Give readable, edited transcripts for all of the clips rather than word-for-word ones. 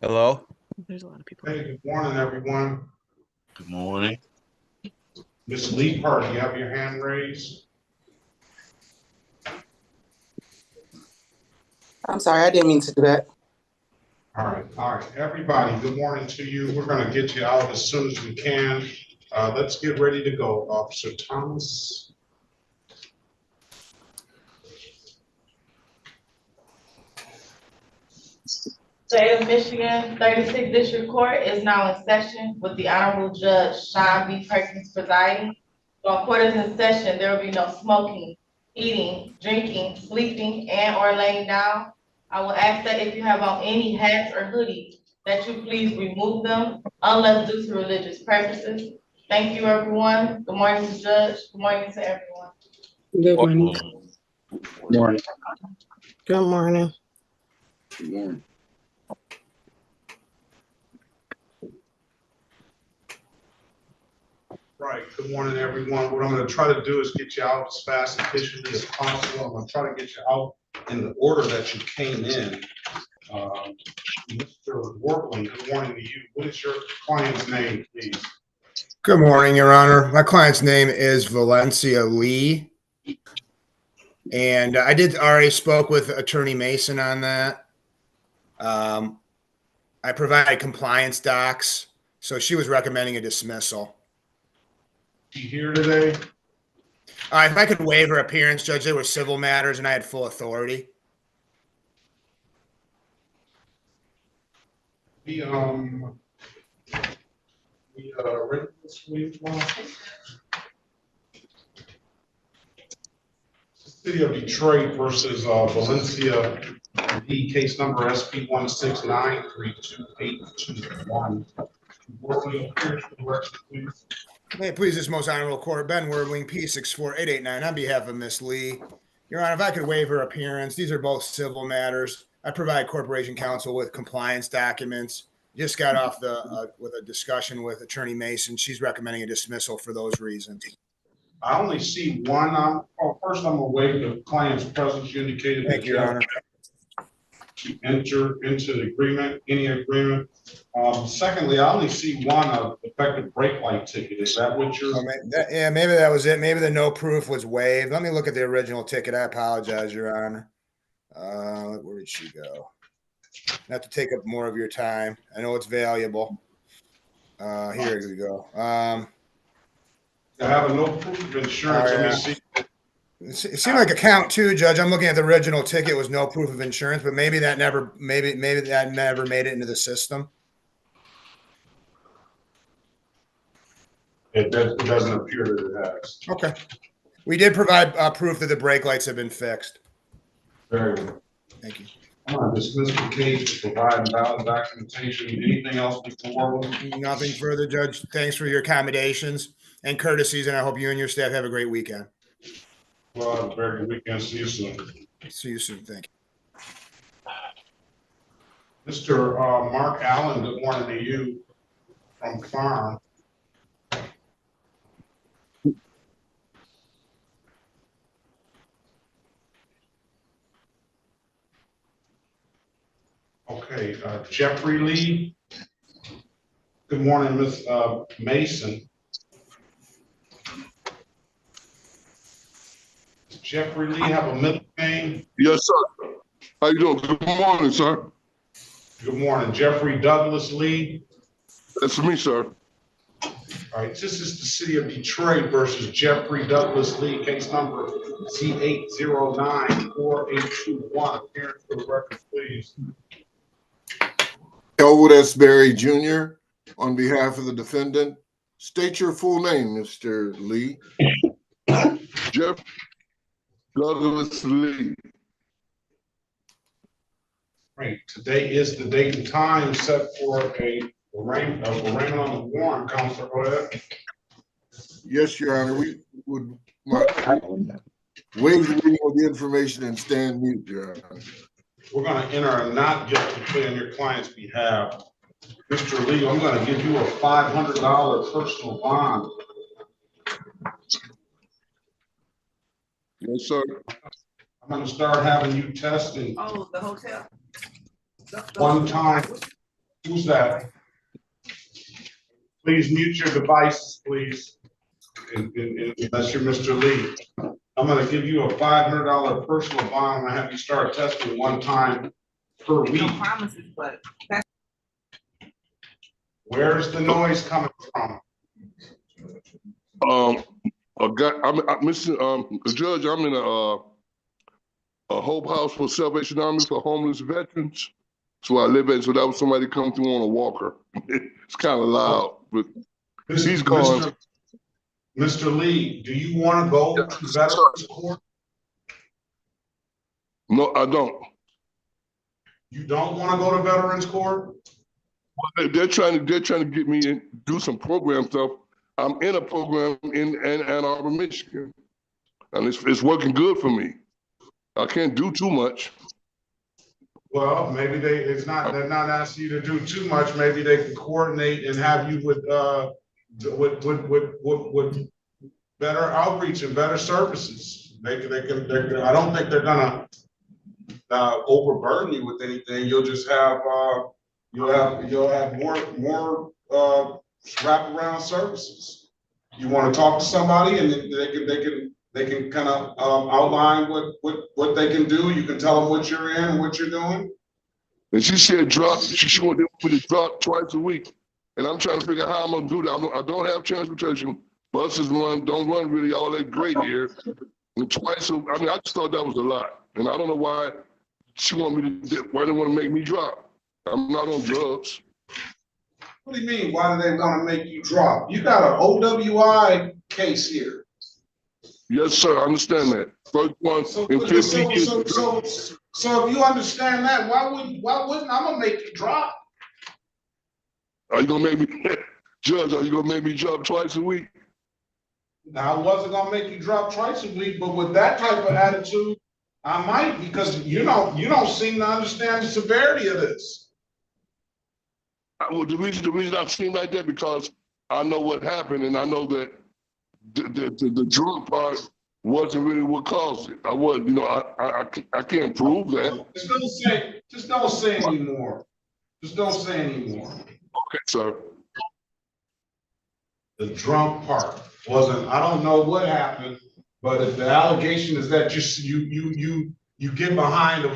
Hello? There's a lot of people. Hey, good morning, everyone. Good morning. Ms. Lee Park, you have your hand raised? I'm sorry, I didn't mean to do that. All right, everybody, good morning to you. We're gonna get you out as soon as we can. Let's get ready to go. Officer Thomas. State of Michigan, 36th District Court is now in session with the Honorable Judge Sean B. Perkins presiding. While court is in session, there will be no smoking, eating, drinking, sleeping, and/or laying down. I will ask that if you have on any hats or hoodies, that you please remove them unless due to religious purposes. Thank you, everyone. Good morning to Judge. Good morning to everyone. Good morning. Morning. Good morning. Good morning. Right, good morning, everyone. What I'm gonna try to do is get you out as fast and efficiently as possible. I'm gonna try to get you out in the order that you came in. Mr. Workman, good morning to you. What is your client's name, please? Good morning, Your Honor. My client's name is Valencia Lee. And I did already spoke with Attorney Mason on that. I provided compliance docs, so she was recommending a dismissal. You here today? If I could waive her appearance, Judge, they were civil matters and I had full authority. We ready this week, City of Detroit versus Valencia Lee, case number SP 1693281. May it please this most honorable court, Ben Wordling, P64889, on behalf of Miss Lee. Your Honor, if I could waive her appearance, these are both civil matters. I provide corporation counsel with compliance documents. Just got off with a discussion with Attorney Mason. She's recommending a dismissal for those reasons. I only see one. First, I'm aware the client's presence. You indicated Thank that you, Your Honor. to enter into the agreement, any agreement. Secondly, I only see one effective brake light ticket. Is that what you're? Yeah, maybe that was it. Maybe the no proof was waived. Let me look at the original ticket. I apologize, Your Honor. Where did she go? Not to take up more of your time. I know it's valuable. Here we go. I have a no proof of insurance. Let me see. It seemed like a count too, Judge. I'm looking at the original ticket. It was no proof of insurance, but maybe that never made it into the system. It doesn't appear that it has. Okay. We did provide proof that the brake lights have been fixed. Very well. Thank you. I'm going to dismiss the case to provide valid documentation. Anything else before? Nothing further, Judge. Thanks for your accommodations and courtesies, and I hope you and your staff have a great weekend. Well, have a very good weekend. See you soon. See you soon. Thank you. Mr. Mark Allen, good morning to you from Farm. Okay, Jeffrey Lee. Good morning, Ms. Mason. Does Jeffrey Lee have a middle name? Yes, sir. How you doing? Good morning, sir. Good morning, Jeffrey Douglas Lee. That's me, sir. All right, this is the City of Detroit versus Jeffrey Douglas Lee, case number C8094821. Appearance for the record, please. Elwood S. Berry Jr. on behalf of the defendant. State your full name, Mr. Lee. Jeff Douglas Lee. Right, today is the date and time set for a arraignment on the warrant. Counselor, go ahead. Yes, Your Honor. We would waive the reading of the information and stand mute, Your Honor. We're going to enter a not guilty plea on your client's behalf. Mr. Lee, I'm going to give you a $500 personal bond. Yes, sir. I'm going to start having you testing Oh, the hotel. one time Who's that? Please mute your devices, please. Unless you're Mr. Lee. I'm gonna give you a $500 personal bond. I'm gonna have you start testing one time per week. No promises, but that's Where's the noise coming from? Mr. Judge, I'm in a Hope House for Salvation Army for homeless veterans. So I live in, so that was somebody come through on a walker. It's kind of loud, but he's gone. Mr. Lee, do you want to go to Veterans Court? No, I don't. You don't want to go to Veterans Court? They're trying to get me in, do some program stuff. I'm in a program in Ann Arbor, Michigan, and it's working good for me. I can't do too much. Well, maybe they're not asking you to do too much. Maybe they can coordinate and have you with better outreach and better services. They can, I don't think they're gonna overburden you with anything. You'll just have you'll have more wraparound services. You want to talk to somebody and they can kind of outline what they can do. You can tell them what you're in and what you're doing. And she said drop. She wanted me to drop twice a week, and I'm trying to figure out how I'm gonna do that. I don't have transportation. Buses don't run really all that great here. And I just thought that was a lot, and I don't know why she want me to. Why they want to make me drop? I'm not on drugs. What do you mean? Why do they want to make you drop? You got an OWI case here. Yes, sir. I understand that. First one in 15 years. So if you understand that, why wouldn't I'm gonna make you drop? Are you gonna make me, Judge? Are you gonna make me drop twice a week? Now, I wasn't gonna make you drop twice a week, but with that type of attitude, I might, because you don't seem to understand the severity of this. Well, the reason I seem like that because I know what happened, and I know that the drug part wasn't really what caused it. I wasn't, I can't prove that. Just don't say anymore. Just don't say anymore. Okay, sir. The drunk part wasn't. I don't know what happened, but if the allegation is that you get behind a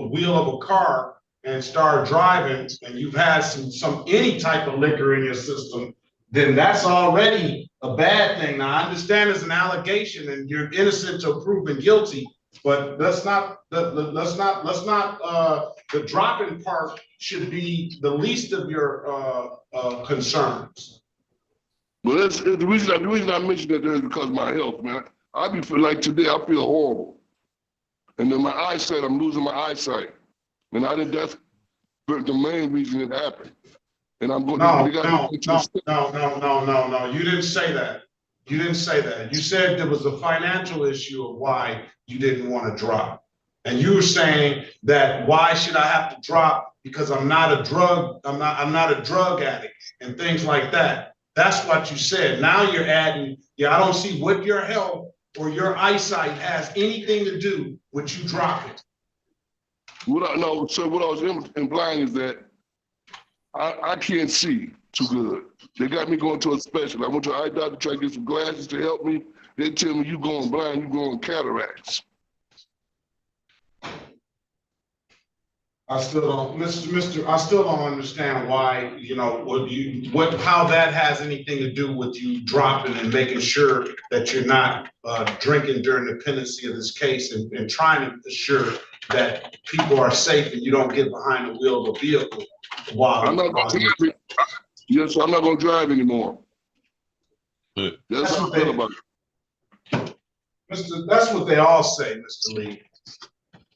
wheel of a car and start driving, and you've had any type of liquor in your system, then that's already a bad thing. Now, I understand it's an allegation and you're innocent till proven guilty, but the dropping part should be the least of your concerns. Well, the reason I mentioned that is because of my health, man. I be feel like today I feel horrible, and then my eyesight, I'm losing my eyesight, and I think that's the main reason it happened. And I'm going. No. You didn't say that. You didn't say that. You said there was a financial issue of why you didn't want to drop, and you were saying that why should I have to drop because I'm not a drug addict and things like that. That's what you said. Now you're adding. I don't see what your health or your eyesight has anything to do with you dropping. What I was implying is that I can't see too good. They got me going to a specialist. I went to an eye doctor to try to get some glasses to help me. They tell me you going blind, you going cataracts. I still don't, I still don't understand why, how that has anything to do with you dropping and making sure that you're not drinking during the pendency of this case and trying to assure that people are safe and you don't get behind the wheel of a vehicle while I'm not going to drive. Yes, I'm not going to drive anymore. That's what I feel about it. That's what they all say, Mr. Lee.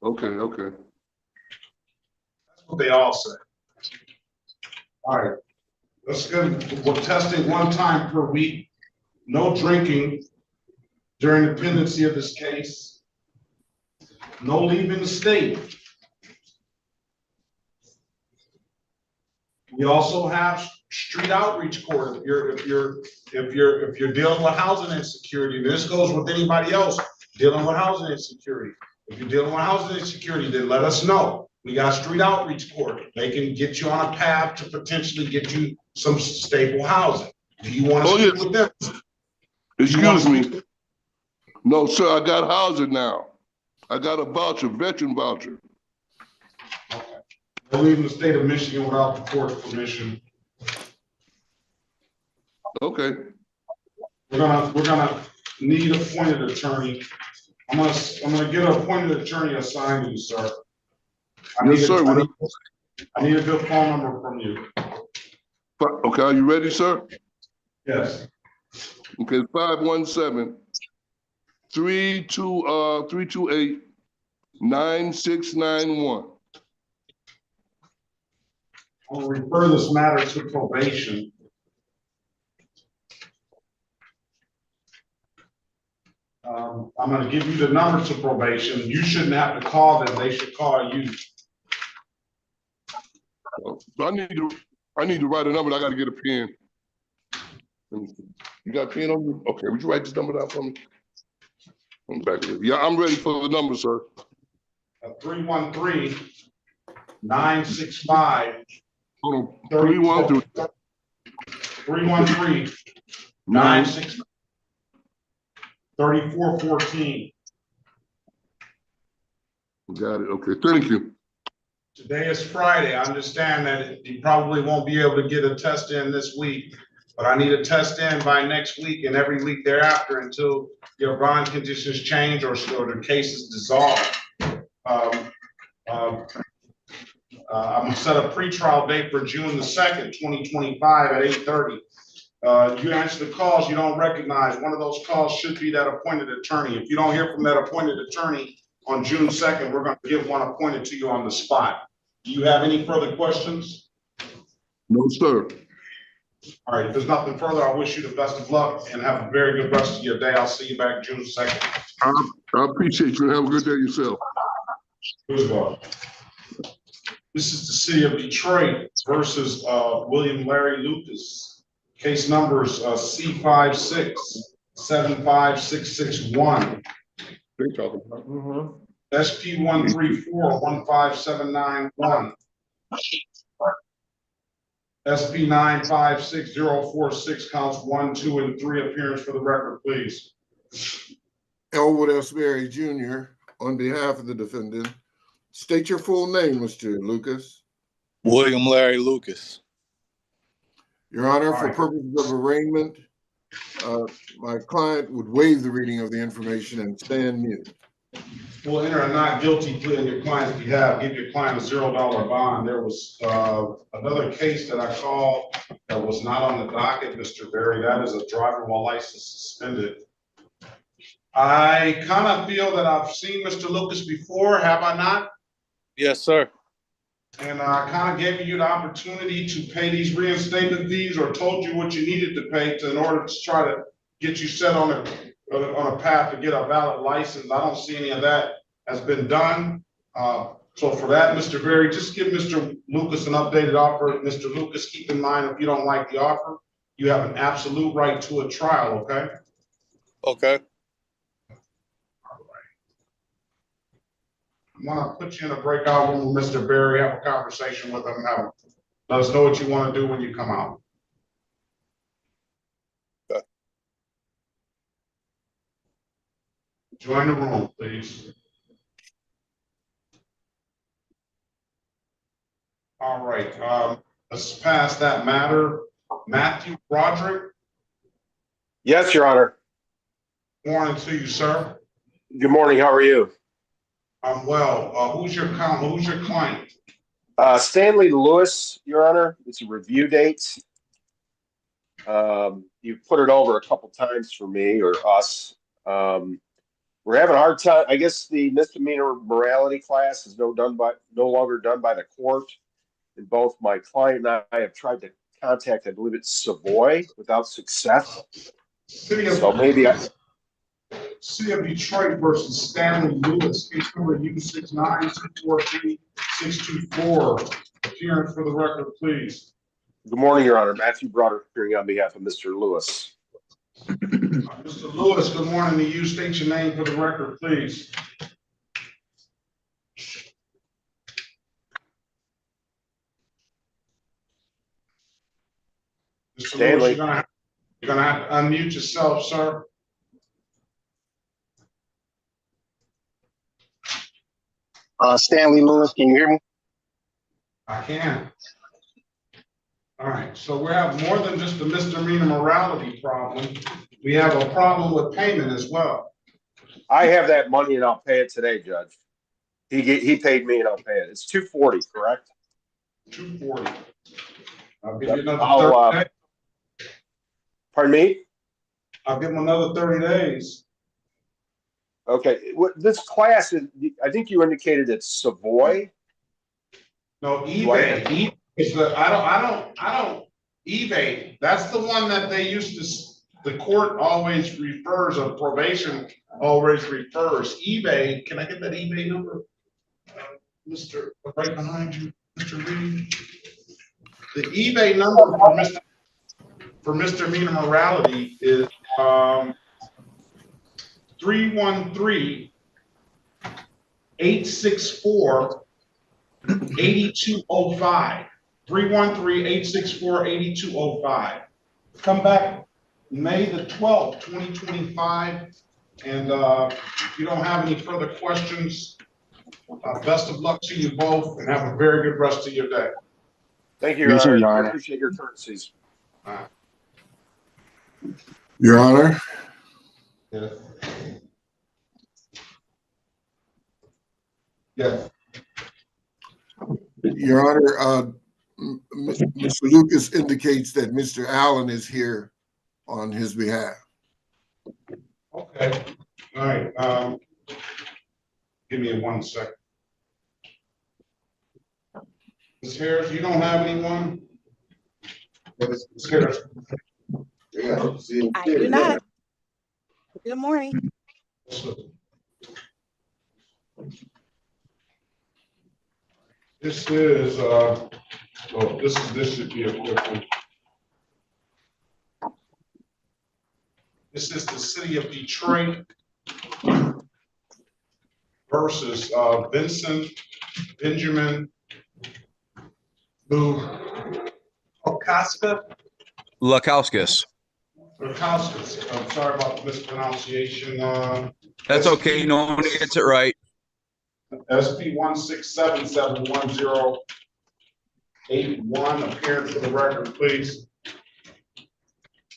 Okay. That's what they all say. All right. Let's go. We're testing one time per week. No drinking during the pendency of this case. No leaving the state. We also have street outreach court if you're dealing with housing insecurity. This goes with anybody else dealing with housing insecurity. If you're dealing with housing insecurity, then let us know. We got street outreach court. They can get you on a path to potentially get you some stable housing. Do you want to Oh, speak yes. with them? Excuse me. No, sir, I got housing now. I got a voucher, veteran voucher. We're leaving the state of Michigan without the court's permission. Okay. We're gonna need appointed attorney. I'm gonna get an appointed attorney assigned to you, sir. Yes, sir. I need a good phone number from you. Okay, are you ready, sir? Yes. Okay, 517-328-9691. I'll refer this matter to probation. I'm gonna give you the number to probation. You shouldn't have to call them. They should call you. So I need to write a number. I gotta get a pen. You got a pen on you? Okay, would you write this number down for me? I'm back here. Yeah, I'm ready for the number, sir. 313-965. Hold on. 313. 313-965. 3414. Got it. Okay, thank you. Today is Friday. I understand that you probably won't be able to get a test in this week, but I need a test in by next week and every week thereafter until your bond conditions change or the case is dissolved. I'm gonna set a pretrial date for June the 2nd, 2025 at 8:30. You answer the calls you don't recognize. One of those calls should be that appointed attorney. If you don't hear from that appointed attorney on June 2nd, we're going to give one appointed to you on the spot. Do you have any further questions? No, sir. All right, if there's nothing further, I wish you the best of luck and have a very good rest of your day. I'll see you back June 2nd. I appreciate you. Have a good day yourself. Good luck. This is the city of Detroit versus William Larry Lucas. Case numbers C56-75661. They talking about. SP134-15791. SP956046 counts 1, 2, and 3. Appearance for the record, please. Elwood S. Berry Jr. on behalf of the defendant. State your full name, Mr. Lucas. William Larry Lucas. Your Honor, for purposes of arraignment, my client would waive the reading of the information and stand mute. We'll enter a not guilty plea on your client's behalf. Give your client a $0 bond. There was another case that I called that was not on the docket, Mr. Berry. That is a driver while license suspended. I kind of feel that I've seen Mr. Lucas before, have I not? Yes, sir. And I kind of gave you the opportunity to pay these reinstatement fees or told you what you needed to pay in order to try to get you set on a path to get a valid license. I don't see any of that has been done. So for that, Mr. Berry, just give Mr. Lucas an updated offer. Mr. Lucas, keep in mind, if you don't like the offer, you have an absolute right to a trial, okay? Okay. I want to put you in a breakout room with Mr. Berry, have a conversation with him, let us know what you want to do when you come out. Okay. Join the room, please. All right, let's pass that matter. Matthew Broderick. Yes, Your Honor. Morning to you, sir. Good morning. How are you? I'm well. Who's your client? Stanley Lewis, Your Honor. It's a review date. You've put it over a couple times for me or us. We're having a hard time. I guess the misdemeanor morality class is no longer done by the court. And both my client and I have tried to contact, I believe it's Savoy, without success. City of Detroit versus Stanley Lewis, case number U69243-624. Appearance for the record, please. Good morning, Your Honor. Matthew Broderick appearing on behalf of Mr. Lewis. Mr. Lewis, good morning to you. State your name for the record, please. Mr. Lewis, Stanley. you're gonna have to unmute yourself, sir. Stanley Lewis, can you hear me? I can. All right, so we have more than just a misdemeanor morality problem. We have a problem with payment as well. I have that money and I'll pay it today, Judge. He paid me and I'll pay it. It's $240, correct? 240. I'll give you another I'll, 30 days. Pardon me? I'll give him another 30 days. Okay, this class is, I think you indicated it's Savoy. No, eBay. eBay is the, I don't, eBay, that's the one that they used to, the court always refers, or probation always refers. eBay, can I get that eBay number? Mr. Right behind you, Mr. Reed. The eBay number for misdemeanor morality is 313-864-8205. 313-864-8205. Come back May the 12th, 2025. And if you don't have any further questions, best of luck to you both and have a very good rest of your day. Thank you, Your Honor. I appreciate your courtesies. Your Honor. Yes. Yes. Your Honor, Mr. Lucas indicates that Mr. Allen is here on his behalf. Okay. All right. Give me 1 second. Ms. Harris, you don't have anyone? Ms. Harris. I do not. Good morning. This is this should be a quick one. This is the city of Detroit versus Vincent Benjamin Lakowskis. I'm sorry about the mispronunciation. That's okay. No one gets it right. SP 167701081. Appearance for the record, please.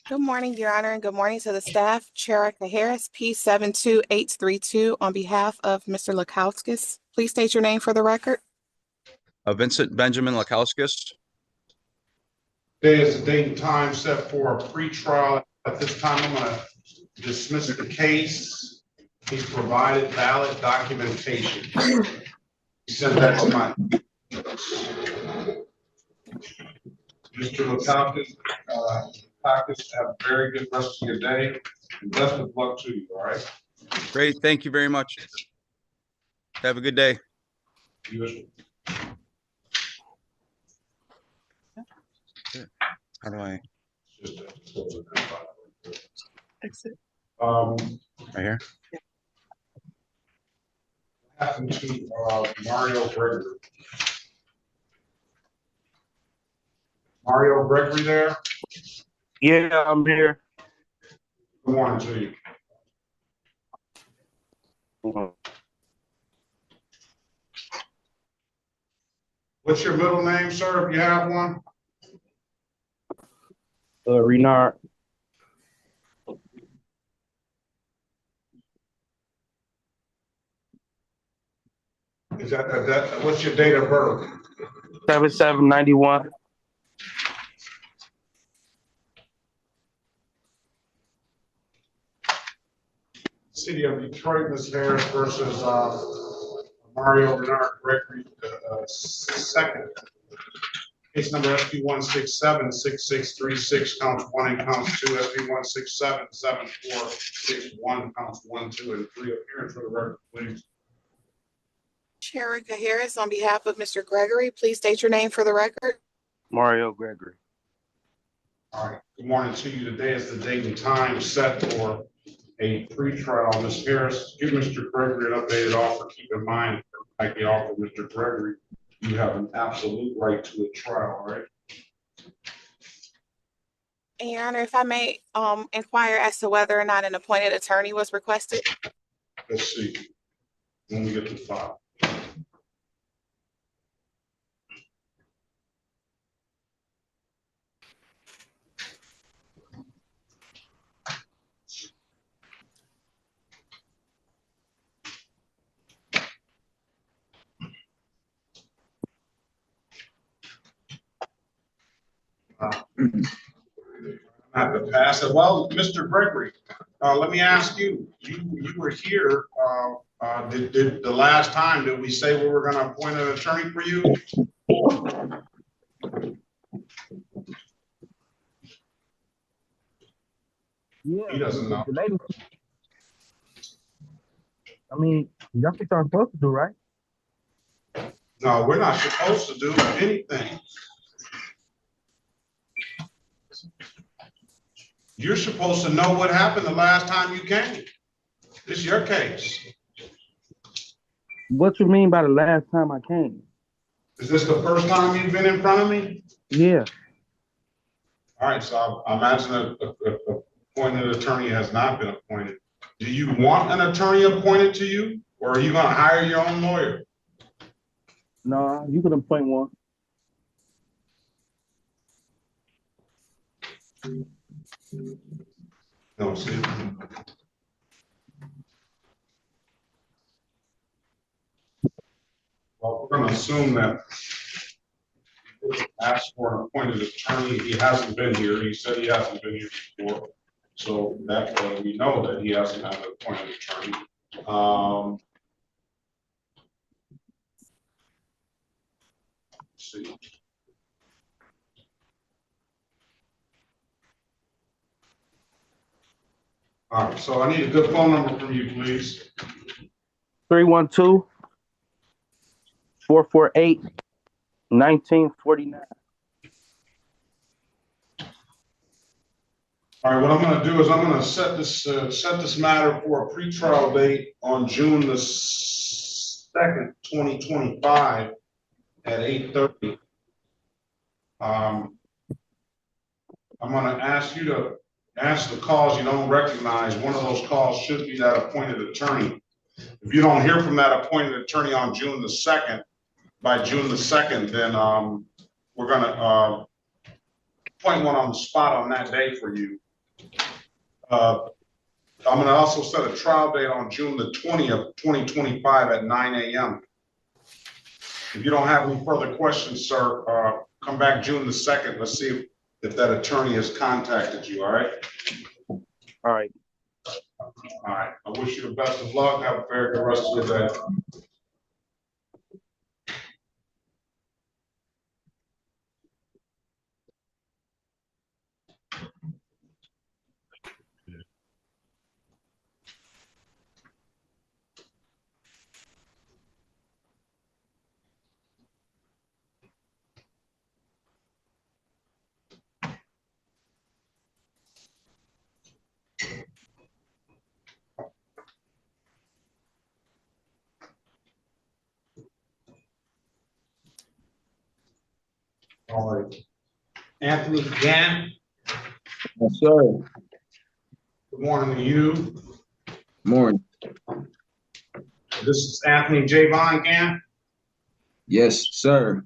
Good morning, Your Honor, and good morning to the staff. Cherika Harris, P72832, on behalf of Mr. Lakowskis. Please state your name for the record. Vincent Benjamin Lakowskis. Today is the date and time set for a pretrial. At this time, I'm going to dismiss the case. He's provided valid documentation. He sent that to my Mr. Lakowskis. Have a very good rest of your day. And best of luck to you. All right. Great. Thank you very much. Have a good day. You as well. How do I? Exit. Right here. What happened to Mario Gregory? Mario Gregory there? Yeah, I'm here. Good morning to you. What's your middle name, sir, if you have one? Renard. Is that what's your date of birth? 7791. City of Detroit, Ms. Harris versus Mario Renard Gregory, second. Case number SP 1676636, counts 1 and counts 2. SP 1677461, counts 1, 2, and 3. Appearance for the record, please. Cherika Harris, on behalf of Mr. Gregory, please state your name for the record. Mario Gregory. All right. Good morning to you. Today is the date and time set for a pretrial. Ms. Harris, give Mr. Gregory an updated offer. Keep in mind, like the offer, Mr. Gregory, you have an absolute right to a trial, right? And Your Honor, if I may inquire as to whether or not an appointed attorney was requested. Let's see. When we get to the file. I have to pass it. Well, Mr. Gregory, let me ask you, you were here, did the last time, did we say we were gonna appoint an attorney for you? Yeah. He doesn't know. The lady, I mean, that's what y'all supposed to do, right? No, we're not supposed to do anything. You're supposed to know what happened the last time you came. This is your case. What you mean by the last time I came? Is this the first time you've been in front of me? Yeah. All right, so I imagine a appointed attorney has not been appointed. Do you want an attorney appointed to you, or are you gonna hire your own lawyer? No, you can appoint one. No, see. Well, we're gonna assume that ask for an appointed attorney. He hasn't been here. He said he hasn't been here before. So that way we know that he hasn't had an appointed attorney. Let's see. All right, so I need a good phone number from you, please. 312-448-1949. All right, what I'm gonna do is I'm gonna set this matter for a pretrial date on June the 2nd, 2025 at 8:30. I'm gonna ask you to answer the calls you don't recognize. One of those calls should be that appointed attorney. If you don't hear from that appointed attorney on June the 2nd, by June the 2nd, then we're gonna appoint one on the spot on that day for you. I'm gonna also set a trial date on June the 20th, 2025 at 9 a.m. If you don't have any further questions, sir, come back June the 2nd. Let's see if that attorney has contacted you, all right? All right. All right, I wish you the best of luck. Have a very good rest of your day. All right. Anthony Gant. Yes, sir. Good morning to you. Morning. This is Anthony Javon Gant. Yes, sir.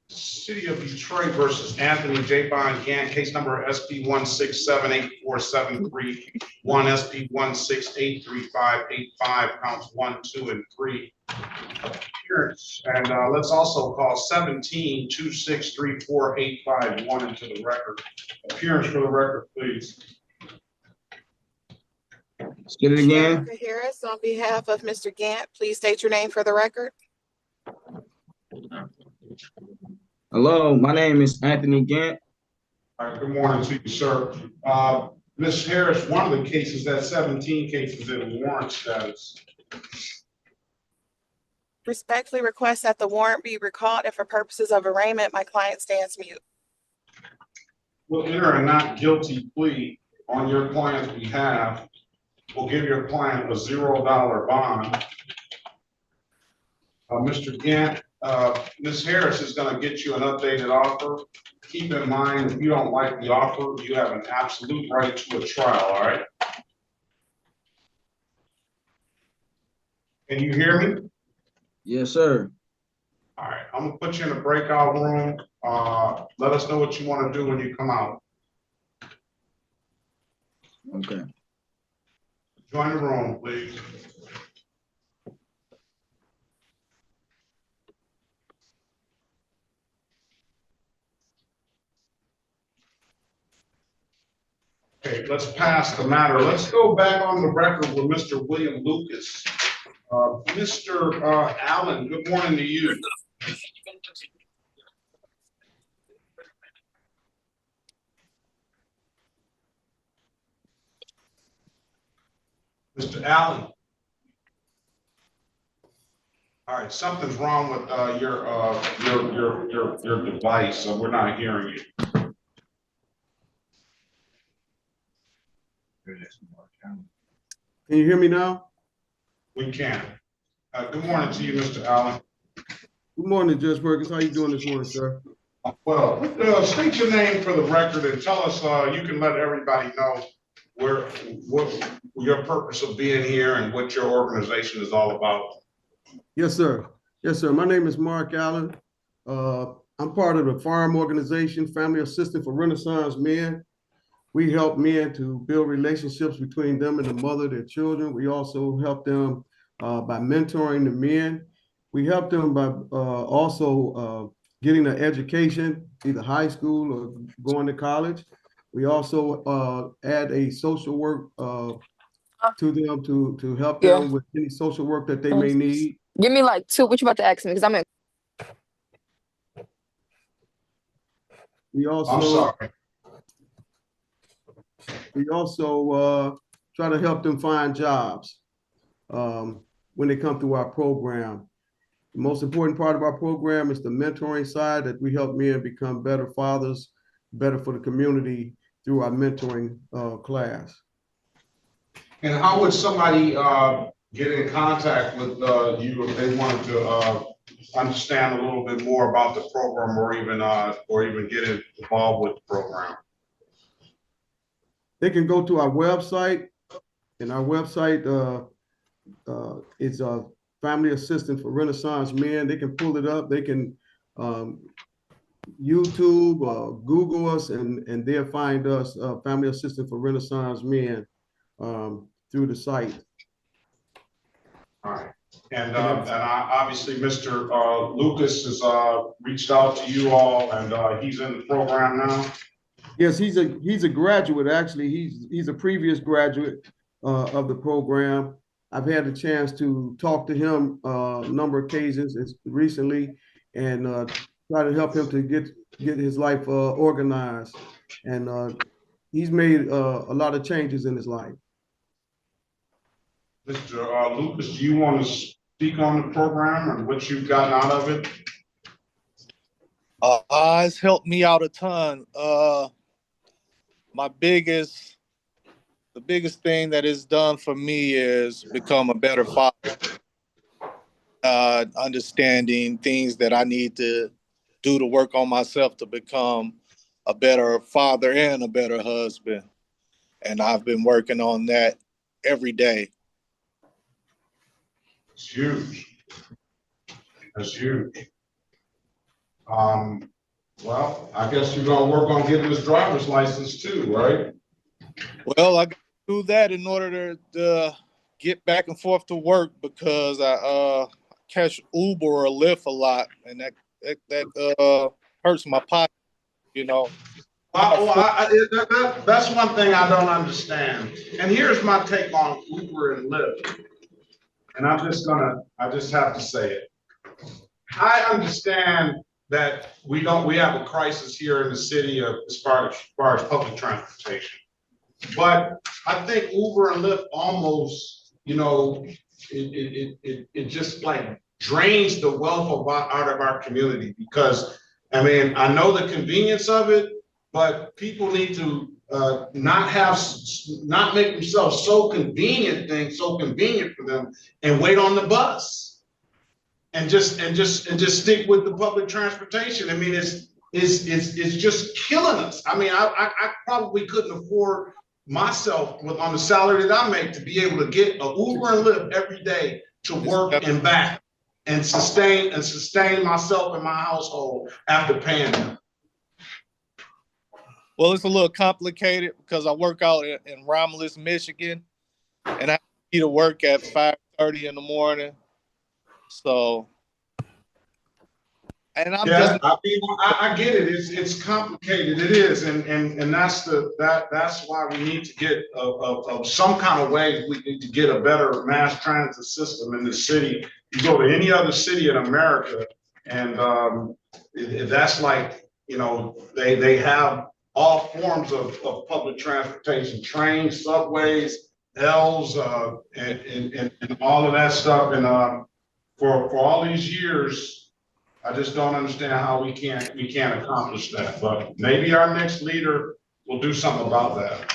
City of Detroit versus Anthony Javon Gant, case number SP 1678473, one SP 1683585, counts 1, 2, and 3. Appearance, and let's also call 17-2634851 into the record. Appearance for the record, please. Say it again. Erica Harris, on behalf of Mr. Gant, please state your name for the record. Hello, my name is Anthony Gant. All right, good morning to you, sir. Ms. Harris, one of the cases, that 17 cases in warrant status. Respectfully request that the warrant be recalled, and for purposes of arraignment, my client stands mute. We'll enter a not guilty plea on your client's behalf. We'll give your client a $0 bond. Mr. Gant, Ms. Harris is gonna get you an updated offer. Keep in mind, if you don't like the offer, you have an absolute right to a trial, all right? Can you hear me? Yes, sir. All right, I'm gonna put you in a breakout room. Let us know what you wanna do when you come out. Okay. Join the room, please. Okay, let's pass the matter. Let's go back on the record with Mr. William Lucas. Mr. Allen, good morning to you. Mr. Allen. All right, something's wrong with your device, so we're not hearing you. Can you hear me now? We can. Good morning to you, Mr. Allen. Good morning, Judge Perkins. How you doing this morning, sir? Well, state your name for the record and tell us, you can let everybody know what your purpose of being here and what your organization is all about. Yes, sir. Yes, sir. My name is Mark Allen. I'm part of the farm organization, Family Assistant for Renaissance Men. We help men to build relationships between them and the mother, their children. We also help them by mentoring the men. We help them by also getting an education, either high school or going to college. We also add a social work to them to help them with any social work that they may need. Give me like two. What you about to ask me? Because I'm in. We also, I'm sorry. We also try to help them find jobs when they come through our program. The most important part of our program is the mentoring side, that we help men become better fathers, better for the community through our mentoring class. And how would somebody get in contact with you if they wanted to understand a little bit more about the program, or even get involved with the program? They can go to our website, and our website is Family Assistant for Renaissance Men. They can pull it up. They can YouTube, Google us, and they'll find us, Family Assistant for Renaissance Men, through the site. All right. And obviously, Mr. Lucas has reached out to you all, and he's in the program now. Yes, he's a graduate. Actually, he's a previous graduate of the program. I've had the chance to talk to him a number of occasions recently, and try to help him to get his life organized. And he's made a lot of changes in his life. Mr. Lucas, do you want to speak on the program and what you've gotten out of it? It's helped me out a ton. The biggest thing that it's done for me is become a better father. Understanding things that I need to do to work on myself to become a better father and a better husband. And I've been working on that every day. It's huge. That's huge. Well, I guess you're gonna work on getting his driver's license too, right? Well, I got to do that in order to get back and forth to work, because I catch Uber or Lyft a lot, and that hurts my pocket, you know. That's one thing I don't understand. And here's my take on Uber and Lyft. And I just have to say it. I understand that we have a crisis here in the city as far as public transportation. But I think Uber and Lyft almost, it just like drains the wealth out of our community, because I mean, I know the convenience of it, but people need to not make themselves so convenient for them and wait on the bus. and just stick with the public transportation. I mean, it's just killing us. I mean, I probably couldn't afford myself on the salary that I make to be able to get an Uber and Lyft every day to work and back and sustain myself and my household after paying them. Well, it's a little complicated because I work out in Romulus, Michigan, and I have to be to work at 5:30 in the morning. So, and I'm just. I mean, I get it. It's complicated. It is, and that's why we need to get of some kind of way. We need to get a better mass transit system in the city. You go to any other city in America, and that's like, you know, they have all forms of public transportation, trains, subways, L's, and all of that stuff. And for all these years, I just don't understand how we can't accomplish that. But maybe our next leader will do something about that.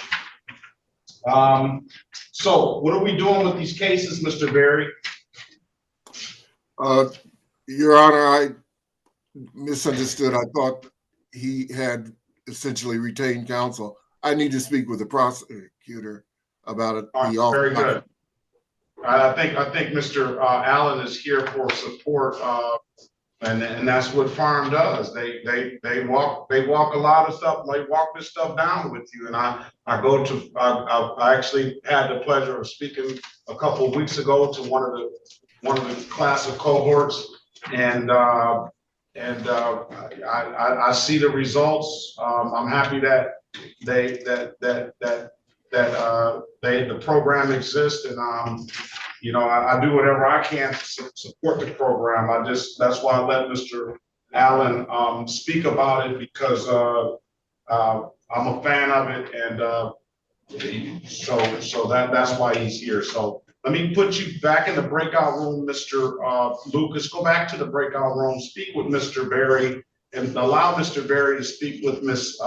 So what are we doing with these cases, Mr. Berry? Your Honor, I misunderstood. I thought he had essentially retained counsel. I need to speak with the prosecutor about it. Very good. I think Mr. Allen is here for support, and that's what Farm does. They walk a lot of stuff. They walk this stuff down with you. And I actually had the pleasure of speaking a couple of weeks ago to one of the class of cohorts, and I see the results. I'm happy that the program exists, and you know, I do whatever I can to support the program. That's why I let Mr. Allen speak about it, because I'm a fan of it, and so that's why he's here. So let me put you back in the breakout room, Mr. Lucas. Go back to the breakout room, speak with Mr. Berry, and allow Mr. Berry to speak with Ms.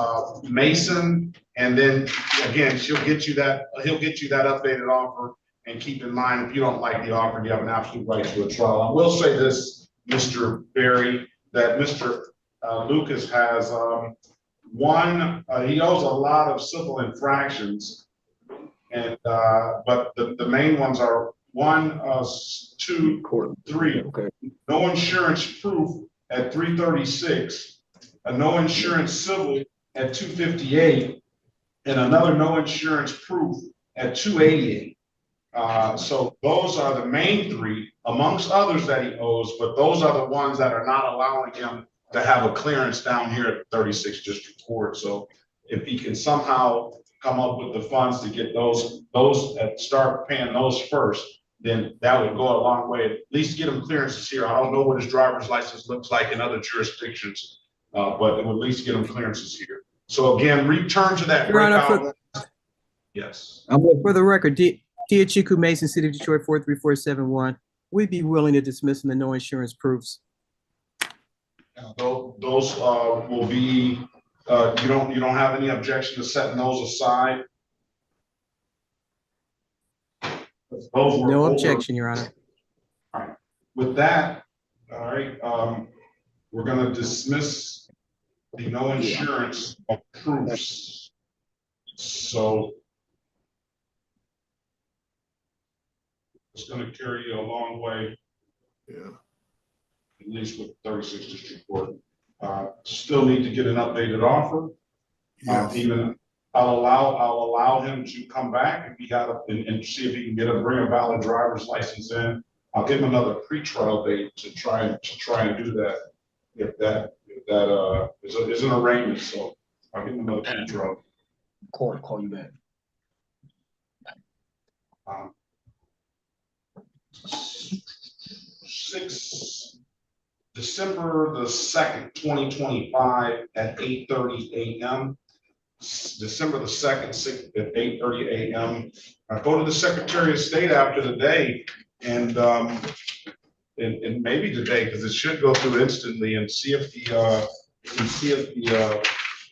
Mason, and then again, he'll get you that updated offer. And keep in mind, if you don't like the offer, you have an absolute right to a trial. I will say this, Mr. Berry, that Mr. Lucas has he owes a lot of civil infractions, and but the main ones are 1, 2, 3. Okay. No insurance proof at 336, a no insurance civil at 258, and another no insurance proof at 288. So those are the main 3, amongst others that he owes, but those are the ones that are not allowing him to have a clearance down here at 36th District Court. So if he can somehow come up with the funds to get those start paying those first, then that would go a long way. At least get him clearances here. I don't know what his driver's license looks like in other jurisdictions, but it would at least get him clearances here. So again, return to that breakout. Yes. For the record, Chiku Mason, City of Detroit 43471. We'd be willing to dismiss the no insurance proofs. Those will be. You don't have any objection to setting those aside. No objection, Your Honor. All right. With that, all right, we're going to dismiss the no insurance proofs. So it's going to carry you a long way. Yeah. At least with 36th District Court. Still need to get an updated offer. Yes. I'll allow him to come back if he got and see if he can bring a valid driver's license in. I'll give him another pre-trial date to try and do that. If that is an arraignment, so I'll give him another pre-trial. Court call you back. December the 2nd, 2025 at 8:30 a.m. December the 2nd, at 8:30 a.m. I go to the Secretary of State after the day, and maybe today, because it should go through instantly, and see if the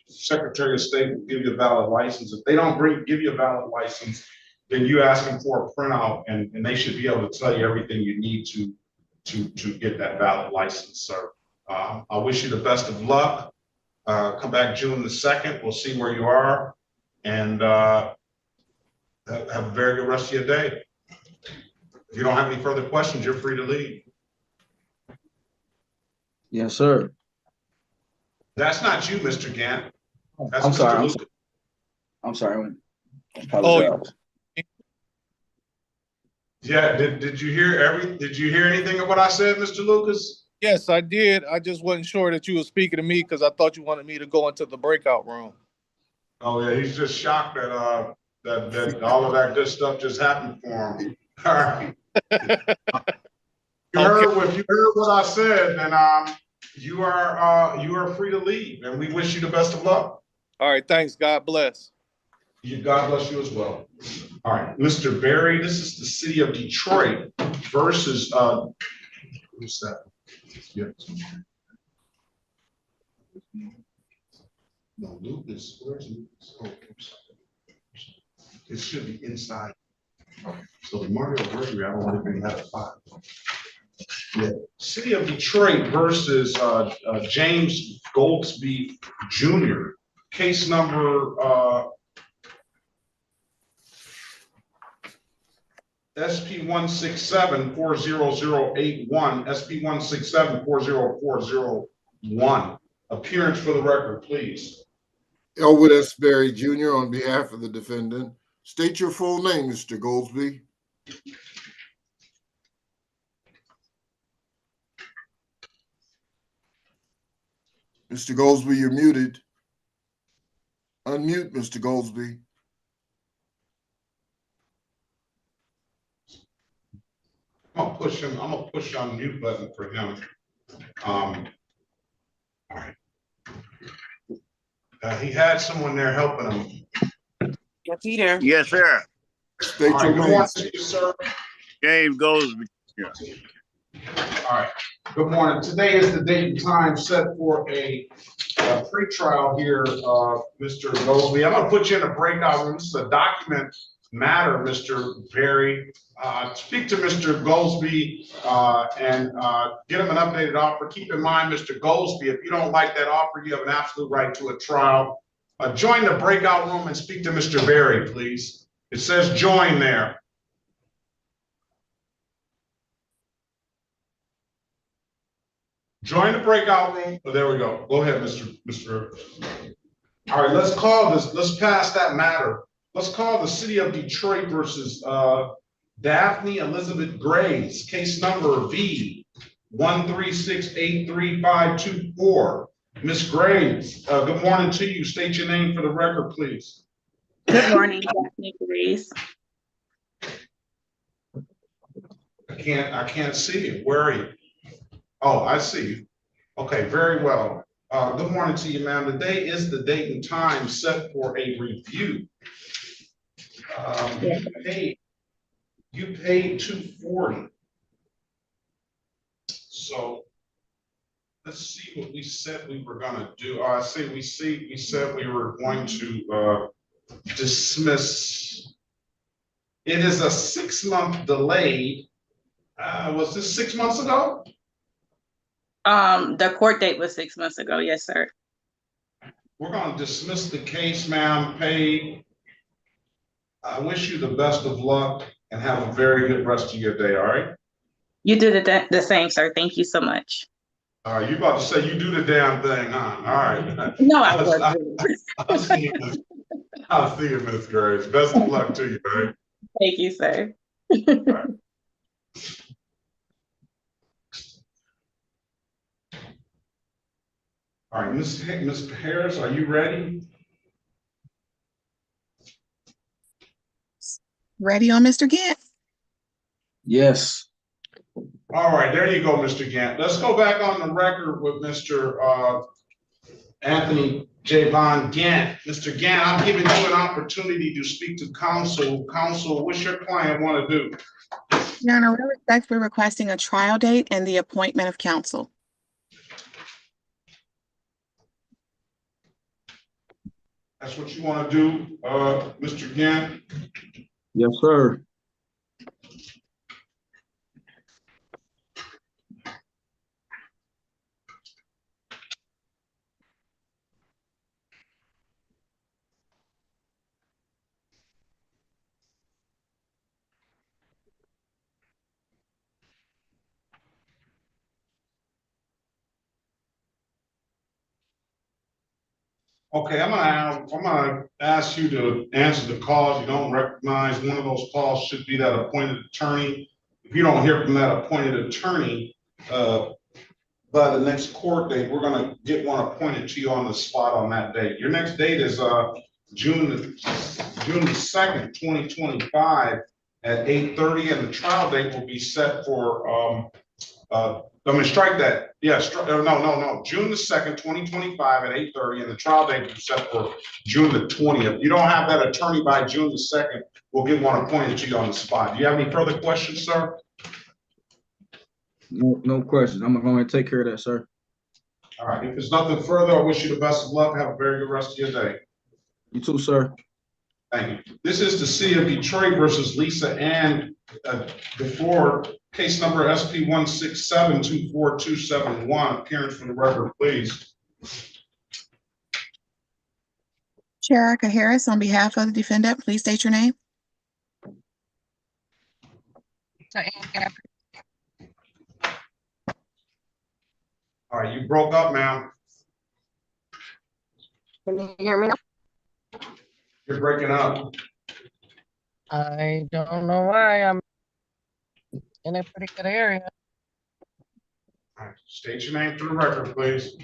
Secretary of State will give you a valid license. If they don't give you a valid license, then you ask them for a printout, and they should be able to tell you everything you need to to get that valid license, sir. I wish you the best of luck. Come back June the 2nd. We'll see where you are, and have a very good rest of your day. If you don't have any further questions, you're free to leave. Yes, sir. That's not you, Mr. Gant. That's I'm Mr. sorry. Lucas. I'm sorry. I apologize. Yeah, did you hear anything of what I said, Mr. Lucas? Yes, I did. I just wasn't sure that you were speaking to me because I thought you wanted me to go into the breakout room. Oh yeah, he's just shocked that that all of that good stuff just happened for him. All right. If you heard what I said, then you are free to leave, and we wish you the best of luck. All right, thanks. God bless. God bless you as well. All right, Mr. Berry, this is the city of Detroit versus who's that? Yeah. No, Lucas. Where's Lucas? Oh, it should be inside. Okay. So the Mario Gregory, I don't want to have a 5. Yeah. City of Detroit versus James Goldsby Jr. Case number SP 167-40081, SP 167-40401. Appearance for the record, please. Elwood S. Berry Jr. on behalf of the defendant. State your full name, Mr. Goldsby. Mr. Goldsby, you're muted. Unmute, Mr. Goldsby. I'm gonna push on mute button for him. All right. He had someone there helping him. Yeah, Peter. Yes, sir. State All your right, good name. morning to you, sir. James Goldsby. Yeah. All right, good morning. Today is the date and time set for a pre-trial here, Mr. Goldsby. I'm gonna put you in a breakout room. This is a document matter, Mr. Berry. Speak to Mr. Goldsby and get him an updated offer. Keep in mind, Mr. Goldsby, if you don't like that offer, you have an absolute right to a trial. Join the breakout room and speak to Mr. Berry, please. It says join there. Join the breakout room. Oh, there we go. Go ahead, Mr. All right, let's call this. Let's pass that matter. Let's call the city of Detroit versus Daphne Elizabeth Graves, case number V 136835524. Ms. Graves, good morning to you. State your name for the record, please. Good morning, Daphne Graves. I can't see you. Where are you? Oh, I see you. Okay, very well. Good morning to you, ma'am. Today is the date and time set for a review. You paid $240. So let's see what we said we were going to do. I see. We said we were going to dismiss. It is a 6-month delay. Was this 6 months ago? The court date was 6 months ago. Yes, sir. We're going to dismiss the case, ma'am. Paid. I wish you the best of luck and have a very good rest of your day. All right. You do the same, sir. Thank you so much. All right. You about to say you do the damn thing, huh? All right. No, I wasn't. I'll see you, Ms. Graves. Best of luck to you, all right? Thank you, sir. All right, Ms. Harris, are you ready? Ready on Mr. Gant? Yes. All right, there you go, Mr. Gant. Let's go back on the record with Mr. Anthony J. Von Gant. Mr. Gant, I'm giving you an opportunity to speak to counsel. Counsel, what's your client want to do? Your Honor, we're respectfully requesting a trial date and the appointment of counsel. That's what you want to do, Mr. Gant? Yes, sir. Okay, I'm gonna ask you to answer the calls you don't recognize. One of those calls should be that appointed attorney. If you don't hear from that appointed attorney, by the next court date, we're gonna get one appointed to you on the spot on that date. Your next date is, June the 2nd, 2025 at 8:30, and the trial date will be set for, strike that. Yeah, no. June the 2nd, 2025 at 8:30, and the trial date is set for June the 20th. You don't have that attorney by June the 2nd, we'll get one appointed to you on the spot. Do you have any further questions, sir? No questions. I'm gonna go and take care of that, sir. All right, if there's nothing further, I wish you the best of luck. Have a very good rest of your day. You too, sir. Thank you. This is the City of Detroit versus Lisa Ann before case number SP 167-24271. Appearance for the record, please. Sherika Harris, on behalf of the defendant, please state your name. All right, you broke up, ma'am. Can you hear me now? You're breaking up. I don't know why. I'm in a pretty good area. All right, state your name for the record, please.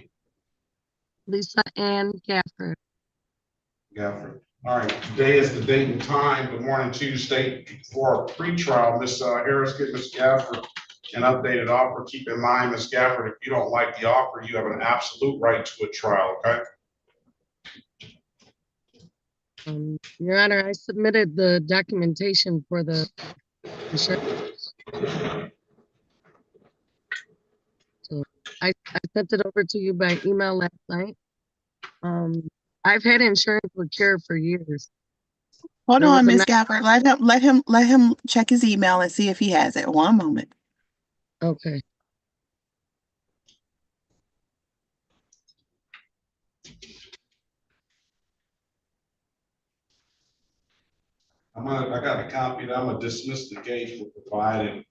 Lisa Ann Gafford. Gafford. All right, today is the date and time. Good morning to you, state for a pretrial. Ms. Harris, give Ms. Gafford an updated offer. Keep in mind, Ms. Gafford, if you don't like the offer, you have an absolute right to a trial, okay? Your Honor, I submitted the documentation for the insurance. So I sent it over to you by email last night. I've had insurance with Cure for years. Hold on, Ms. Gafford. Let him check his email and see if he has it. One moment. Okay. I got a copy that I'm gonna dismiss the case for providing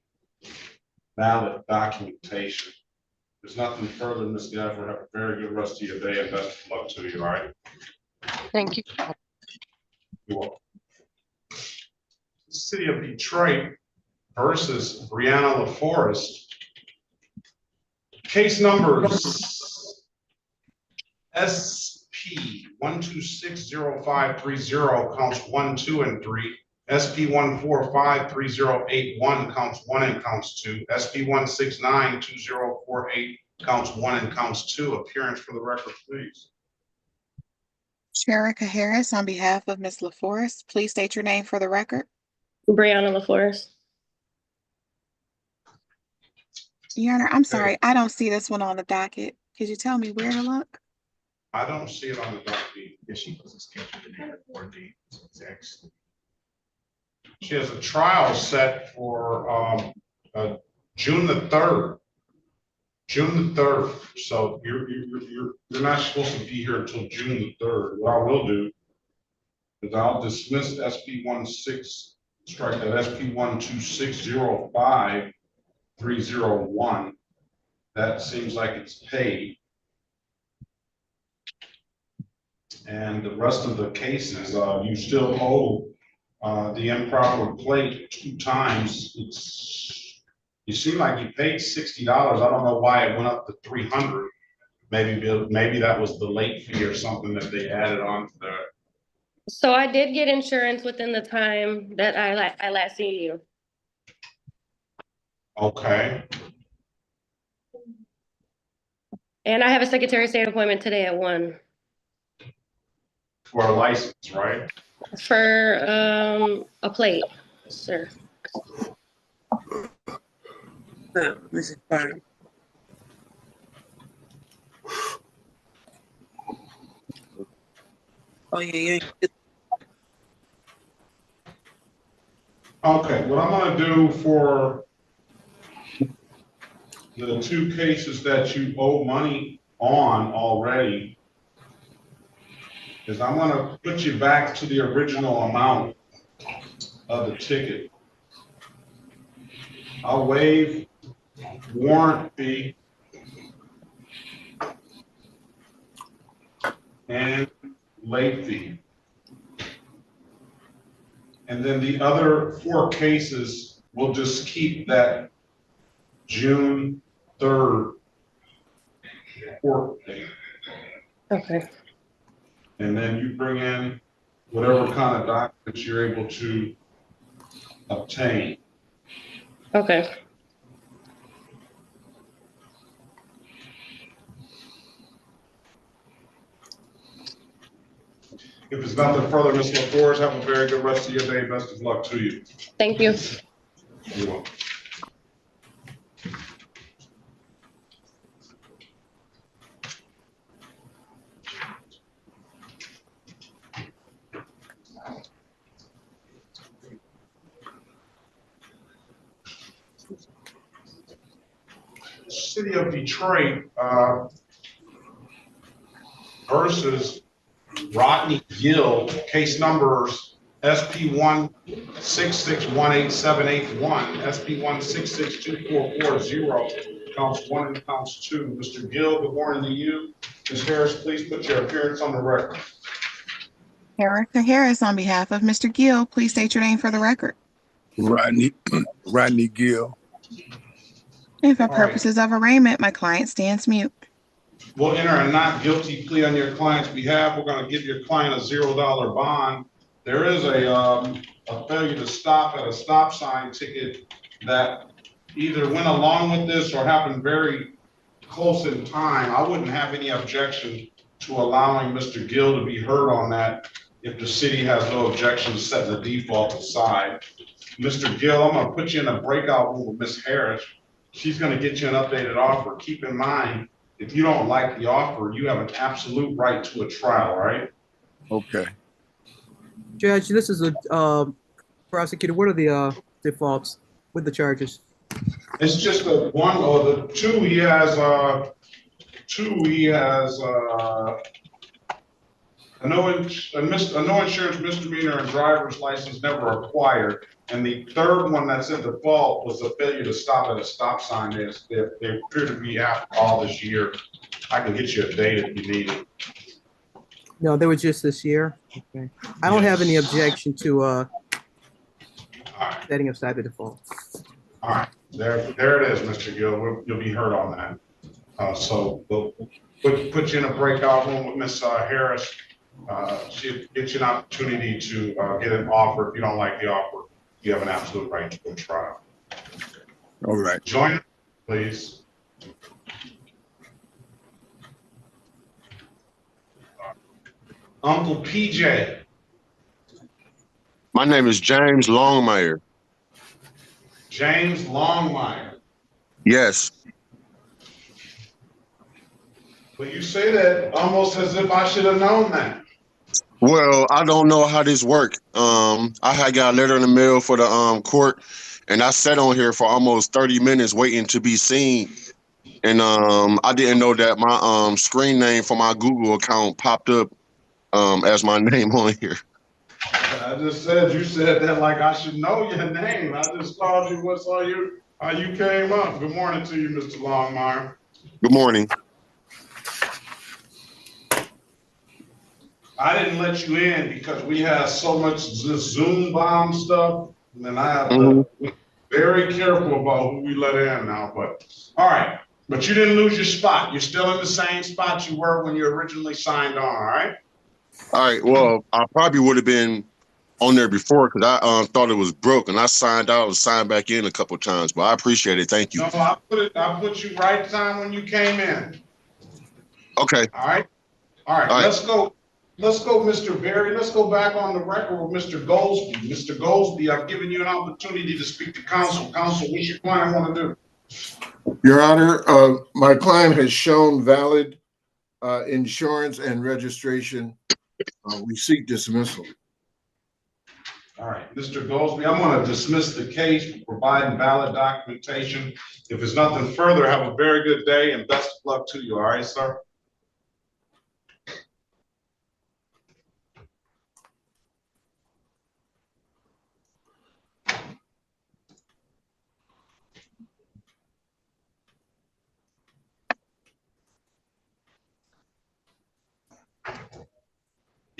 valid documentation. There's nothing further, Ms. Gafford. Have a very good rest of your day and best of luck to you, all right? Thank you. You're welcome. City of Detroit versus Brianna LaForest. Case numbers SP 1260530 counts 1, 2, and 3. SP 1453081 counts 1 and counts 2. SP 1692048 counts 1 and counts 2. Appearance for the record, please. Sherika Harris, on behalf of Ms. LaForest, please state your name for the record. Brianna LaForest. Your Honor, I'm sorry, I don't see this one on the docket. Could you tell me where to look? I don't see it on the docket. Yes, she wasn't scheduled in that board date. She has a trial set for June the 3rd. June the 3rd. So you're not supposed to be here until June the 3rd. What I will do is I'll dismiss SP 12605301301. That seems like it's paid. And the rest of the cases, you still owe the improper plate 2 times. You seem like you paid $60. I don't know why it went up to $300. Maybe that was the late fee or something that they added on to that. So I did get insurance within the time that I last seen you. Okay. And I have a Secretary of State appointment today at 1. For a license, right? For a plate, sir. This is fine. Oh yeah. Okay, what I'm gonna do for the 2 cases that you owe money on already is I'm gonna put you back to the original amount of the ticket. I'll waive warrant fee and late fee. And then the other 4 cases, we'll just keep that June 3rd court date. Okay. And then you bring in whatever kind of documents you're able to obtain. Okay. If there's nothing further, Ms. LaForest, have a very good rest of your day. Best of luck to you. Thank you. You're welcome. City of Detroit versus Rodney Gill, case numbers SP 166187881, SP 1662440, counts 1 and counts 2. Mr. Gill, good morning to you. Ms. Harris, please put your appearance on the record. Erica Harris, on behalf of Mr. Gill, please state your name for the record. Rodney Gill. And for purposes of arraignment, my client stands mute. We'll enter a not guilty plea on your client's behalf. We're going to give your client a $0 bond. There is a failure to stop at a stop sign ticket that either went along with this or happened very close in time. I wouldn't have any objection to allowing Mr. Gill to be heard on that if the city has no objection to setting the default aside. Mr. Gill, I'm going to put you in a breakout room with Ms. Harris. She's going to get you an updated offer. Keep in mind, if you don't like the offer, you have an absolute right to a trial, right? Okay. Judge, this is a prosecutor. What are the defaults with the charges? It's just the 1 or the 2. He has a no insurance misdemeanor and driver's license never acquired. And the 3rd one that's in default was a failure to stop at a stop sign. They appear to be after all this year. I can get you a date if you need it. No, they were just this year. Okay. I don't have any objection to setting aside the default. All right, there it is, Mr. Gill. You'll be heard on that. So we'll put you in a breakout room with Ms. Harris. She'll get you an opportunity to get an offer. If you don't like the offer, you have an absolute right to a trial. All right. Join us, please. Uncle PJ. My name is James Longmire. James Longmire. Yes. Well, you say that almost as if I should have known that. Well, I don't know how this works. I had got a letter in the mail for the court, and I sat on here for almost 30 minutes waiting to be seen. And I didn't know that my screen name for my Google account popped up as my name on here. I just said you said that like I should know your name. I just called you. What's all you? How you came up? Good morning to you, Mr. Longmire. Good morning. I didn't let you in because we have so much Zoom bomb stuff, and I have to be very careful about who we let in now. But all right, but you didn't lose your spot. You're still in the same spot you were when you originally signed on. All right. All right. Well, I probably would have been on there before because I thought it was broke, and I signed out and signed back in a couple of times. But I appreciate it. Thank you. No, I put you right time when you came in. Okay. All right. All right. Let's go. Let's go, Mr. Berry. Let's go back on the record with Mr. Goldsby. Mr. Goldsby, I've given you an opportunity to speak to counsel. Counsel, what's your client want to do? Your Honor, my client has shown valid insurance and registration. We seek dismissal. All right, Mr. Goldsby, I'm going to dismiss the case for providing valid documentation. If there's nothing further, have a very good day and best of luck to you. All right, sir?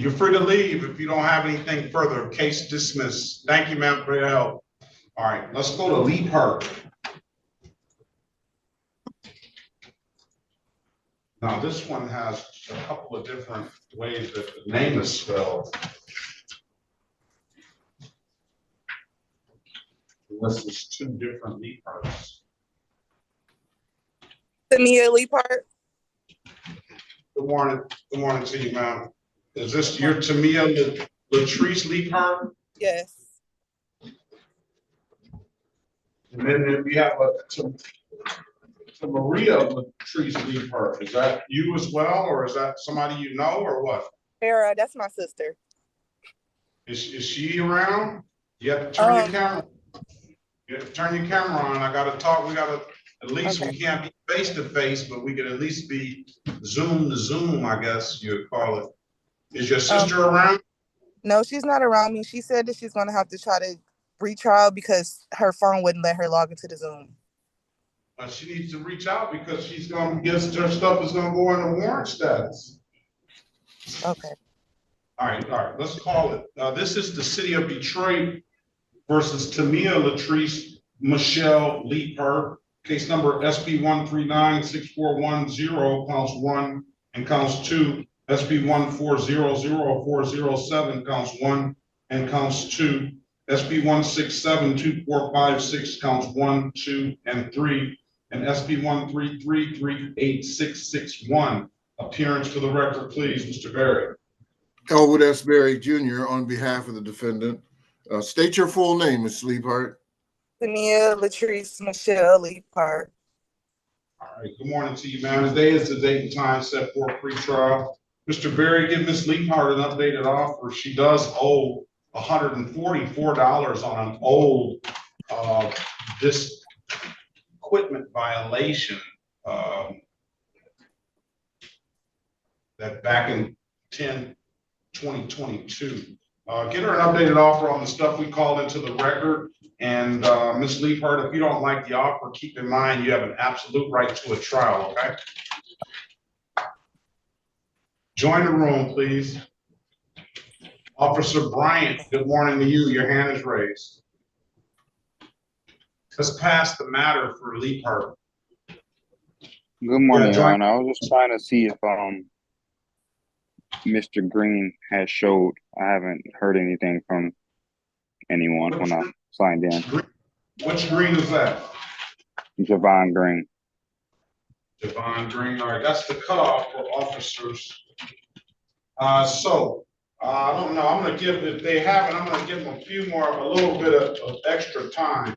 You're free to leave if you don't have anything further. Case dismissed. Thank you, ma'am, for your help. All right, let's go to Lee Park. Now, this one has a couple of different ways that the name is spelled. Unless it's two different Lee Parks. Tamia Lee Park. Good morning. Good morning to you, ma'am. Is this your Tamia Latrice Lee Park? Yes. And then we have to Maria Latrice Lee Park. Is that you as well, or is that somebody you know, or what? Sarah, that's my sister. Is she around? You have to turn your camera. You have to turn your camera on. I gotta talk. We gotta, at least we can't be face to face, but we can at least be Zoom to Zoom, I guess you'd call it. Is your sister around? No, she's not around me. She said that she's gonna have to try to retrial because her phone wouldn't let her log into the Zoom. She needs to reach out because she's gonna get her stuff is gonna go into warrant status. Okay. All right, let's call it. This is the city of Detroit versus Tamia Latrice Michelle Lee Park. Case number SP 1396410, counts 1 and counts 2. SP 1400407, counts 1 and counts 2. SP 1672456, counts 1, 2, and 3. And SP 133386661. Appearance for the record, please, Mr. Berry. Elwood S. Berry Jr. on behalf of the defendant. State your full name, Ms. Lee Park. Tamia Latrice Michelle Lee Park. All right, good morning to you, ma'am. Today is the date and time set for pre-trial. Mr. Berry, give Ms. Lee Park an updated offer. She does owe $144 on an old this equipment violation that back in 2022. Get her an updated offer on the stuff we called into the record. And Ms. Leifert, if you don't like the offer, keep in mind you have an absolute right to a trial, okay? Join the room, please. Officer Bryant, good morning to you. Your hand is raised. Let's pass the matter for Leifert. Good morning, Your Honor. I was just trying to see if Mr. Green has showed. I haven't heard anything from anyone when I signed in. Which Green is that? Javon Green. Javon Green. All right, that's the cutoff for officers. I don't know. I'm going to give, if they haven't, I'm going to give them a little bit of extra time.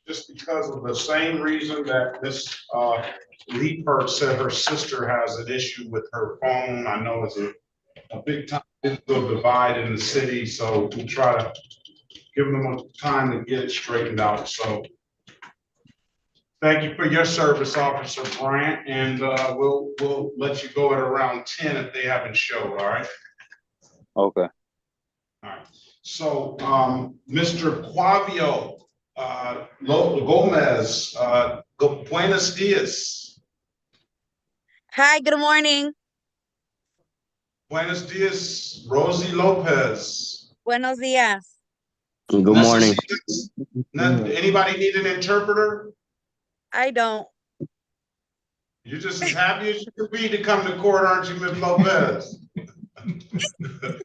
Just because of the same reason that Ms. Leifert said her sister has an issue with her phone. I know it's a big time divide in the city, so we'll try to give them time to get it straightened out. So thank you for your service, Officer Bryant, and we'll let you go at around 10 if they haven't showed, all right? Okay. All right. So Mr. Quavio Gomez, buenos dias. Hi, good morning. Buenos dias, Rosie Lopez. Buenos dias. Good morning. Anybody need an interpreter? I don't. You're just as happy as you could be to come to court, aren't you, Ms. Lopez?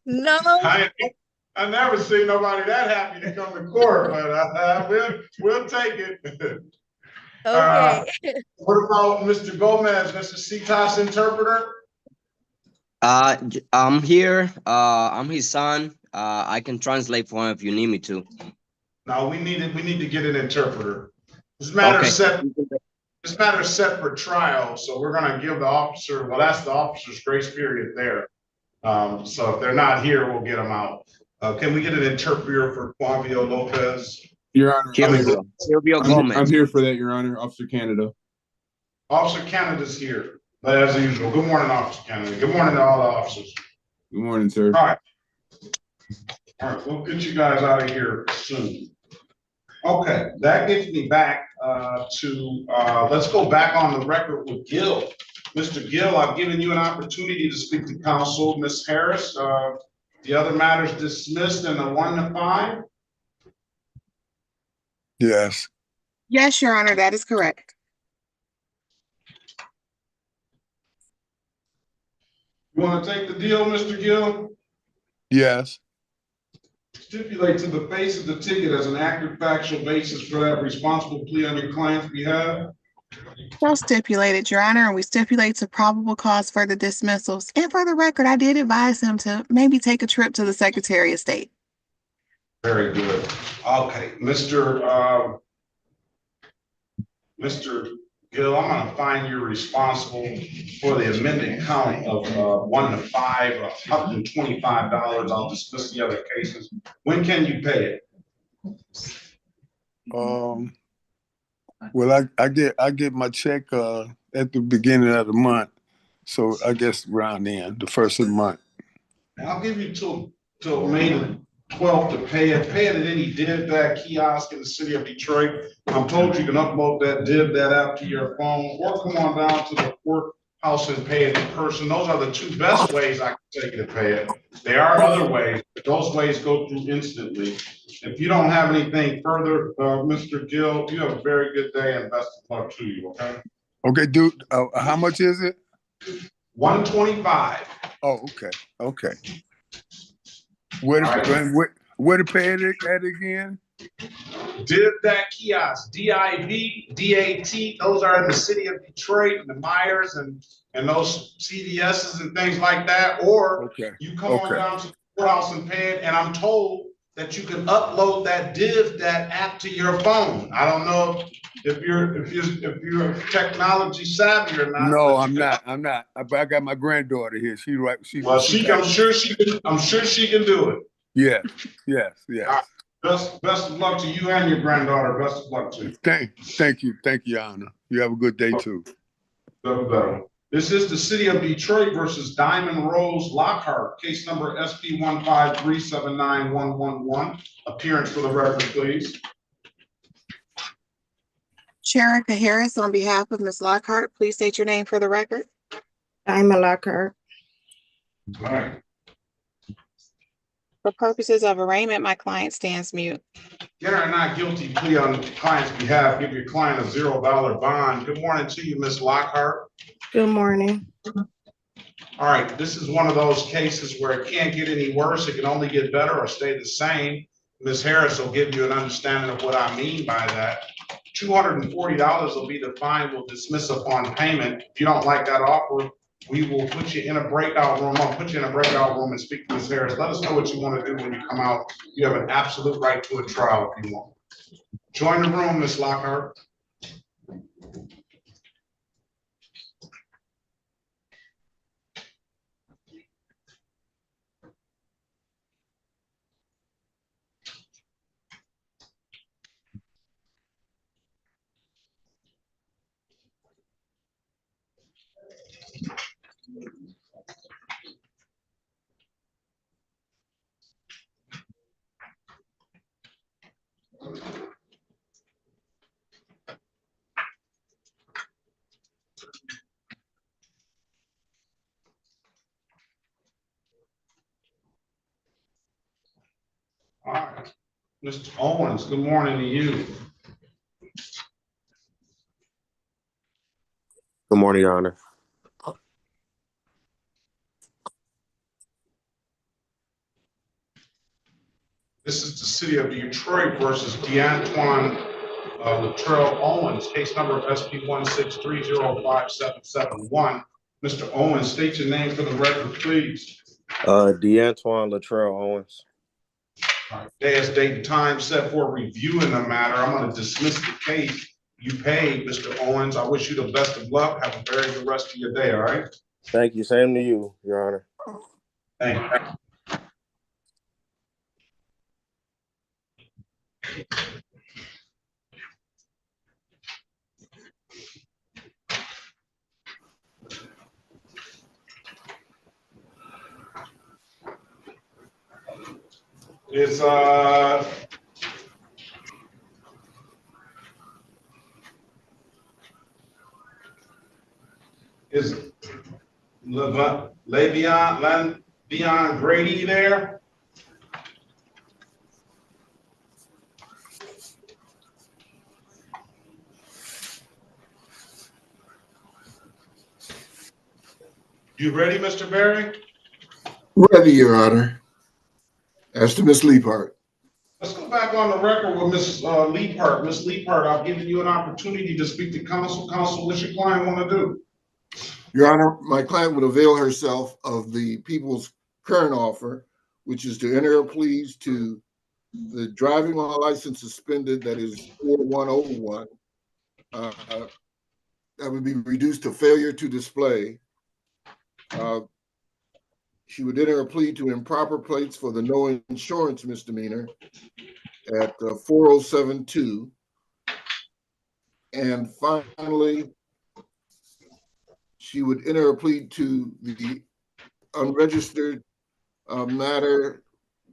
No. I never seen nobody that happy to come to court, but we'll take it. Okay. What about Mr. Gomez, Mr. CTAS interpreter? I'm here. I'm his son. I can translate for him if you need me to. No, we need to get an interpreter. This matter set for trial, so we're gonna give the officer, well, that's the officer's grace period there. So if they're not here, we'll get them out. Can we get an interpreter for Quavio Lopez? Your Honor, I'm here for that, Your Honor. Officer Canada. Officer Canada's here, but as usual. Good morning, Officer Canada. Good morning to all the officers. Good morning, sir. All right, we'll get you guys out of here soon. Okay, that gets me back to let's go back on the record with Gil. Mr. Gill, I've given you an opportunity to speak to counsel. Ms. Harris, the other matters dismissed in the 1 to 5? Yes. Yes, Your Honor, that is correct. You want to take the deal, Mr. Gill? Yes. Stipulate to the face of the ticket as an accurate factual basis for that responsible plea on your client's behalf. So stipulated, Your Honor, and we stipulate to probable cause for the dismissals. And for the record, I did advise him to maybe take a trip to the Secretary of State. Very good. Okay, Mr. Gill, I'm gonna find you responsible for the amended count of 1 to 5, $125. I'll dismiss the other cases. When can you pay it? Well, I get my check at the beginning of the month, so I guess around then, the first of the month. I'll give you till May the 12th to pay it. Pay it at any DivDat kiosk in the city of Detroit. I'm told you can upload that DivDat app to your phone, or come on down to the courthouse and pay it in person. Those are the two best ways I can take you to pay it. There are other ways, but those ways go through instantly. If you don't have anything further, Mr. Gill, you have a very good day and best of luck to you, okay? Okay, dude, how much is it? $125. Oh, okay, okay. Where to pay it at again? DivDat kiosk, DIVDAT. Those are in the city of Detroit, and the Myers and those CVSs and things like that. Or you come on down to the courthouse and pay it. And I'm told that you can upload that DivDat app to your phone. I don't know if you're technology savvy or not. No, I'm not. I got my granddaughter here. I'm sure she can do it. Yes. Right. Best of luck to you and your granddaughter. Best of luck to you. Thank you, Your Honor. You have a good day too. This is the city of Detroit versus Diamond Rose Lockhart, case number SP 153791111. Appearance for the record, please. Sherika Harris, on behalf of Ms. Lockhart, please state your name for the record. Diamond Lockhart. All right. For purposes of arraignment, my client stands mute. Get a not guilty plea on the client's behalf. Give your client a $0 bond. Good morning to you, Ms. Lockhart. Good morning. All right, this is one of those cases where it can't get any worse. It can only get better or stay the same. Ms. Harris will give you an understanding of what I mean by that. $240 will be the fine. We'll dismiss upon payment. If you don't like that offer, we will put you in a breakout room. I'll put you in a breakout room and speak to Ms. Harris. Let us know what you want to do when you come out. You have an absolute right to a trial if you want. Join the room, Ms. Lockhart. All right, Mr. Owens, good morning to you. Good morning, Your Honor. This is the city of Detroit versus DeAntoine Latrell Owens, case number SP 163057771. Mr. Owens, state your name for the record, please. DeAntoine Latrell Owens. All right. Day, date, and time set for review in the matter. I'm going to dismiss the case. You paid, Mr. Owens. I wish you the best of luck. Have a very good rest of your day, all right? Thank you. Same to you, Your Honor. Thank you. Is Le'Veon Grady there? You ready, Mr. Berry? Ready, Your Honor. As to Ms. Leapart. Let's go back on the record with Ms. Leapart. Ms. Leapart, I've given you an opportunity to speak to counsel. Counsel, what's your client want to do? Your Honor, my client would avail herself of the people's current offer, which is to enter a plea to the driving while license suspended, that is 4101. That would be reduced to failure to display. She would enter a plea to improper plates for the no insurance misdemeanor at 4072. And finally, she would enter a plea to the unregistered matter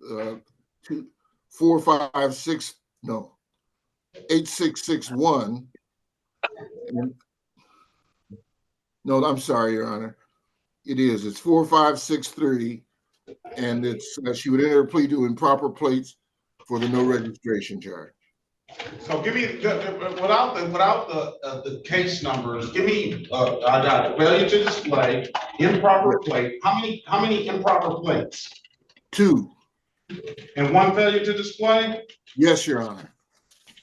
8661. No, I'm sorry, Your Honor. It's 4563, and it's she would enter a plea to improper plates for the no registration charge. So give me without the case numbers. Give me I got it. Failure to display, improper plate. How many improper plates? 2. And 1 failure to display? Yes, Your Honor.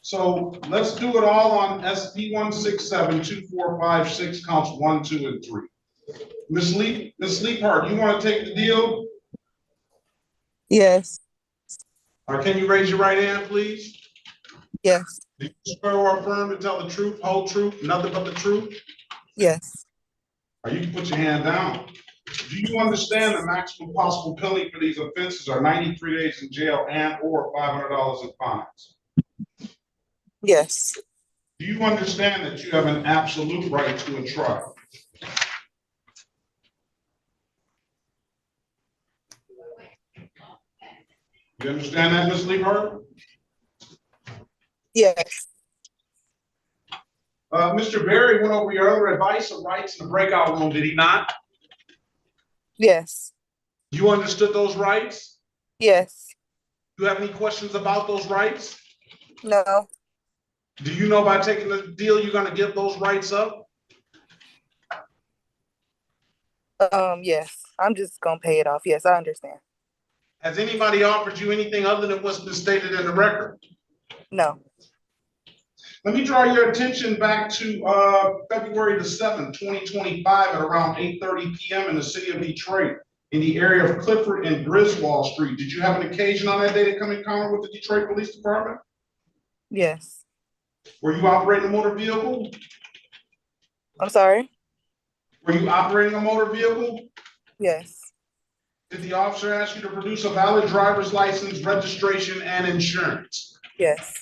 So let's do it all on SP 1672456 counts 1, 2, and 3. Ms. Leapart, you want to take the deal? Yes. Can you raise your right hand, please? Yes. Do you swear or affirm to tell the truth, whole truth, nothing but the truth? Yes. Or you can put your hand down. Do you understand the maximum possible penalty for these offenses are 93 days in jail and or $500 in fines? Yes. Do you understand that you have an absolute right to a trial? You understand that, Ms. Leapart? Yes. Mr. Berry went over your other advice and rights in the breakout room, did he not? Yes. You understood those rights? Yes. Do you have any questions about those rights? No. Do you know by taking the deal you're going to give those rights up? Yes. I'm just gonna pay it off. Yes, I understand. Has anybody offered you anything other than what's been stated in the record? No. Let me draw your attention back to February the 7th, 2025 at around 8:30 p.m. in the city of Detroit in the area of Clifford and Griswold Street. Did you have an occasion on that day to come in contact with the Detroit Police Department? Yes. Were you operating a motor vehicle? I'm sorry? Were you operating a motor vehicle? Yes. Did the officer ask you to produce a valid driver's license, registration, and insurance? Yes.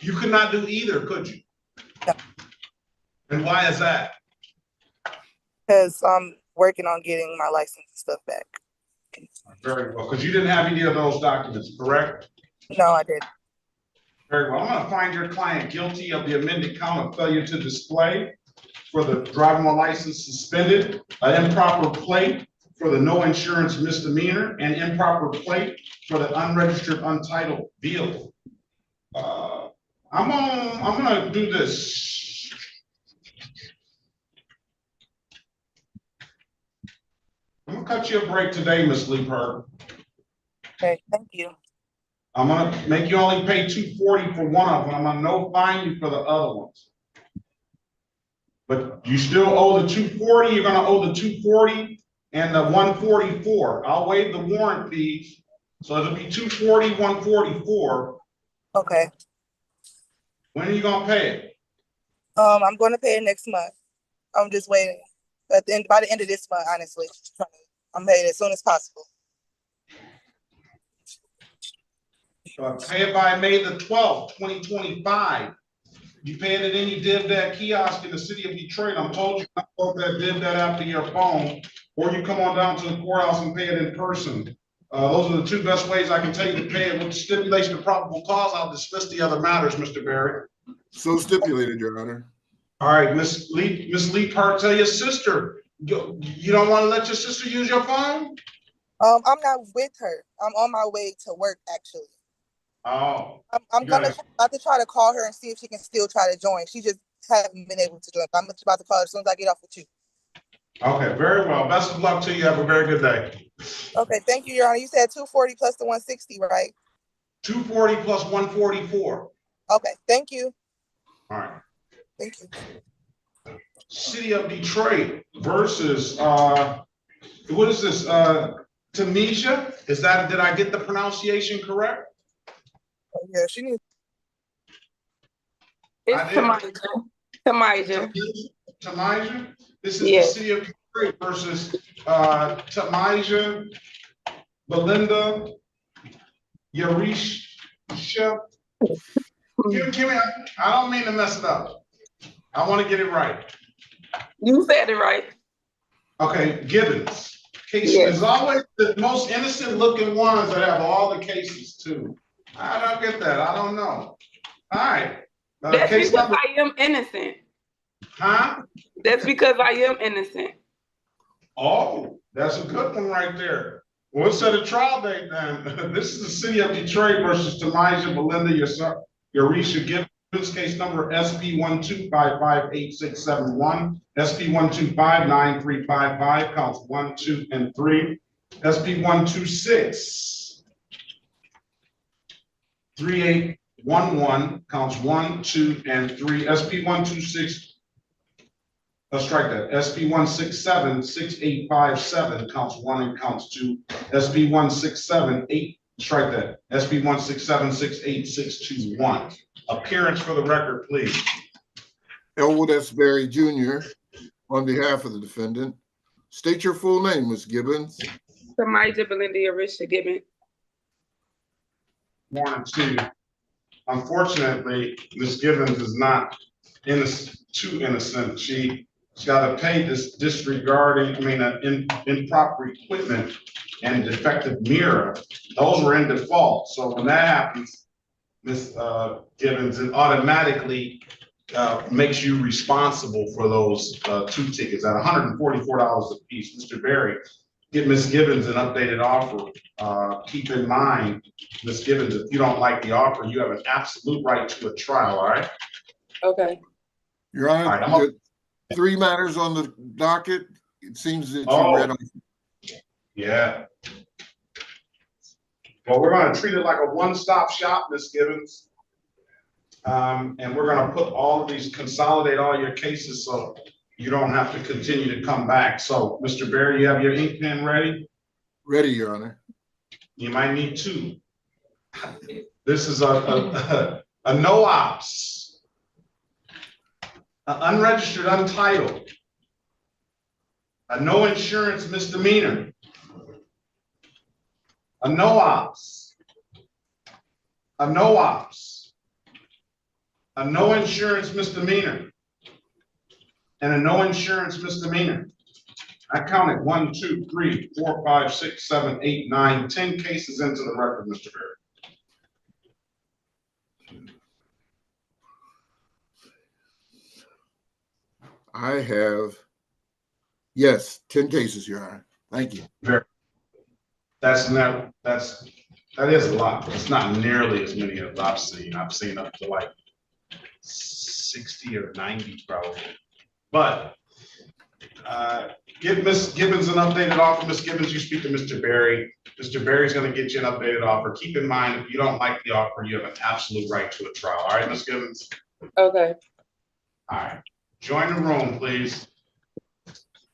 You could not do either, could you? No. And why is that? Because I'm working on getting my license and stuff back. Very well, because you didn't have any of those documents, correct? No, I didn't. Very well. I'm going to find your client guilty of the amended count of failure to display for the driving while license suspended, an improper plate for the no insurance misdemeanor, and improper plate for the unregistered untitled vehicle. I'm gonna do this. I'm gonna cut you a break today, Ms. Leapart. Okay, thank you. I'm gonna make you only pay $240 for one of them. I'm gonna no fine you for the other ones. But you still owe the $240. You're gonna owe the $240 and the $144. I'll waive the warrant fees, so it'll be $240, $144. Okay. When are you gonna pay it? I'm going to pay it next month. I'm just waiting. By the end of this month, honestly. I'm paying as soon as possible. Pay it by May the 12th, 2025. You pay it at any DivDat kiosk in the city of Detroit. I'm told you not to that DivDat after your phone, or you come on down to the courthouse and pay it in person. Those are the two best ways I can tell you to pay it. With the stipulation of probable cause, I'll dismiss the other matters, Mr. Berry. So stipulated, Your Honor. All right, Miss Lee Park, tell your sister, you don't want to let your sister use your phone? I'm not with her. I'm on my way to work, actually. Oh. I'm gonna have to try to call her and see if she can still try to join. She just haven't been able to join. I'm about to call her as soon as I get off with you. Okay, very well. Best of luck to you. Have a very good day. Okay, thank you, Your Honor. You said 240 plus the 160, right? 240 plus 144. Okay, thank you. All right. Thank you. City of Detroit versus what is this? Tanisha? Is that, did I get the pronunciation correct? Oh, yeah, she needs. It's Tamija. Tamija? This is the City of Detroit versus Tamija, Belinda, Yarisha. Give me, I don't mean to mess it up. I want to get it right. You said it right. Okay, Gibbons. Case is always the most innocent looking ones that have all the cases too. I don't get that. I don't know. All right. That's because I am innocent. Huh? That's because I am innocent. Oh, that's a good one right there. Well, let's set a trial date then. This is the City of Detroit versus Tamija, Belinda, Yarisha Gibbons. Case number SP 1255867, SP 1259355, counts 1, 2, and 3. SP 1263811, counts 1, 2, and 3. SP 126, let's strike that. SP 1676857, counts 1 and counts 2. SP 1678, strike that. SP 1676861. Appearance for the record, please. Elwood S. Berry Jr. on behalf of the defendant. State your full name, Ms. Gibbons. Tamija Belinda Yarisha Gibbons. Morning to you. Unfortunately, Ms. Gibbons is not too innocent. She got to pay this improper equipment and defective mirror. Those were in default. So when that happens, Ms. Gibbons, it automatically makes you responsible for those 2 tickets at $144 a piece. Mr. Berry, give Ms. Gibbons an updated offer. Keep in mind, Ms. Gibbons, if you don't like the offer, you have an absolute right to a trial, all right? Okay. Your Honor, right, 3 matters on the docket. It seems that you read them. Yeah. Well, we're going to treat it like a one-stop shop, Ms. Gibbons. And we're going to put all of these, consolidate all your cases so you don't have to continue to come back. So, Mr. Berry, you have your ink pen ready? Ready, Your Honor. You might need 2. This is a no-ops, unregistered, untitled, a no insurance misdemeanor, a no-ops, a no-ops, a no insurance misdemeanor, and a no insurance misdemeanor. I counted 1, 2, 3, 4, 5, 6, 7, 8, 9, 10 cases into the record, Mr. Berry. I have, yes, 10 cases, Your Honor. Thank you. That is a lot. It's not nearly as many as I've seen. I've seen up to like 60 or 90 probably. But give Ms. Gibbons an updated offer. Ms. Gibbons, you speak to Mr. Berry. Mr. Berry's going to get you an updated offer. Keep in mind, if you don't like the offer, you have an absolute right to a trial. All right, Ms. Gibbons? Okay. All right. Join the room, please.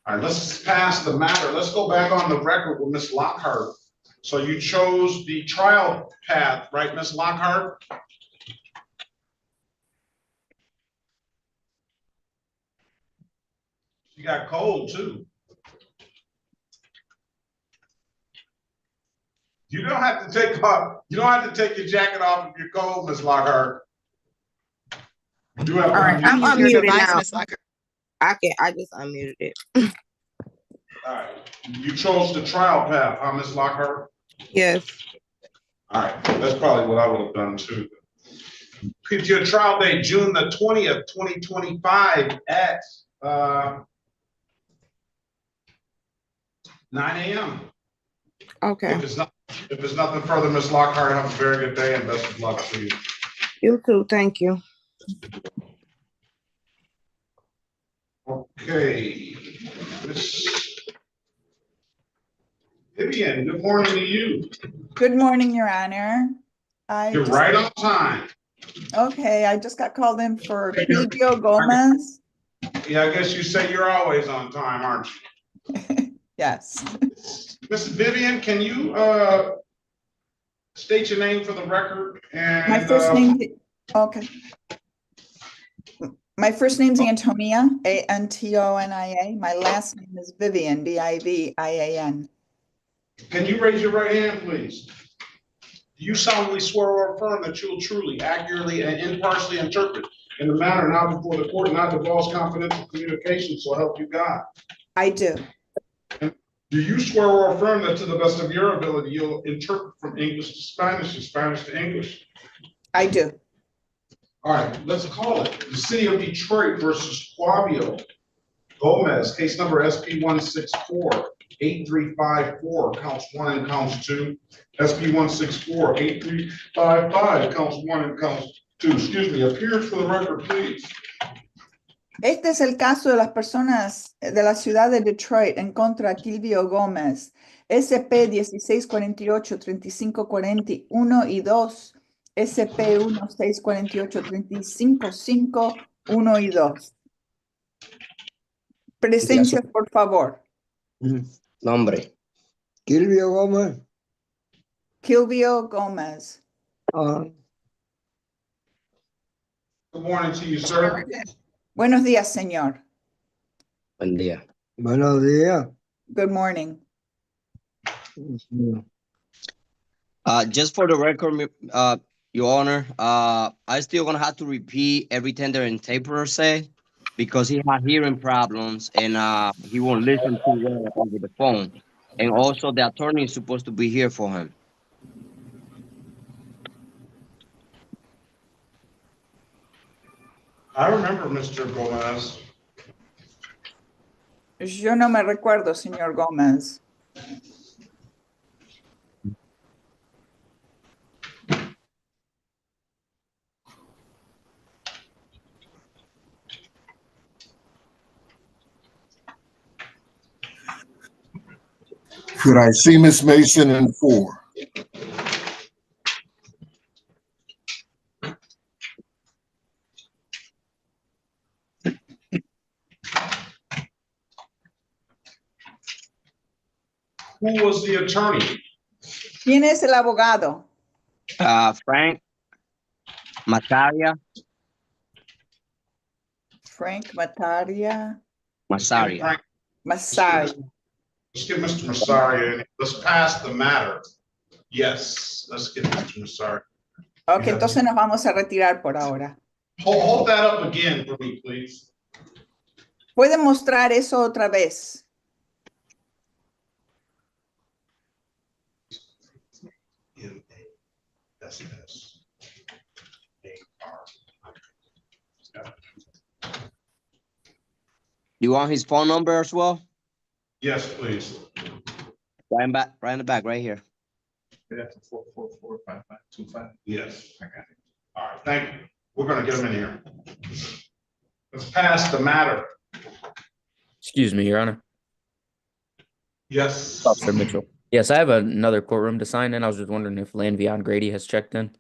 All right, let's pass the matter. Let's go back on the record with Ms. Lockhart. So you chose the trial path, right, Ms. Lockhart? She got cold too. You don't have to take off. You don't have to take your jacket off if you're cold, Ms. Lockhart. You do have to unmute. I'm unmuted now. Ms. Lockhart. I just unmuted it. All right. You chose the trial path, huh, Ms. Lockhart? Yes. All right. That's probably what I would have done too. Could your trial date June the 20th, 2025 at 9 a.m. Okay. If it's nothing further, Ms. Lockhart, have a very good day and best of luck to you. You too. Thank you. Okay. Ms. Vivian, good morning to you. Good morning, Your Honor. You're right on time. Okay, I just got called in for Quilvio Gomez. Yeah, I guess you say you're always on time, aren't you? Yes. Ms. Vivian, can you state your name for the record? And My first name, okay. My first name's Antonia, Antonia. My last name is Vivian, Vivian. can you raise your right hand, please? Do you solemnly swear or affirm that you will truly, accurately, and impartially interpret in the manner now before the court, not divulge confidential communications, so help you God? I do. Do you swear or affirm that to the best of your ability, you'll interpret from English to Spanish and Spanish to English? I do. All right, let's call it. The City of Detroit versus Quilvio Gomez, case number SP 164-8354, counts 1 and counts 2. SP 164-8355, counts 1 and counts 2. Excuse me, appearance for the record, please. Este es el caso de las personas de la ciudad de Detroit en contra de Quilvio Gómez, SP 1648-3541 y 2, SP 1648-355, 1 y 2. Presencia, por favor. Nombre. Quilvio Gómez. Quilvio Gómez. Good morning to you, sir. Buenos días, señor. Buen día. Buenos días. Good morning. Just for the record, Your Honor, I still gonna have to repeat everything the interpreter say because he has hearing problems and he won't listen to well over the phone. And also the attorney is supposed to be here for him. I remember Mr. Gomez. Yo no me recuerdo, señor Gómez. Could I see Miss Mason in 4? Who was the attorney? ¿Quién es el abogado? Frank Mataria. Frank Mataria. Masaria. Masaria. Let's get Mr. Masaria in. Let's pass the matter. Yes, let's get Mr. Masaria. Ok, entonces nos vamos a retirar por ahora. Hold that up again for me, please. ¿Puede mostrar eso otra vez? You want his phone number as well? Yes, please. Right in the back, right here. That's 444-5525. Yes, I got it. All right, thank you. We're gonna get him in here. Let's pass the matter. Excuse me, Your Honor. Yes. Officer Mitchell. Yes, I have another courtroom to sign in. I was just wondering if Lanvion Grady has checked in.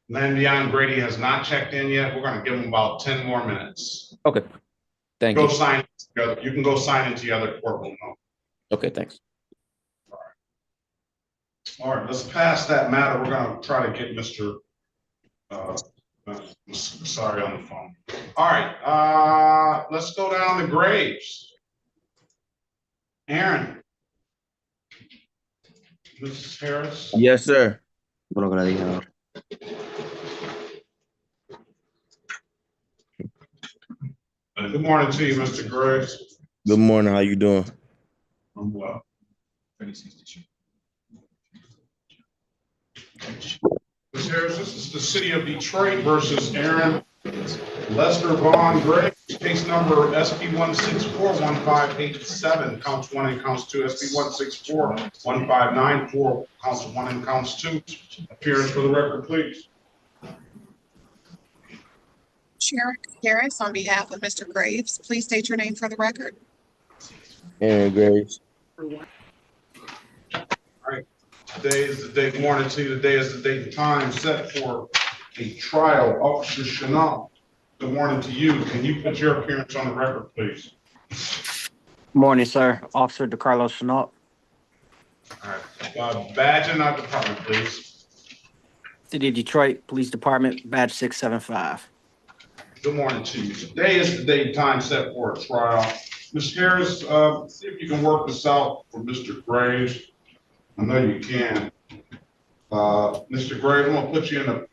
Lanvion Grady has not checked in yet. We're gonna give him about 10 more minutes. Okay. Thank you. Go sign together. You can go sign into the other courtroom now. Okay, thanks. All right, let's pass that matter. We're gonna try to get Mr. Sorry on the phone. All right, let's go down the graves. Aaron. Mrs. Harris. Yes, sir. Good morning to you, Mr. Graves. Good morning. How you doing? I'm well. Ms. Harris, this is the city of Detroit versus Aaron Lester Vaughn Gray, case number SP 1641587, counts 1 and counts 2, SP 1641594, counts 1 and counts 2. Appearance for the record, please. Chair Harris, on behalf of Mr. Graves, please state your name for the record. Aaron Graves. All right. Today is the date, morning to you. Today is the date and time set for a trial. Officer Chanel, good morning to you. Can you put your appearance on the record, please? Morning, sir. Officer DeCarlo Chenault. All right. Badge and not department, please. City of Detroit Police Department, badge 675. Good morning to you. Today is the date and time set for a trial. Ms. Harris, see if you can work this out for Mr. Graves. I know you can. Mr. Graves, I'm gonna put you in the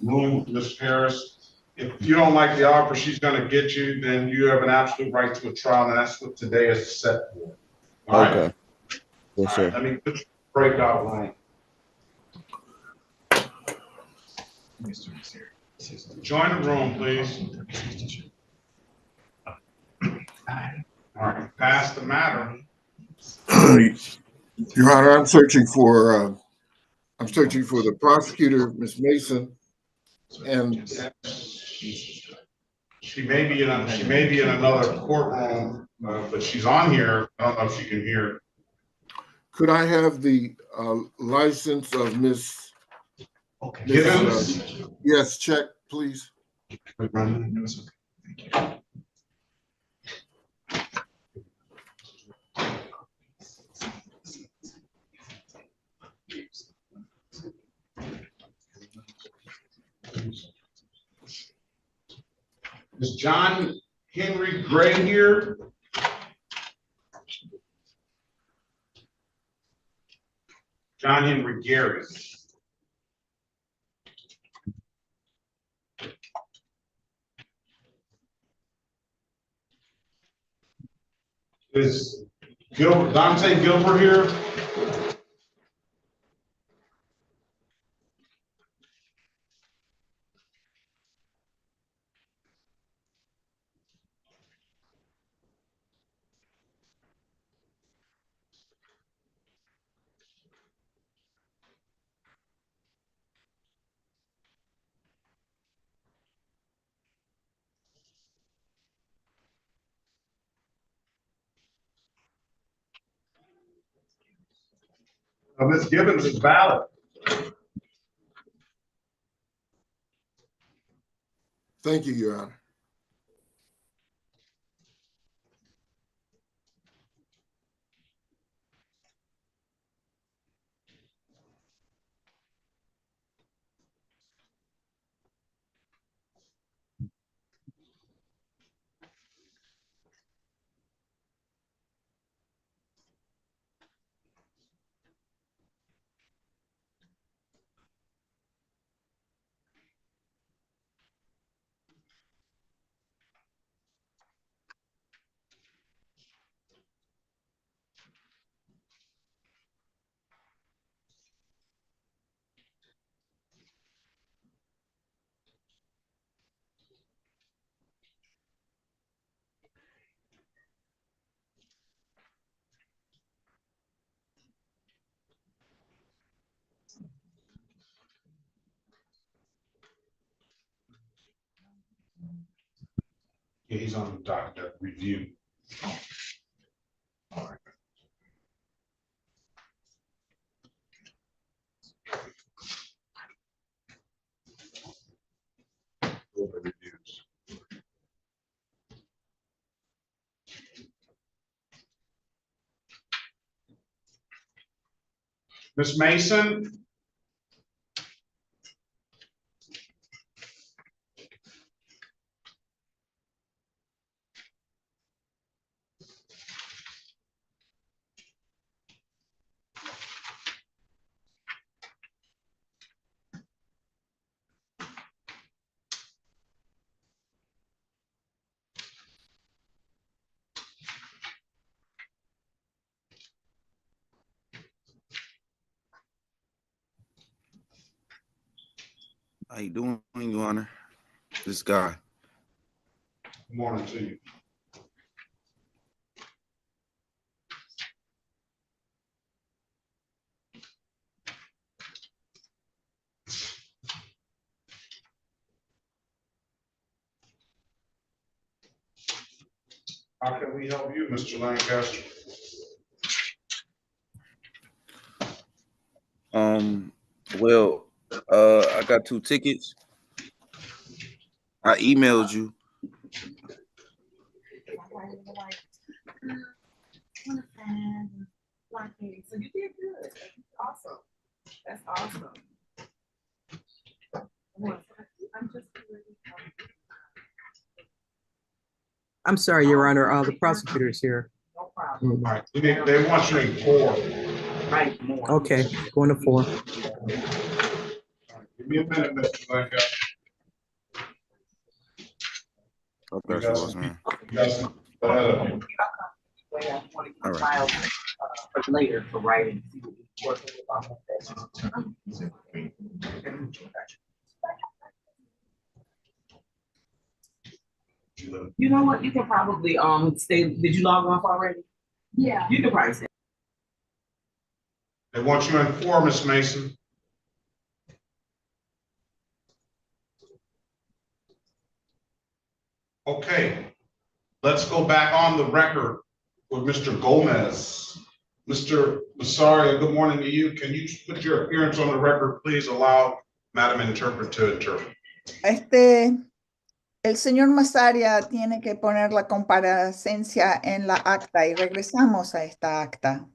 room with Ms. Harris. If you don't like the offer she's gonna get you, then you have an absolute right to a trial, and that's what today is set for. All right? Okay. Yes, sir. Let me put you in the breakout room. Join the room, please. All right, pass the matter. Your Honor, I'm searching for the prosecutor, Ms. Mason, and She may be in another courtroom, but she's on here. I don't know if she can hear. could I have the license of Ms. Gibbons? Yes, check, please. Is John Henry Gray here? John Henry Gary. Is Dante Gilbert here? Ms. Gibbons is valid. Thank you, Your Honor. Yeah, he's on the docket review. All right. Reviews. Ms. Mason? How you doing, Your Honor? This guy. Good morning to you. How can we help you, Mr. Lancaster? Well, I got 2 tickets. I emailed you. So you did good. Awesome. That's awesome. I'm sorry, Your Honor, the prosecutor is here. No problem. All right, they want you in 4. Right, more. Okay, going to 4. Give me a minute, Mr. Lancaster. Okay, boss man. You got some. I want to All right. file for later for writing. See what you're working with. You know what? You can probably stay. Did you log off already? Yeah. You can probably stay. They want you in 4, Miss Mason. Okay, let's go back on the record with Mr. Gomez. Mr. Masaria, good morning to you. Can you put your appearance on the record, please? Allow Madam Interpreter to interpret. El señor Masaria tiene que poner la comparecencia en la acta y regresamos a esta acta.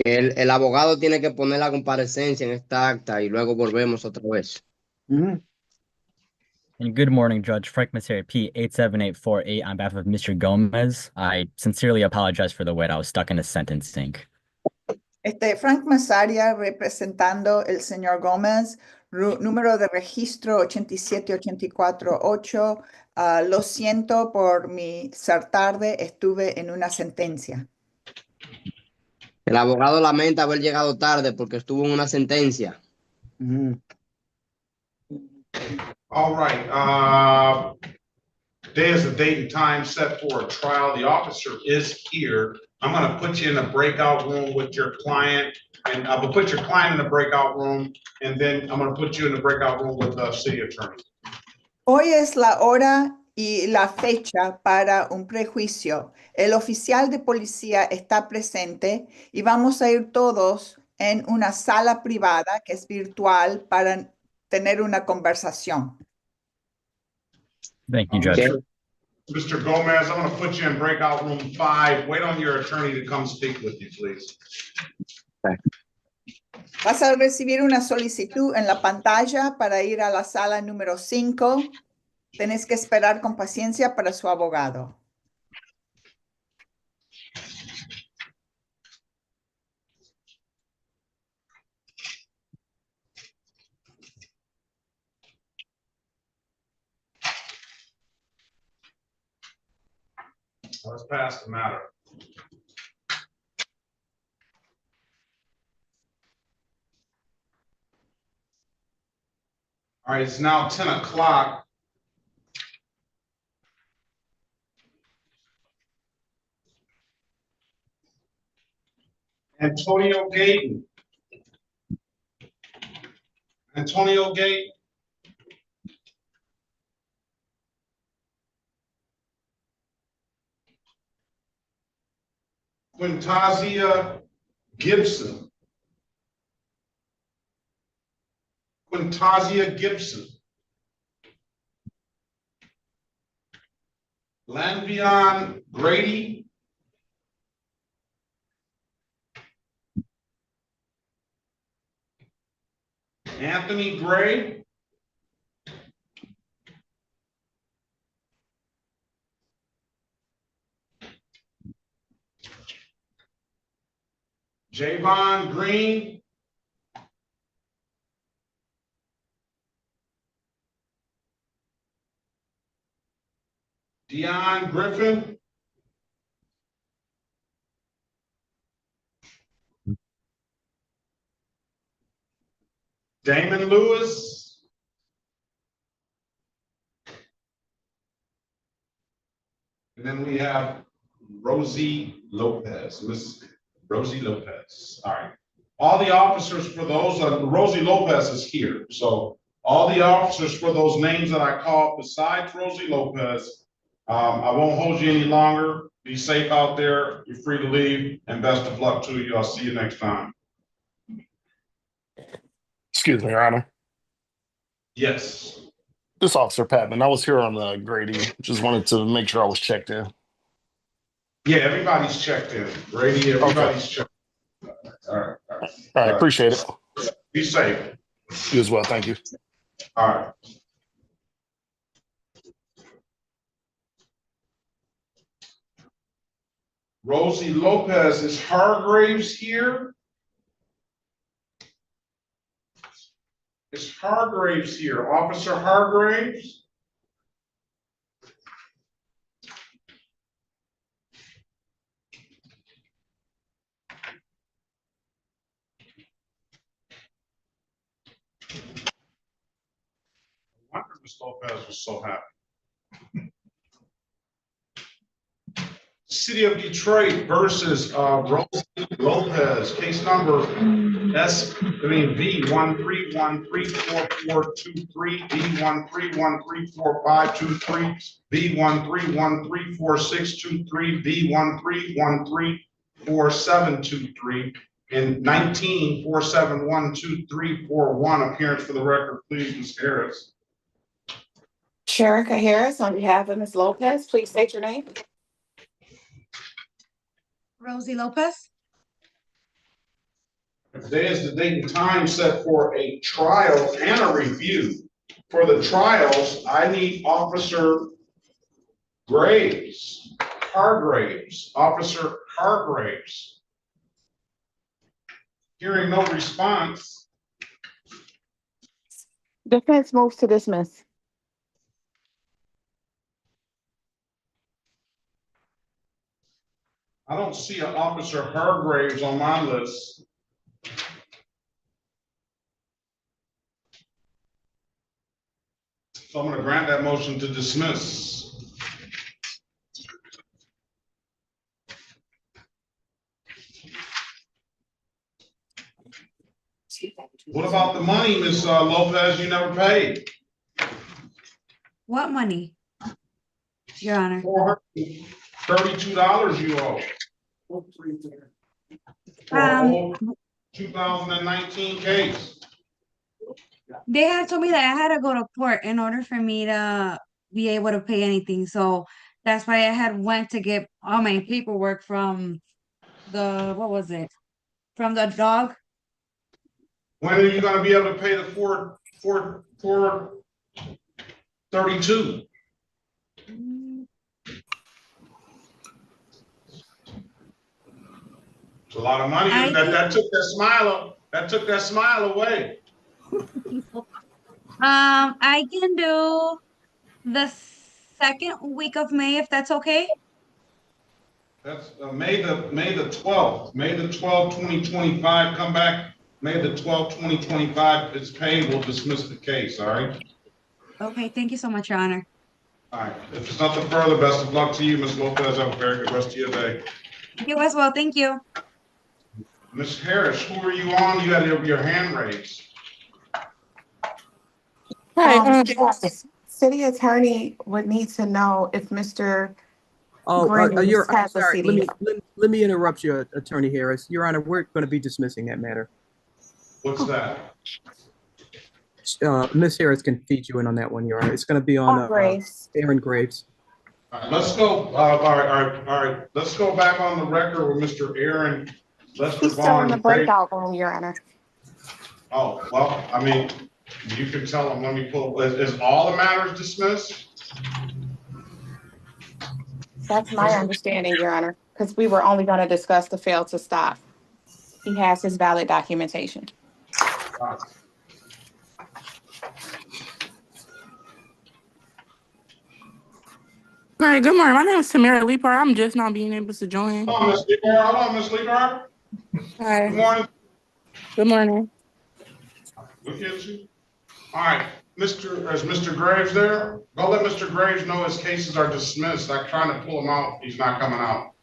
El abogado tiene que poner la comparecencia en esta acta y luego volvemos otra vez. And good morning, Judge. Frank Maseri, P87848 on behalf of Mr. Gomez. I sincerely apologize for the wait. I was stuck in a sentencing. Frank Masaria representando el señor Gómez, número de registro 87848. Lo siento por mi ser tarde, estuve en una sentencia. El abogado lamenta haber llegado tarde porque estuvo en una sentencia. All right, today is the date and time set for a trial. The officer is here. I'm gonna put you in a breakout room with your client, and I will put your client in a breakout room, and then I'm gonna put you in a breakout room with the city attorney. Hoy es la hora y la fecha para un prejuicio. El oficial de policía está presente y vamos a ir todos en una sala privada que es virtual para tener una conversación. Thank you, Judge. Mr. Gomez, I'm gonna put you in breakout room 5. Wait on your attorney to come speak with you, please. Vas a recibir una solicitud en la pantalla para ir a la sala número 5. Tenés que esperar con paciencia para su abogado. Let's pass the matter. All right, it's now 10 o'clock. Antonio Gayton. Antonio Gayton. Quintazia Gibson. Quintazia Gibson. Lanvion Grady. Anthony Gray. Javon Green. Dion Griffin. Damon Lewis. And then we have Rosie Lopez, Miss Rosie Lopez. All right. All the officers for those, Rosie Lopez is here. So all the officers for those names that I called besides Rosie Lopez, I won't hold you any longer. Be safe out there. You're free to leave, and best of luck to you. I'll see you next time. Excuse me, Your Honor. Yes. This Officer Patman, I was here on the Grady. Just wanted to make sure I was checked in. Yeah, everybody's checked in. Brady, everybody's checked in. All right. All right, appreciate it. Be safe. You as well. Thank you. All right. Rosie Lopez, is Hargraves here? Is Hargraves here? Officer Hargraves? I wonder if Ms. Lopez was so happy. City of Detroit versus Rosie Lopez, case number V13134423, V13134523, V13134623, V13134723, and 19471231. Appearance for the record, please, Ms. Harris. Sherika Harris, on behalf of Ms. Lopez, please state your name. Rosie Lopez. Today is the date and time set for a trial and a review. For the trials, I need Officer Hargraves, Officer Hargraves. Hearing no response. Defense moves to dismiss. I don't see an Officer Hargraves on my list. So I'm going to grant that motion to dismiss. What about the money, Ms. Lopez, you never paid? What money, Your Honor? $32 you owe. For 2019 case. They had told me that I had to go to court in order for me to be able to pay anything. So that's why I had went to get all my paperwork from the, what was it? From the dog. When are you going to be able to pay the 432? It's a lot of money. That took that smile away. I can do the second week of May if that's okay. That's May the 12th. May the 12th, 2025. Come back. May the 12th, 2025. It's paid. We'll dismiss the case. All right. Okay. Thank you so much, Your Honor. All right. If there's nothing further, best of luck to you, Ms. Lopez. Have a very good rest of your day. You as well. Thank you. Ms. Harris, who are you on? You had your hand raised. Hi, city attorney would need to know if Mr. Green Your, has a sorry, CD. let me interrupt you, Attorney Harris. Your Honor, we're going to be dismissing that matter. What's that? Ms. Harris can feed you in on that one, Your Honor. It's going to be on Graves. Aaron Graves. All right, let's go. All right. Let's go back on the record with Mr. Aaron. He's still in the breakout room, Your Honor. Oh, well, I mean, you can tell him, let me pull, is all the matters dismissed? That's my understanding, Your Honor, because we were only going to discuss the fail to stop. He has his valid documentation. All right, good morning. My name is Tamara Leeper. I'm just not being able to join. Hello, Ms. Leeper. Hello, Ms. Leeper. Hi. Good morning. Good morning. Look at you. All right, is Mr. Graves there? Go let Mr. Graves know his cases are dismissed. I'm trying to pull him out. He's not coming out.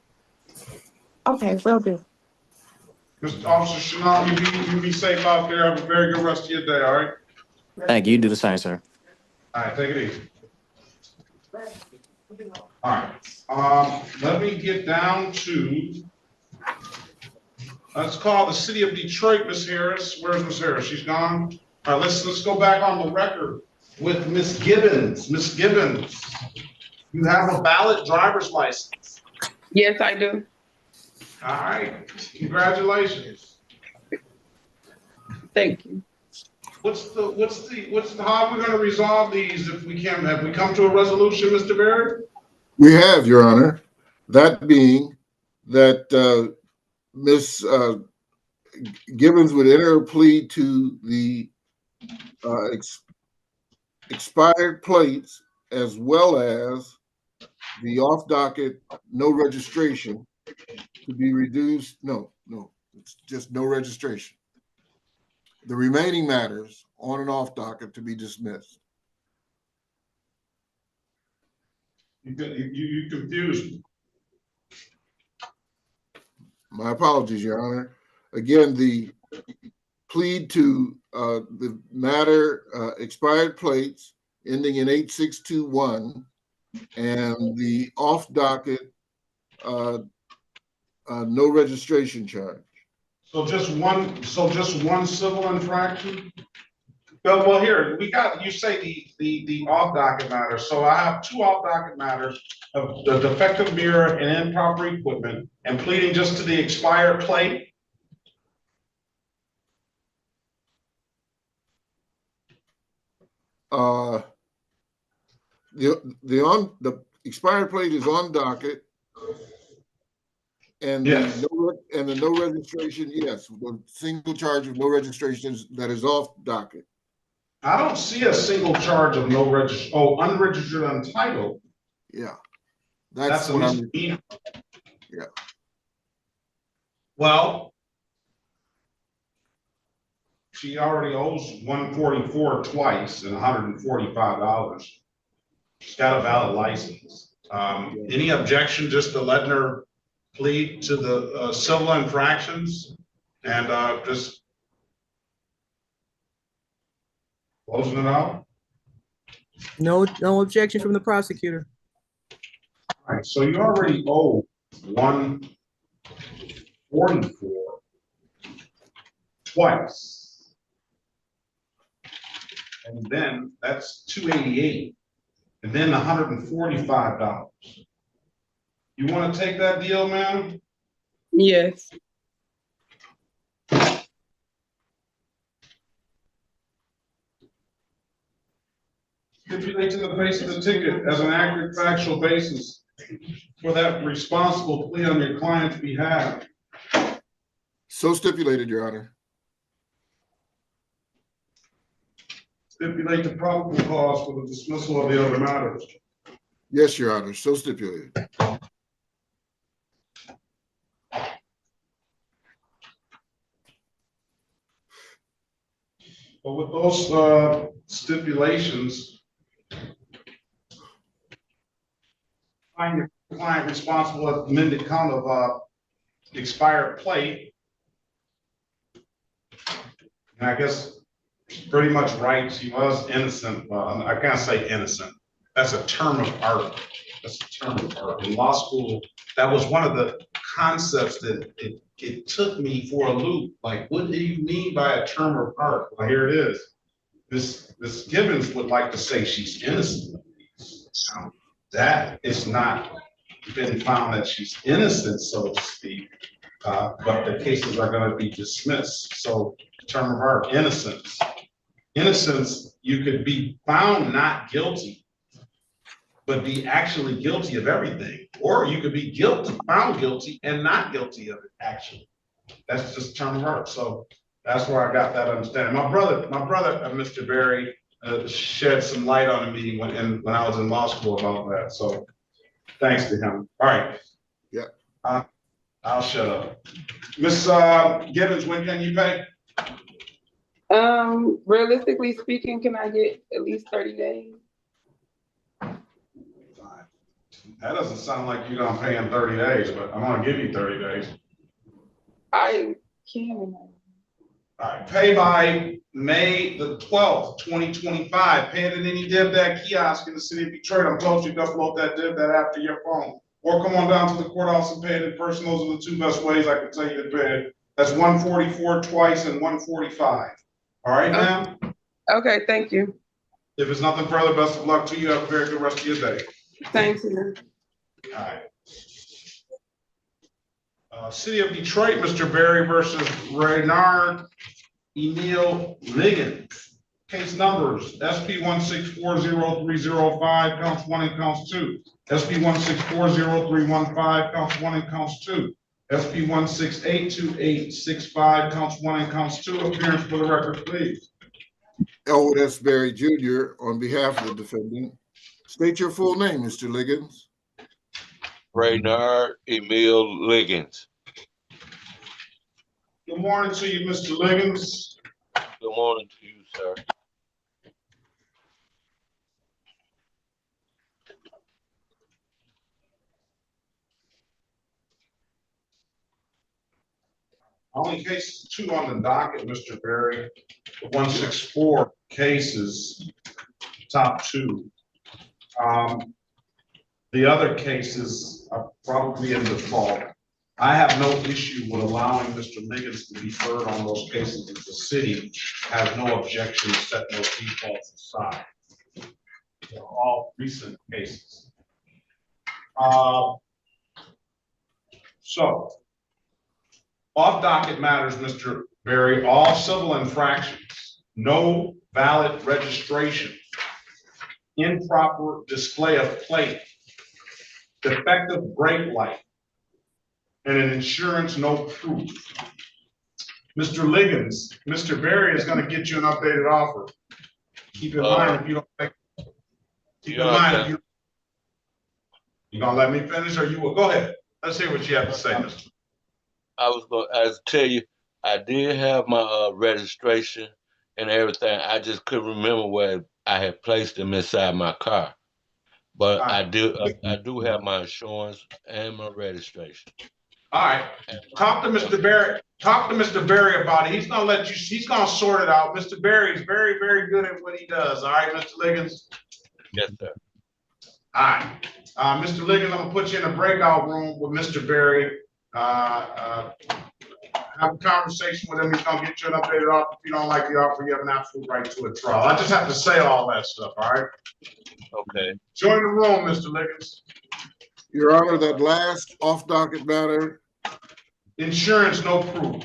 Okay, will do. Mr. Officer Chanel, you be safe out there. Have a very good rest of your day, all right? Thank you. You do the same, sir. All right, take it easy. All right, let me get down to, let's call the city of Detroit, Miss Harris. Where's Miss Harris? She's gone. All right, let's go back on the record with Miss Gibbons. Miss Gibbons, you have a valid driver's license. Yes, I do. All right, congratulations. Thank you. How are we gonna resolve these if we can? Have we come to a resolution, Mr. Barrett? We have, Your Honor. That being that Ms. Gibbons would enter a plea to the expired plates as well as the off-docket no registration to be reduced. No, it's just no registration. The remaining matters on and off docket to be dismissed. You confused me. My apologies, Your Honor. Again, the plead to the matter expired plates ending in 8621 and the off docket no registration charge. So just one civil infraction? Well, here, you say the off docket matter. So I have two off docket matters of the defective mirror and improper equipment and pleading just to the expired plate. The expired plate is on docket. And yes. the no registration, yes, the single charge of no registrations that is off docket. I don't see a single charge of no register. Oh, unregistered untitled. Yeah, that's what I'm. Yeah. Well, she already owes $144 twice and $145. She's got a valid license. Any objection just to letting her plead to the civil infractions and just closing it out? No objection from the prosecutor. All right, so you already owe $144 twice. And then that's $288. And then $145. You want to take that deal, ma'am? Yes. Stipulate to the face of the ticket as an accurate factual basis for that responsible plea on your client's behalf. So stipulated, Your Honor. Stipulate the probable cause for the dismissal of the other matters. Yes, Your Honor. So stipulated. But with those stipulations, find your client responsible at the amended count of expired plate. And I guess pretty much right. She was innocent. Well, I can't say innocent. That's a term of art. That's a term of art. In law school, that was one of the concepts that it took me for a loop. Like, what do you mean by a term of art? Well, here it is. This Gibbons would like to say she's innocent. That is not been found that she's innocent, so to speak. But the cases are going to be dismissed. So, term of art, innocence. Innocence, you could be found not guilty, but be actually guilty of everything. Or you could be guilty, found guilty, and not guilty of it, actually. That's just a term of art. So that's where I got that understanding. My brother, Mr. Berry, shed some light on the meeting when I was in law school about that. So thanks to him. All right. Yeah. I'll shut up. Miss Gibbons, when can you pay? Realistically speaking, can I get at least 30 days? That doesn't sound like you're gonna pay in 30 days, but I'm gonna give you 30 days. I can't. All right, pay by May the 12th, 2025. Pay it at any DebDAT kiosk in the city of Detroit. I'm told you to upload that DebDAT app to your phone. Or come on down to the courthouse and pay it in person. Those are the two best ways I can tell you to pay it. That's 144 twice and 145. All right, ma'am? Okay, thank you. If it's nothing further, best of luck to you. Have a very good rest of your day. Thank you. All right. City of Detroit, Mr. Berry versus Reynard Emil Liggins. Case numbers SP 1640305, counts 1 and counts 2. SP 1640315, counts 1 and counts 2. SP 1682865, counts 1 and counts 2. Appearance for the record, please. Elwood S. Berry Jr. on behalf of the defendant. State your full name, Mr. Liggins. Reynard Emil Liggins. Good morning to you, Mr. Liggins. Good morning to you, sir. Only cases 2 on the docket, Mr. Berry. The 164 cases, top 2. The other cases are probably in default. I have no issue with allowing Mr. Liggins to be heard on those cases if the city has no objection to set those defaults aside. They're all recent cases. So, off docket matters, Mr. Berry, all civil infractions, no valid registration, improper display of plate, defective brake light, and an insurance no proof. Mr. Liggins, Mr. Berry is going to get you an updated offer. Keep in mind if you don't make, keep in mind if you gonna let me finish or you will go ahead. Let's hear what you have to say, Mr. I was going to tell you, I did have my registration and everything. I just couldn't remember where I had placed them inside my car. But I do have my insurance and my registration. All right. Talk to Mr. Berry. Talk to Mr. Berry about it. He's gonna let you, he's gonna sort it out. Mr. Berry is very, very good at what he does. All right, Mr. Liggins? Yes, sir. All right. Mr. Liggins, I'm gonna put you in a breakout room with Mr. Berry. Have a conversation with him. He's gonna get you an updated offer. If you don't like the offer, you have an absolute right to a trial. I just have to say all that stuff, all right? Okay. Join the room, Mr. Liggins. Your Honor, that last off docket matter. Insurance, no proof.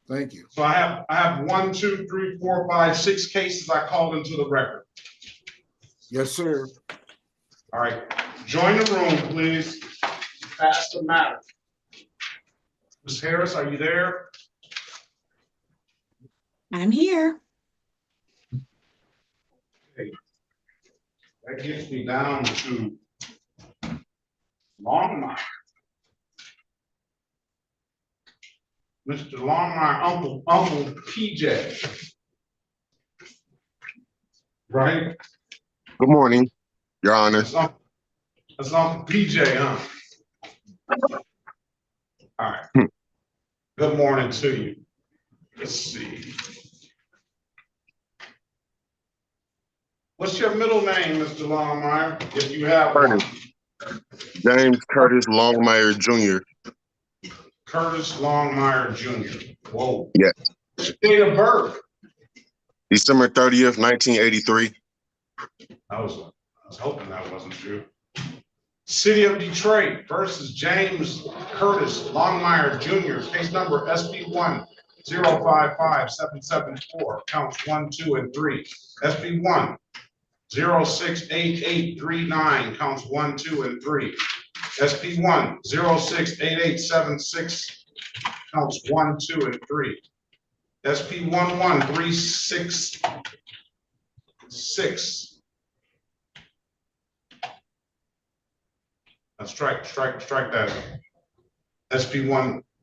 Thank you. So I have 1, 2, 3, 4, 5, 6 cases I called into the record. Yes, sir. All right. Join the room, please. Pass the matter. Ms. Harris, are you there? I'm here. Okay. That gets me down to Longmire. Mr. Longmire, Uncle PJ. Right? Good morning, Your Honor. That's Uncle PJ, huh? All right. Good morning to you. Let's see. What's your middle name, Mr. Longmire, if you have one? James Curtis Longmire Jr. Curtis Longmire Jr. Whoa. Yes. Date of birth? December 30th, 1983. I was hoping that wasn't true. City of Detroit versus James Curtis Longmire Jr. Case number SP 1055774. Counts 1, 2, and 3. SP 1068839. Counts 1, 2, and 3. SP 1068876. Counts 1, 2, and 3. SP 11366. Strike that. SP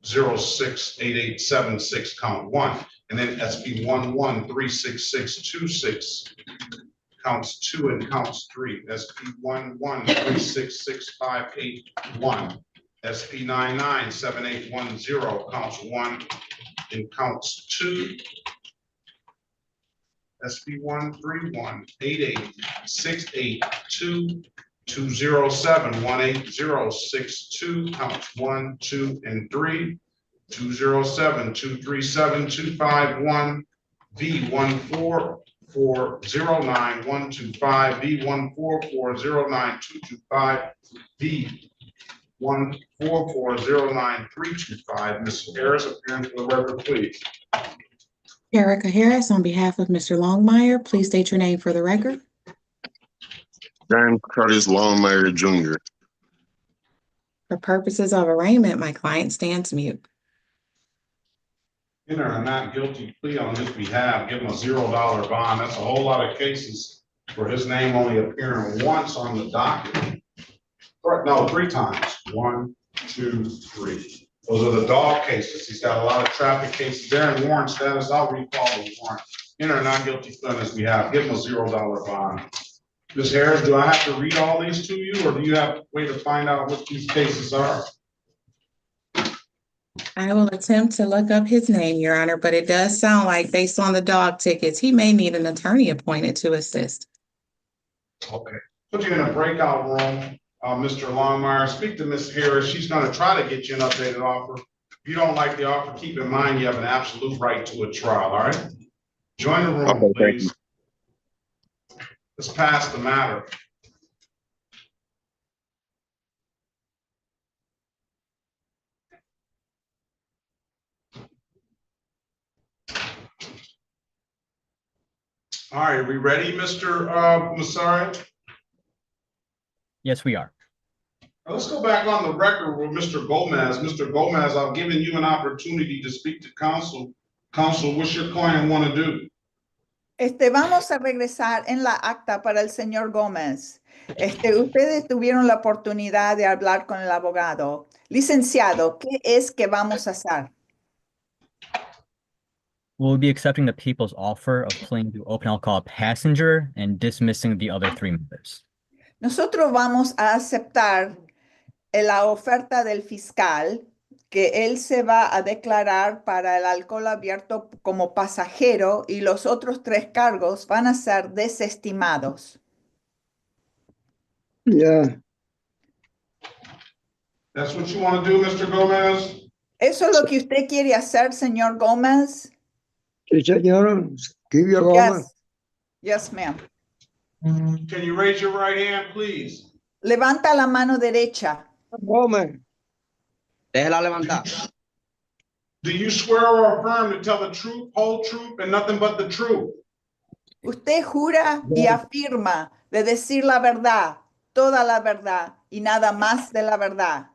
068876, count 1. And then SP 11366626, counts 2 and counts 3. SP 11366581. SP 997810, counts 1 and counts 2. SP 131886822, 207-18062, counts 1, 2, and 3. 207-237-251, V14409-125, V14409-225, V14409-325. Ms. Harris, appearance for the record, please. Erica Harris, on behalf of Mr. Longmire, please state your name for the record. James Curtis Longmire Jr. For purposes of arraignment, my client stands mute. Enter a not guilty plea on his behalf, give him a $0 bond. That's a whole lot of cases for his name only appearing once on the docket. No, 3 times. 1, 2, 3. Those are the dog cases. He's got a lot of traffic cases. They're in warrant status. I'll recall the warrant. Enter a not guilty plea on his behalf, give him a $0 bond. Ms. Harris, do I have to read all these to you, or do you have a way to find out what these cases are? I will attempt to look up his name, Your Honor, but it does sound like based on the dog tickets, he may need an attorney appointed to assist. Okay, put you in a breakout room, Mr. Longmire. Speak to Ms. Harris. She's going to try to get you an updated offer. If you don't like the offer, keep in mind you have an absolute right to a trial, all right? Join the room, Okay, please. Let's pass the matter. All right, are we ready, Mr. Massari? Yes, we are. Now, let's go back on the record with Mr. Gomez. Mr. Gomez, I've given you an opportunity to speak to counsel. Counsel, what's your client want to do? Vamos a regresar en la acta para el señor Gómez. Ustedes tuvieron la oportunidad de hablar con el abogado. Licenciado, ¿qué es que vamos a hacer? We'll be accepting the people's offer of pleading to open alcohol passenger and dismissing the other 3 members. Nosotros vamos a aceptar la oferta del fiscal que él se va a declarar para el alcohol abierto como pasajero y los otros 3 cargos van a ser desestimados. Yeah. That's what you want to do, Mr. Gomez? ¿Eso es lo que usted quiere hacer, señor Gómez? Sí, señor. Escribió Gómez. Yes, ma'am. Can you raise your right hand, please? Levanta la mano derecha. Gómez. Déjela levantar. Do you swear or affirm to tell the truth, whole truth, and nothing but the truth? Usted jura y afirma de decir la verdad, toda la verdad y nada más de la verdad.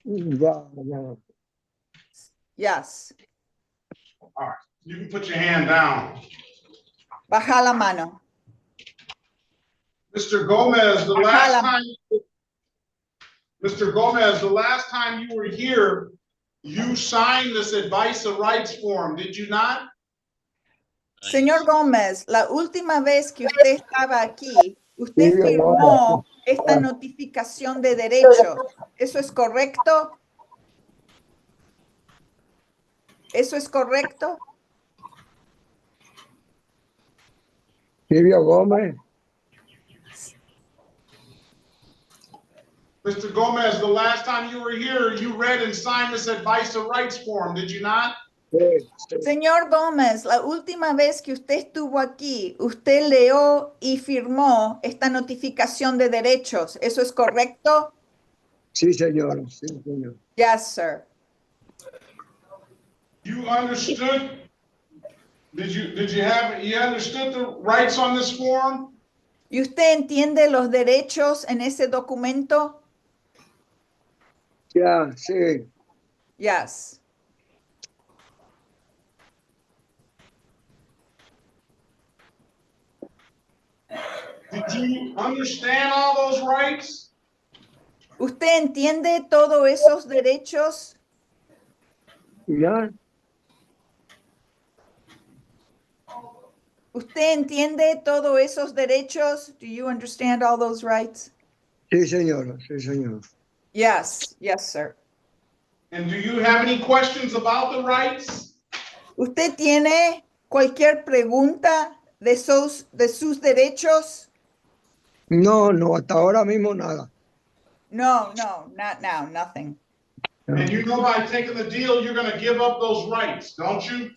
Yeah. Yes. All right, you can put your hand down. Baja la mano. Mr. Gomez, the last time, Mr. Gomez, the last time you were here, you signed this advice of rights form, did you not? Señor Gómez, la última vez que usted estaba aquí, usted firmó esta notificación de derechos. ¿Eso es correcto? ¿Eso es correcto? Escribió Gómez. Mr. Gomez, the last time you were here, you read and signed this advice of rights form, did you not? Señor Gómez, la última vez que usted estuvo aquí, usted leyó y firmó esta notificación de derechos. ¿Eso es correcto? Sí, señor. Sí, señor. Yes, sir. You understood? Did you understood the rights on this form? ¿Y usted entiende los derechos en ese documento? Ya, sí. Yes. Did you understand all those rights? ¿Usted entiende todos esos derechos? Ya, ¿Usted entiende todos esos derechos? Do you understand all those rights? sí, señora, sí, señor. Yes, yes, sir. And do you have any questions about the rights? ¿Usted tiene cualquier pregunta de sus derechos? No, no, hasta ahora mismo nada. No, no, not now, nothing. And you know by taking the deal, you're going to give up those rights, don't you?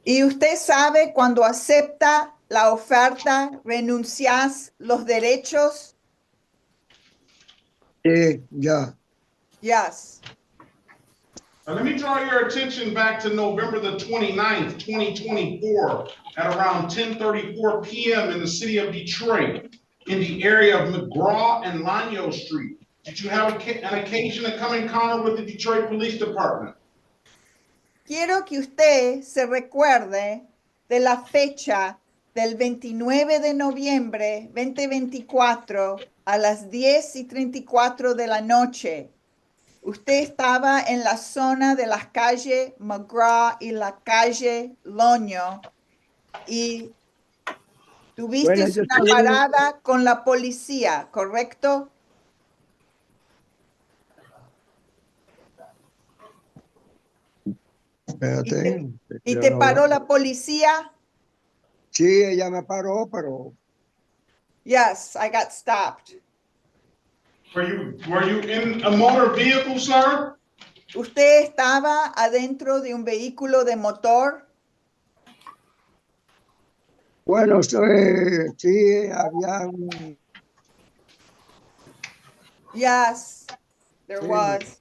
Y usted sabe cuando acepta la oferta, renuncias los derechos. Sí, ya. Yes. Now, let me draw your attention back to November the 29th, 2024, at around 10:34 p.m. in the city of Detroit, in the area of McGraw and Lanyo Street. Did you have an occasion to come in encounter with the Detroit Police Department? Quiero que usted se recuerde de la fecha del 29 de noviembre 2024 a las 10:34 de la noche. Usted estaba en la zona de las calles McGraw y la calle Loño y tuviste Bueno, yo una estoy parada con la policía, ¿correcto? Espérate. ¿Y yo te no paró veo. la policía? Sí, ella me paró, pero Yes, I got stopped. Were you in a motor vehicle, sir? ¿Usted estaba adentro de un vehículo de motor? bueno, sí, había un... Yes, there Sí, was.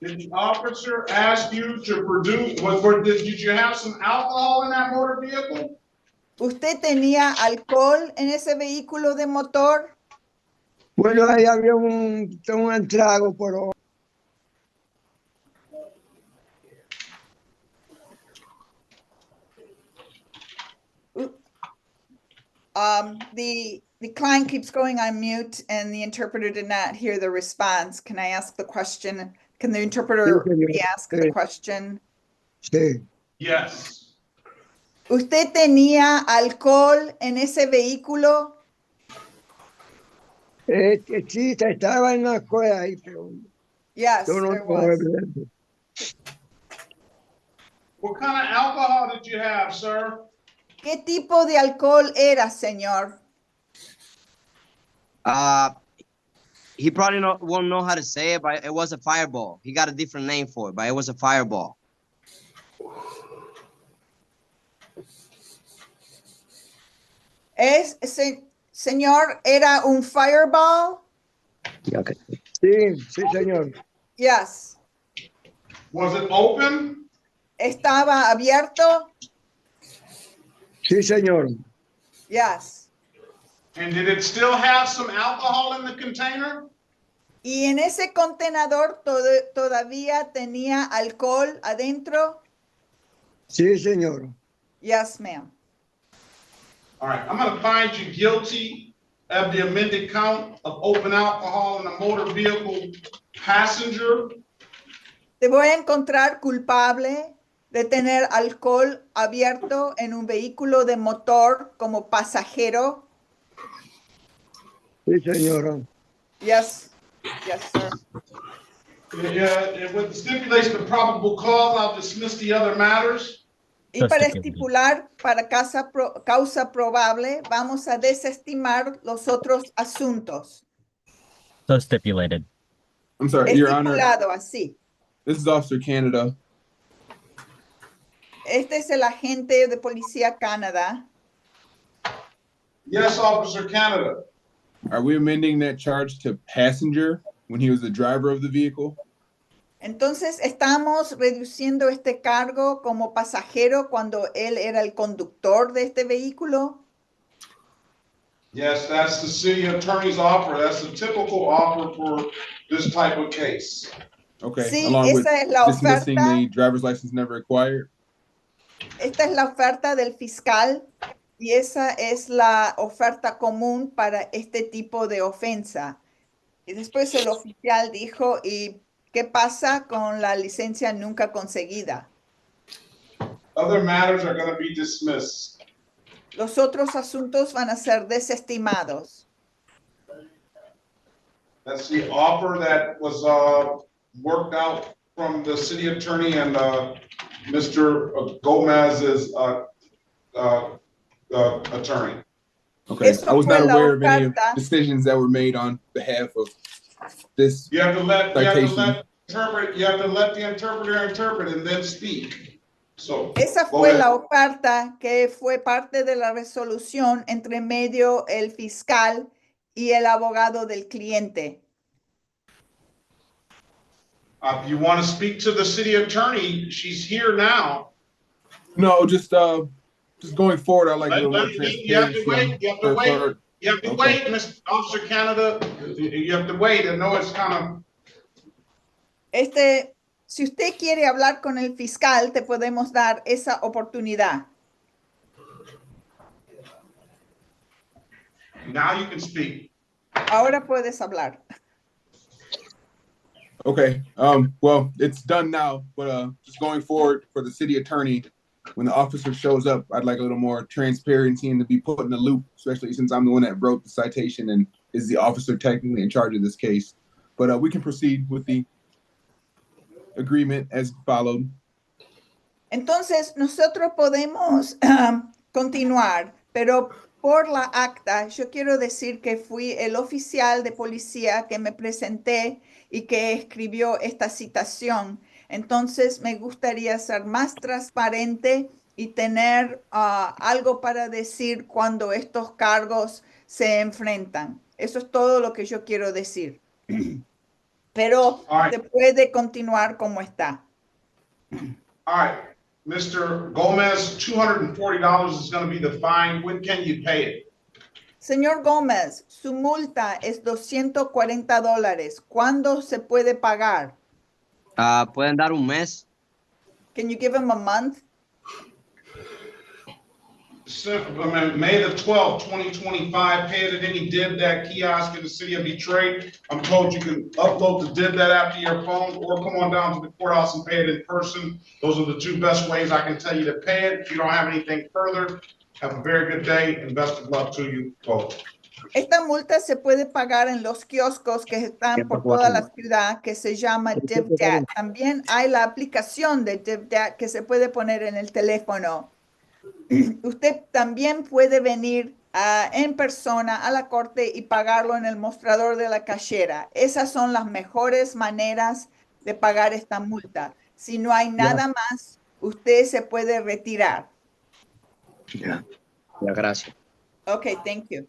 Did the officer ask you to produce, did you have some alcohol in that motor vehicle? ¿Usted tenía alcohol en ese vehículo de motor? bueno, ahí había un trago, pero The client keeps going on mute and the interpreter did not hear the response. Can I ask the question? Can the interpreter sí, señor. re-ask Sí, the question? sí. Yes. ¿Usted tenía alcohol en ese vehículo? Sí, estaba en la escuela ahí, pero Yes, yo no there tengo was. evidencia. What kind of alcohol did you have, sir? ¿Qué tipo de alcohol era, señor? He probably won't know how to say it, but it was a fireball. He got a different name for it, but it was a fireball. Señor, ¿era un fireball? Okay. Sí, sí, señor. Yes. Was it open? ¿Estaba abierto? Sí, señor. Yes. And did it still have some alcohol in the container? ¿Y en ese contenedor todavía tenía alcohol adentro? Sí, señor. Yes, ma'am. All right, I'm going to find you guilty of the amended count of open alcohol in a motor vehicle passenger. Te voy a encontrar culpable de tener alcohol abierto en un vehículo de motor como pasajero. Sí, señora. Yes, yes, sir. Yeah, with the stipulation of probable cause, I'll dismiss the other matters. Y para estipular para causa probable, vamos a desestimar los otros asuntos. So stipulated. I'm sorry, Your Honor. Estipulado así. This is Officer Canada. Este es el agente de policía Canadá. Yes, Officer Canada. Are we amending that charge to passenger when he was the driver of the vehicle? Entonces, estamos reduciendo este cargo como pasajero cuando él era el conductor de este vehículo. Yes, that's the city attorney's offer. That's the typical offer for this type of case. Okay, Sí, along with esa es la dismissing oferta. the driver's license never acquired. Esta es la oferta del fiscal y esa es la oferta común para este tipo de ofensa. Y después el oficial dijo, y ¿Qué pasa con la licencia nunca conseguida? Other matters are going to be dismissed. Los otros asuntos van a ser desestimados. That's the offer that was worked out from the city attorney and Mr. Gomez's attorney. Okay, Eso I was fue not la aware of any oferta. decisions that were made on behalf of this You have to let citation. you have to let the interpreter interpret and then speak. So Esa go fue ahead. la oferta que fue parte de la resolución entre medio el fiscal y el abogado del cliente. If you want to speak to the city attorney, she's here now. No, just going forward, I'd like a little more You have to transparency. wait. You have to wait. You have to wait, Mr. Officer Canada. You have to wait. I know it's kind of. Si usted quiere hablar con el fiscal, te podemos dar esa oportunidad. Now you can speak. Ahora puedes hablar. Okay, well, it's done now, but just going forward for the city attorney, when the officer shows up, I'd like a little more transparency and to be put in the loop, especially since I'm the one that wrote the citation and is the officer technically in charge of this case. But we can proceed with the agreement as followed. Entonces, nosotros podemos continuar, pero por la acta, yo quiero decir que fui el oficial de policía que me presenté y que escribió esta citación. Entonces, me gustaría ser más transparente y tener algo para decir cuando estos cargos se enfrentan. Eso es todo lo que yo quiero decir. Pero se puede continuar como está. All right, Mr. Gomez, $240 is going to be the fine. When can you pay it? Señor Gómez, su multa es $240. ¿Cuándo se puede pagar? ¿Pueden dar un mes? Can you give him a month? May the 12th, 2025, pay it at any DibDat kiosk in the city of Detroit. I'm told you can upload the DibDat app to your phone or come on down to the courthouse and pay it in person. Those are the two best ways I can tell you to pay it. If you don't have anything further, have a very good day and best of luck to you both. Esta multa se puede pagar en los kioscos que están por toda la ciudad, que se llama DibDat. También hay la aplicación de DibDat que se puede poner en el teléfono. Usted también puede venir en persona a la corte y pagarlo en el mostrador de la cajera. Esas son las mejores maneras de pagar esta multa. Si no hay nada más, usted se puede retirar. Ya, gracias. Okay, thank you.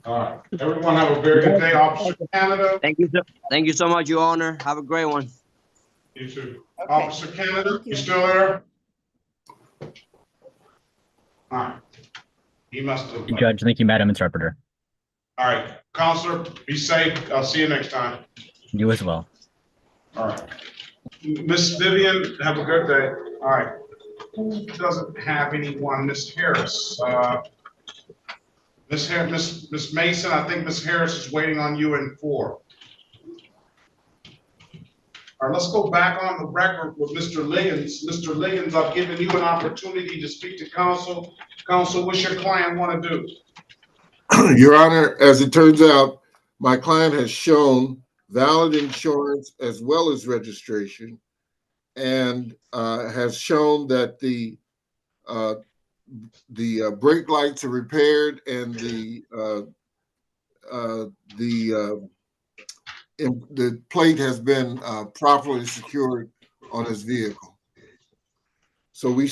All right. Everyone have a very good day, Officer Canada. Thank you so much, Your Honor. Have a great one. You too. Okay. Officer Canada, you still there? All right. He must have. Judge, thank you, Madam Interpreter. All right. Counselor, be safe. I'll see you next time. You as well. All right. Miss Vivian, have a good day. All right. Who doesn't have anyone? Miss Harris. Miss Mason, I think Miss Harris is waiting on you in 4. All right, let's go back on the record with Mr. Liggins. Mr. Liggins, I've given you an opportunity to speak to counsel. Counsel, what's your client want to do? Your Honor, as it turns out, my client has shown valid insurance as well as registration and has shown that the brake lights are repaired and the plate has been properly secured on his vehicle. So we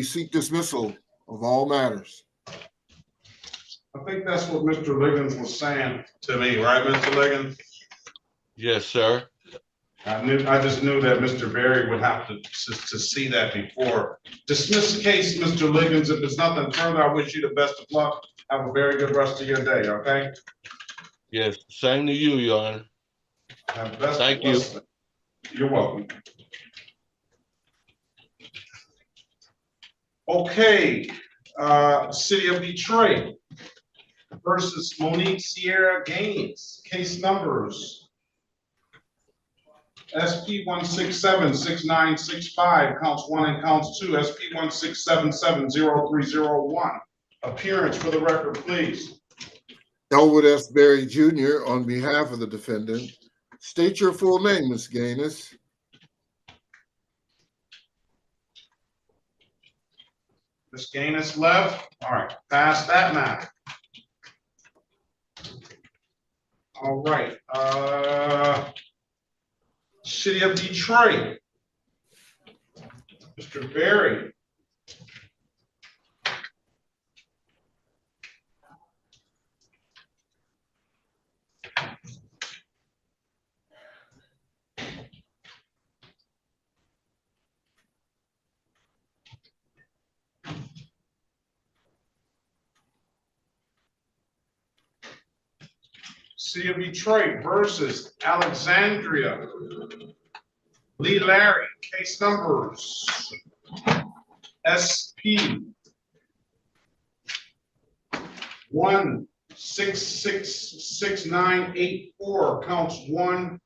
seek dismissal of all matters. I think that's what Mr. Liggins was saying to me, right, Mr. Liggins? Yes, sir. I just knew that Mr. Berry would have to see that before. Dismiss the case, Mr. Liggins. If there's nothing further, I wish you the best of luck. Have a very good rest of your day, okay? Yes, same to you, Your Honor. Thank you. You're welcome. Okay, City of Detroit versus Monique Sierra Gaines. Case numbers SP 1676965, counts 1 and counts 2. SP 167770301. Appearance for the record, please. Elwood S. Berry Jr. on behalf of the defendant. State your full name, Ms. Gaines. Ms. Gaines left. All right, pass that matter. All right. City of Detroit. Mr. Berry. City of Detroit versus Alexandria. Lee Larry, case numbers SP 1666984, counts 1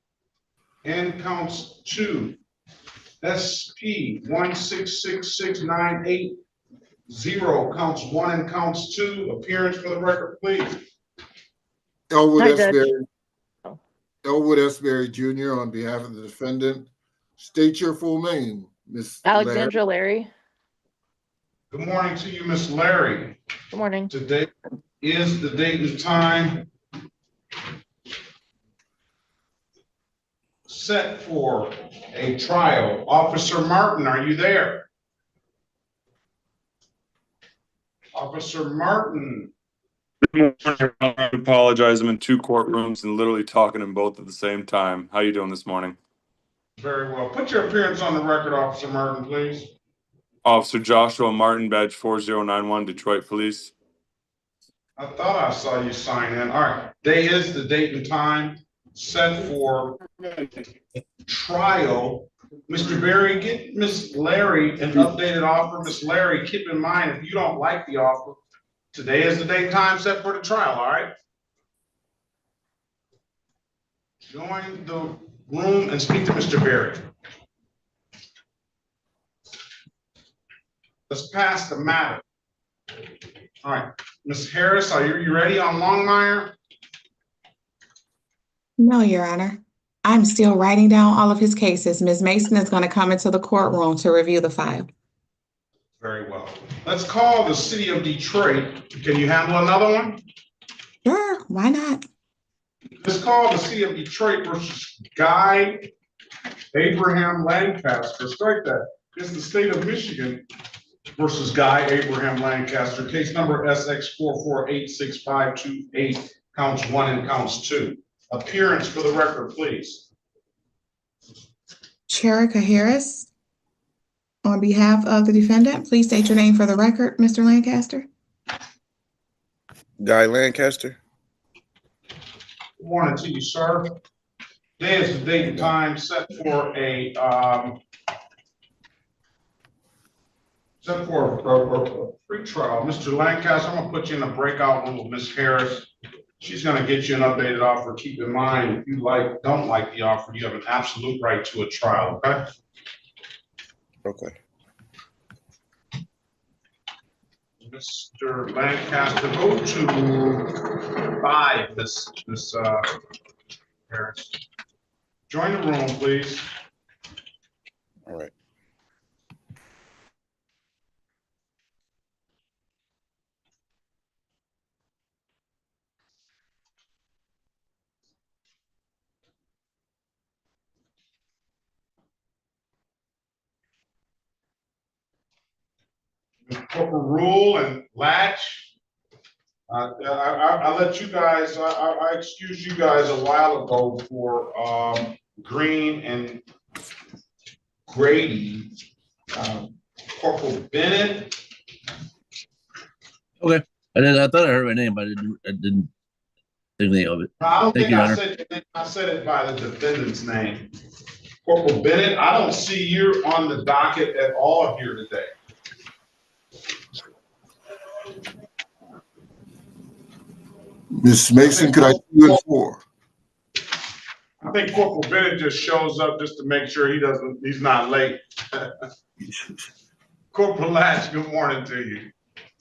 and counts 2. SP 1666980, counts 1 and counts 2. Appearance for the record, please. Elwood S. Berry. Elwood S. Berry Jr. on behalf of the defendant. State your full name, Ms. Alexandra Larry. Good morning to you, Miss Larry. Good morning. Today is the date and time set for a trial. Officer Martin, are you there? Officer Martin. Good morning. I apologize. I'm in 2 courtrooms and literally talking in both at the same time. How you doing this morning? Very well. Put your appearance on the record, Officer Martin, please. Officer Joshua Martin, badge 4091, Detroit Police. I thought I saw you sign in. All right. Day is the date and time set for trial. Mr. Berry, get Miss Larry an updated offer. Miss Larry, keep in mind, if you don't like the offer, today is the date and time set for the trial, all right? Join the room and speak to Mr. Berry. Let's pass the matter. All right, Ms. Harris, are you ready on Longmire? No, Your Honor. I'm still writing down all of his cases. Ms. Mason is going to come into the courtroom to review the file. Very well. Let's call the City of Detroit. Can you handle another one? Sure, why not? Let's call the City of Detroit versus Guy Abraham Lancaster. Strike that. It's the state of Michigan versus Guy Abraham Lancaster. Case number SX4486528, counts 1 and counts 2. Appearance for the record, please. Cherika Harris, on behalf of the defendant, please state your name for the record, Mr. Lancaster. Guy Lancaster. Good morning to you, sir. Today is the date and time set for a pre-trial. Mr. Lancaster, I'm gonna put you in a breakout room with Ms. Harris. She's gonna get you an updated offer. Keep in mind, if you don't like the offer, you have an absolute right to a trial, okay? Okay. Mr. Lancaster, go to 5, Miss Harris. Join the room, please. All right. Corporal Rule and Latch. I let you guys, I excused you guys a while ago for Green and Grady. Corporal Bennett. Okay. I thought I heard my name, but I didn't think anything of it. I don't Thank think you, Your I Honor. said it by the defendant's name. Corporal Bennett, I don't see you on the docket at all here today. Ms. Mason, could I see you in 4? think Corporal Bennett just shows up just to make sure he's not late. Corporal Latch, good morning to you.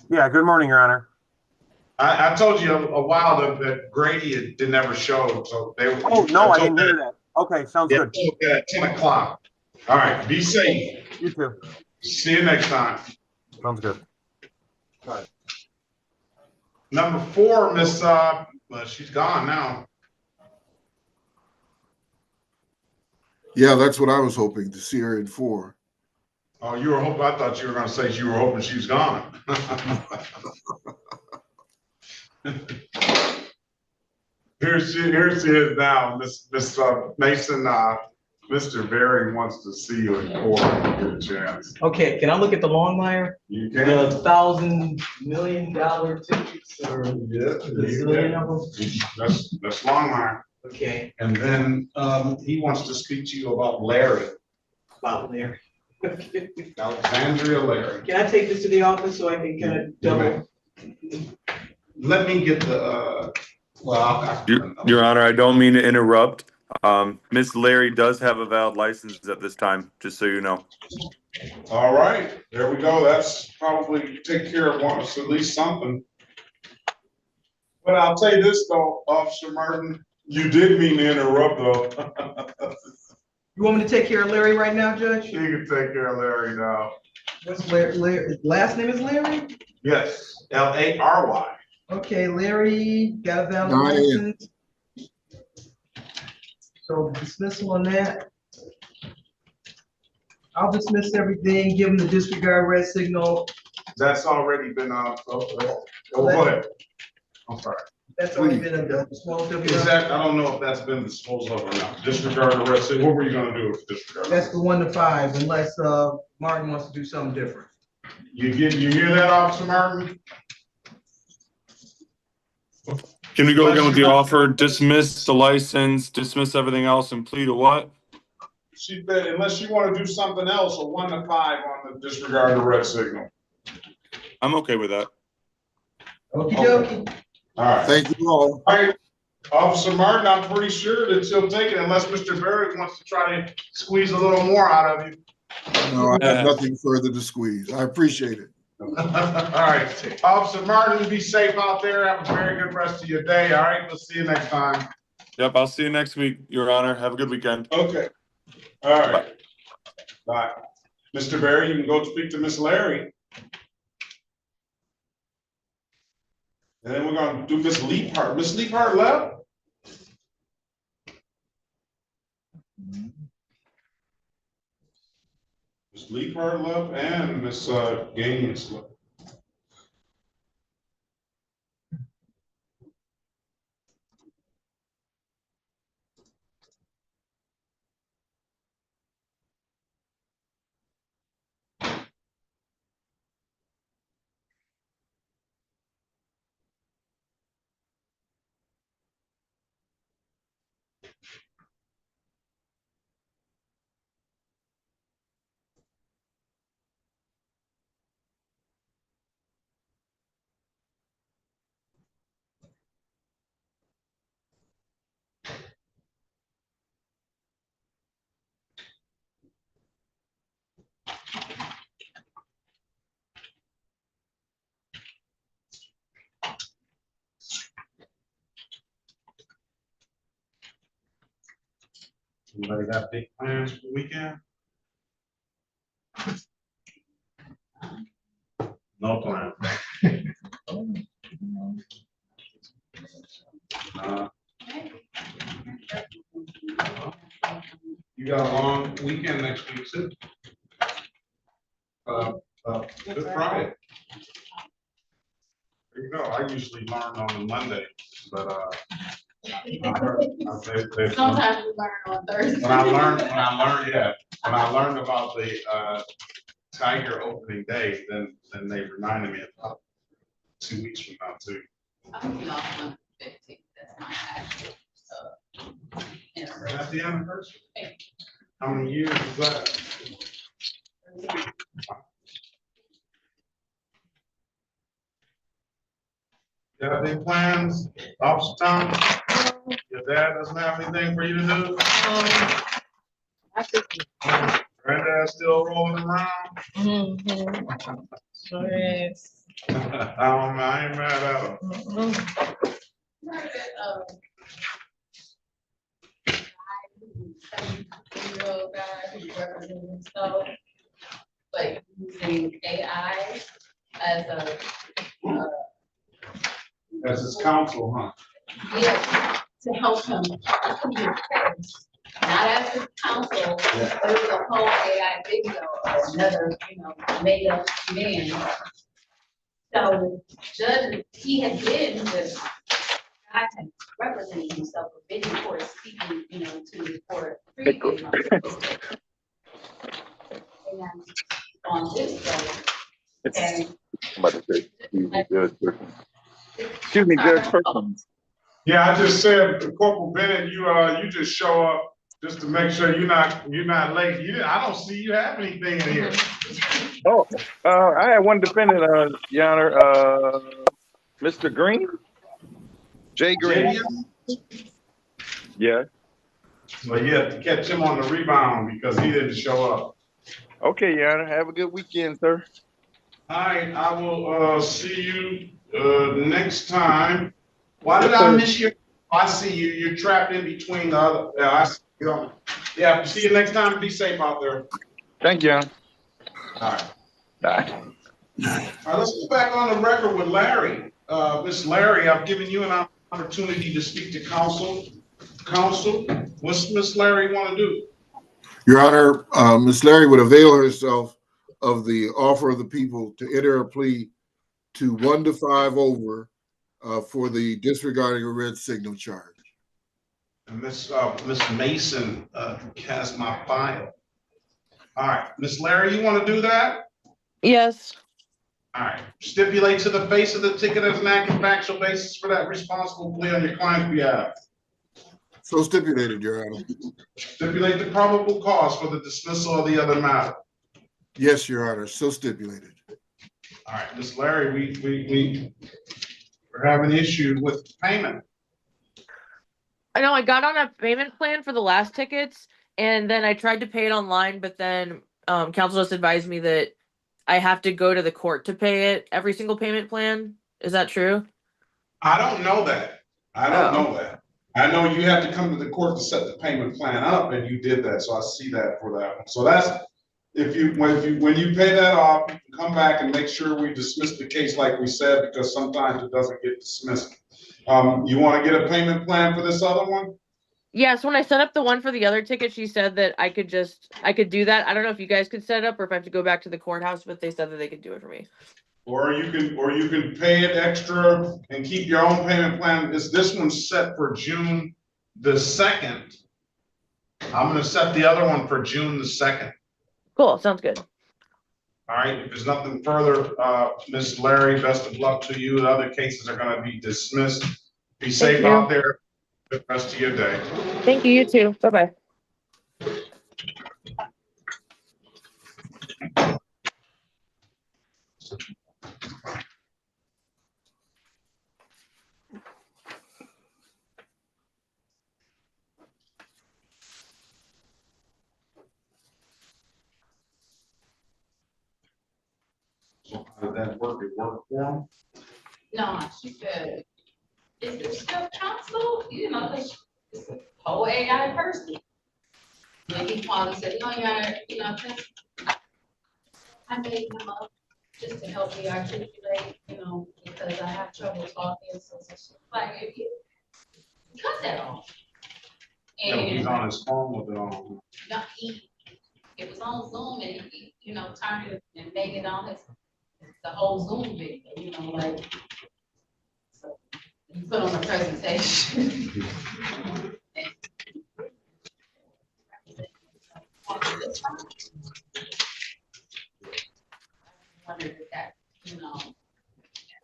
Yeah, good morning, Your Honor. I told you a while that Grady did never show, so they. Oh, no, I didn't hear that. Okay, sounds good. At 10 o'clock. All right, be safe. You too. See you next time. Sounds good. All right. Number 4, Miss, well, she's gone now. Yeah, that's what I was hoping to see her in 4. Oh, you were hoping, I thought you were going to say you were hoping she was gone. Here she is now, Miss Mason. Mr. Berry wants to see you in court. Get a chance. Okay, can I look at the Longmire? You can. The $1,000 million tickets or Yeah. That's Longmire. Okay. And then he wants to speak to you about Larry. About Larry. Alexandria Larry. Can I take this to the office so I can kind of double? Let me get the Your Honor, I don't mean to interrupt. Miss Larry does have a valid license at this time, just so you know. All right, there we go. That's probably take care of one, at least something. But I'll tell you this though, Officer Martin, you did mean to interrupt though. You want me to take care of Larry right now, Judge? You can take care of Larry now. What's Larry? Last name is Larry? Yes, L-A-R-Y. Okay, Larry got a valid Diane. license. So dismissal on that. I'll dismiss everything, give him the disregard red signal. That's already been go ahead. I'm sorry. That's already been disposed of. Is that, I don't know if that's been disposed of or not. Disregard the rest. What were you gonna do with disregard? That's the 1 to 5, unless Martin wants to do something different. You hear that, Officer Martin? Can we go again with the offer? Dismiss the license, dismiss everything else, and plead to what? She said, unless you want to do something else, a 1 to 5 on the disregard the red signal. I'm okay with that. Okie dokie. All right. Thank you all. All right, Officer Martin, I'm pretty sure that she'll take it unless Mr. Barrett wants to try to squeeze a little more out of you. No, I have nothing further to squeeze. I appreciate it. All right, Officer Martin, be safe out there. Have a very good rest of your day. All right, we'll see you next time. Yep, I'll see you next week, Your Honor. Have a good weekend. Okay. All right. Bye. Mr. Barry, you can go speak to Miss Larry. And then we're gonna do Miss Leaphart. Miss Leaphart left? Miss Leaphart left and Miss Gaines left. Anybody got big plans for the weekend? No plan. You got a long weekend next week, too. Good Friday. There you go. I usually learn on a Monday, but sometimes we learn on Thursday. When I learned about the Tiger opening day, then they reminded me about 2 weeks from now too. I'm off on the 15th. That's my actual anniversary. That's the anniversary. How many years is that? Got any plans, Officer Tom? Yes, dad doesn't have anything for you to do? Granddad's still rolling around? Sure is. I ain't mad at him. Guy who represents himself, but using AI as a As his counsel, huh? yeah, to help him in his case. Not as his counsel, but it was a whole AI video of another, made up man. So judge, he had been with, God had represented himself, but been in court speaking, to the court. And on this day, and I'm about to say, excuse me, Judge Perkins. Yeah, I just said, Corporal Bennett, you just show up just to make sure you're not late. I don't see you have anything in here. Oh, I had one defendant, Your Honor, Mr. Green, Jay Green. Yeah. So you have to catch him on the rebound because he didn't show up. Okay, Your Honor. Have a good weekend, sir. All right, I will see you next time. Why did I miss you? I see you. You're trapped in between the other. I see you. Yeah, see you next time. Be safe out there. Thank you, Your Honor. All right. Bye. All right, let's go back on the record with Larry. Miss Larry, I've given you an opportunity to speak to counsel. Counsel, what's Miss Larry want to do? Your Honor, Ms. Larry would avail herself of the offer of the people to enter a plea to 1 to 5 over for the disregarding a red signal charge. And Miss Mason has my file. All right, Miss Larry, you want to do that? Yes. All right. Stipulate to the face of the ticket as an active factual basis for that responsible plea on your client's behalf. So stipulated, Your Honor. Stipulate the probable cause for the dismissal of the other matter. Yes, Your Honor. So stipulated. All right, Miss Larry, we're having an issue with payment. I know I got on a payment plan for the last tickets, and then I tried to pay it online, but then counsel just advised me that I have to go to the court to pay it, every single payment plan. Is that true? I don't know that. I don't know that. I know you have to come to the court to set the payment plan up, and you did that, so I see that for that one. So that's, when you pay that off, you can come back and make sure we dismiss the case like we said, because sometimes it doesn't get dismissed. You want to get a payment plan for this other one? Yeah, so when I set up the one for the other ticket, she said that I could do that. I don't know if you guys could set it up or if I have to go back to the courthouse, but they said that they could do it for me. Or you can pay it extra and keep your own payment plan. This one's set for June the 2nd. I'm gonna set the other one for June the 2nd. Cool, sounds good. All right, if there's nothing further, Ms. Larry, best of luck to you. The other cases are gonna be dismissed. Be safe out there the rest of your day. Thank you, you too. Bye-bye. So how did that work? It worked for him? No, she said, is there still counsel? Because it's a whole AI person. When he called and said, no, Your Honor, I made him up just to help me articulate, because I have trouble talking. So she's like, if you cut that off. And he's on his phone with it on. No, it was on Zoom and he turned it and made it on the whole Zoom video, so you put on a presentation. Wondered if that, I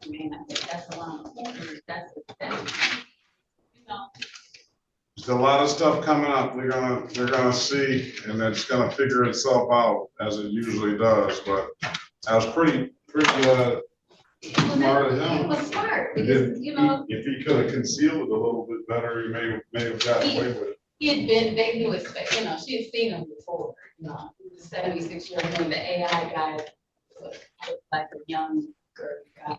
mean, I think that's around the corner. That's There's a lot of stuff coming up. They're gonna see, and it's gonna figure itself out as it usually does. But I was pretty smart of him. It was smart If he could have concealed it a little bit better, he may have gotten away with it. He had been, they knew his face, you know, she had seen him before, you know, the 76-year-old man, the AI guy, looked like a young girl guy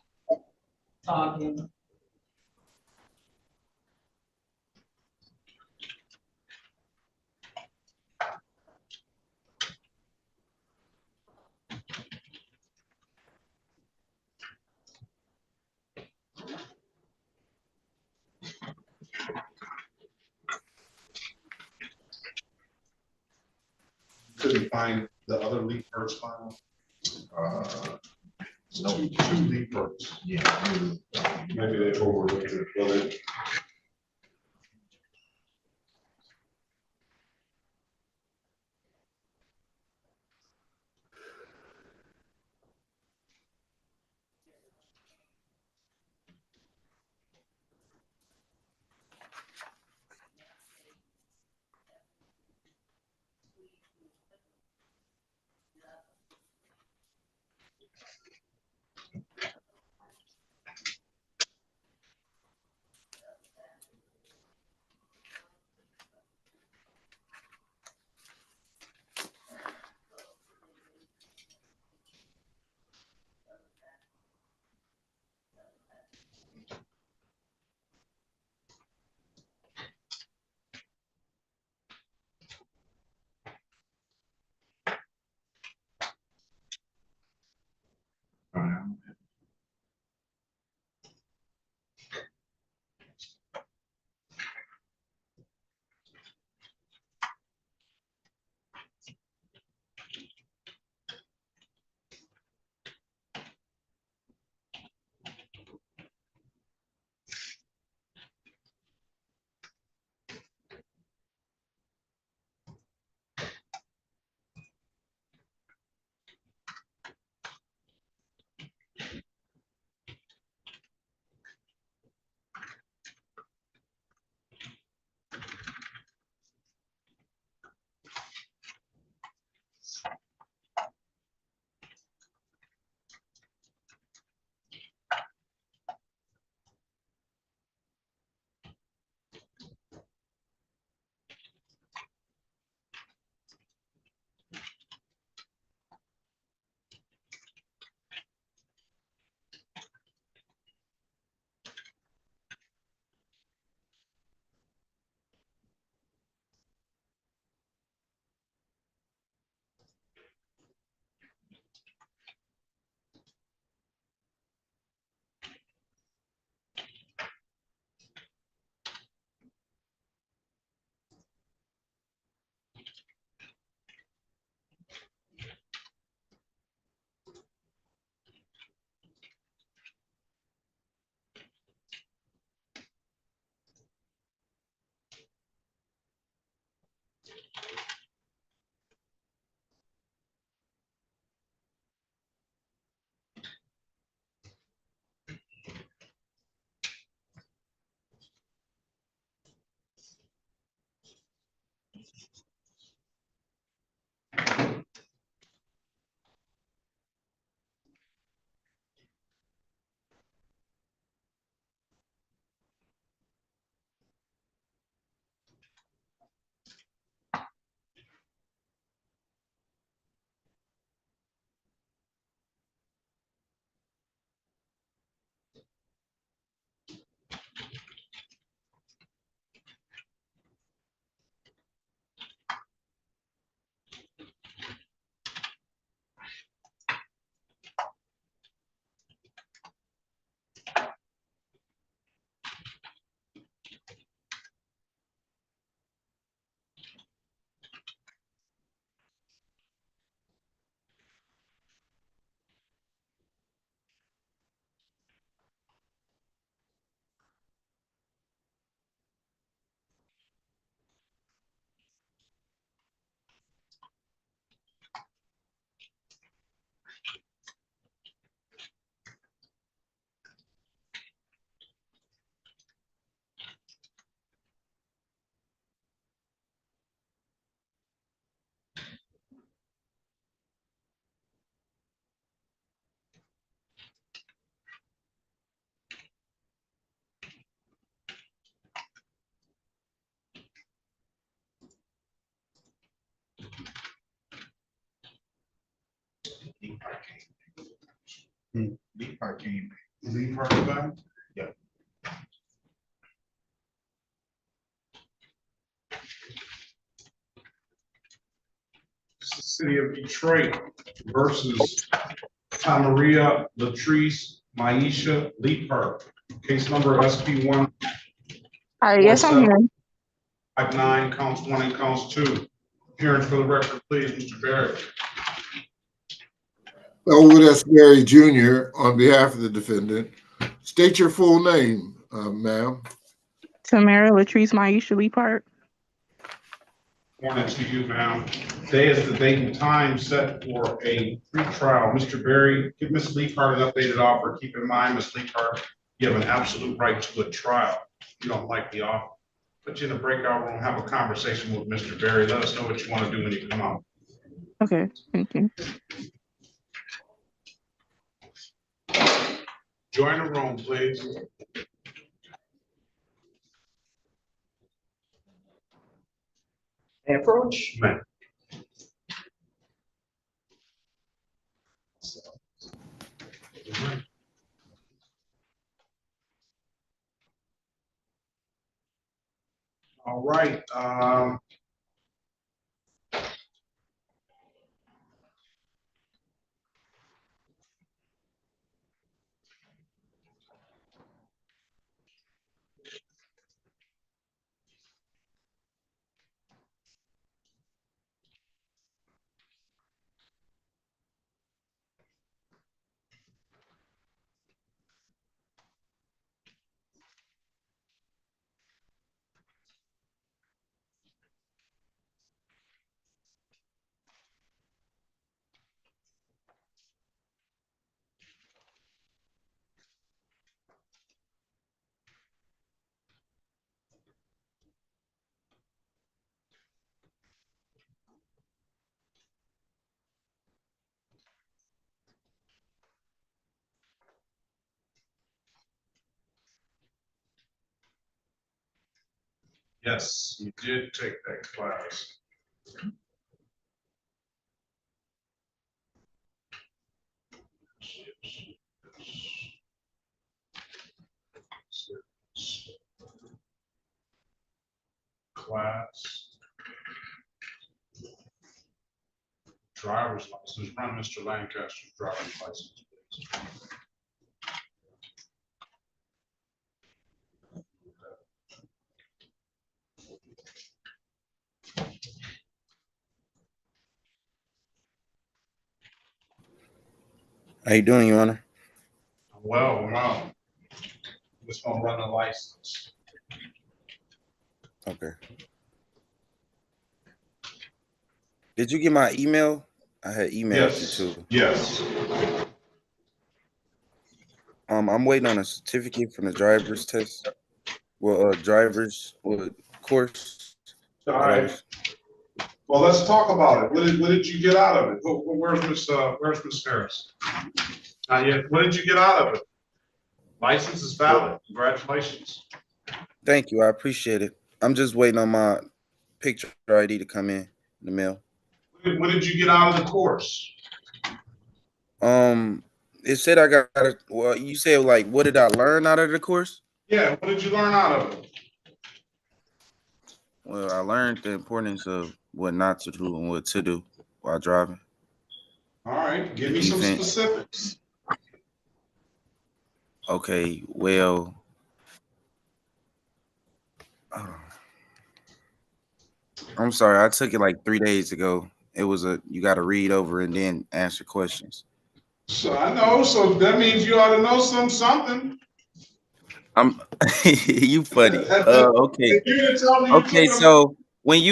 talking. Couldn't find the other leak first file. No, two leak first. Yeah. Maybe they overlooked it, but it. Lee Park came. Lee Park back? Yeah. City of Detroit versus Tamaria Latrice Maisha Lee Park. Case number SP1. Yes, I'm here. 59, counts 1 and counts 2. Appearance for the record, please, Mr. Barrett. Elwood S. Berry Jr. on behalf of the defendant. State your full name, ma'am. Tamara Latrice Maisha Lee Park. Morning to you, ma'am. Today is the date and time set for a pre-trial. Mr. Berry, give Ms. Lee Park an updated offer. Keep in mind, Ms. Lee Park, you have an absolute right to a trial. If you don't like the offer, put you in a breakout room, have a conversation with Mr. Berry. Let us know what you want to do when you come out. Okay, thank you. Join the room, please. Approach. Man. All right. Yes, you did take that class. Class. Driver's license. Run Mr. Lancaster's driver's license, please. How you doing, Your Honor? Well, wow. Just gonna run the license. Okay. Did you get my email? I had emailed you too. Yes. I'm waiting on a certificate from the driver's test. Well, driver's course. All right. Well, let's talk about it. What did you get out of it? Where's Miss Harris? Not yet. What did you get out of it? License is valid. Congratulations. Thank you. I appreciate it. I'm just waiting on my picture ID to come in the mail. What did you get out of the course? It said I got it. Well, you said like, what did I learn out of the course? Yeah, what did you learn out of it? Well, I learned the importance of what not to do and what to do while driving. All right, give me some specifics. Okay, well, I'm sorry, I took it like 3 days ago. It was you got to read over and then answer questions. So I know, so that means you ought to know something. I'm you funny. Okay. Okay, so when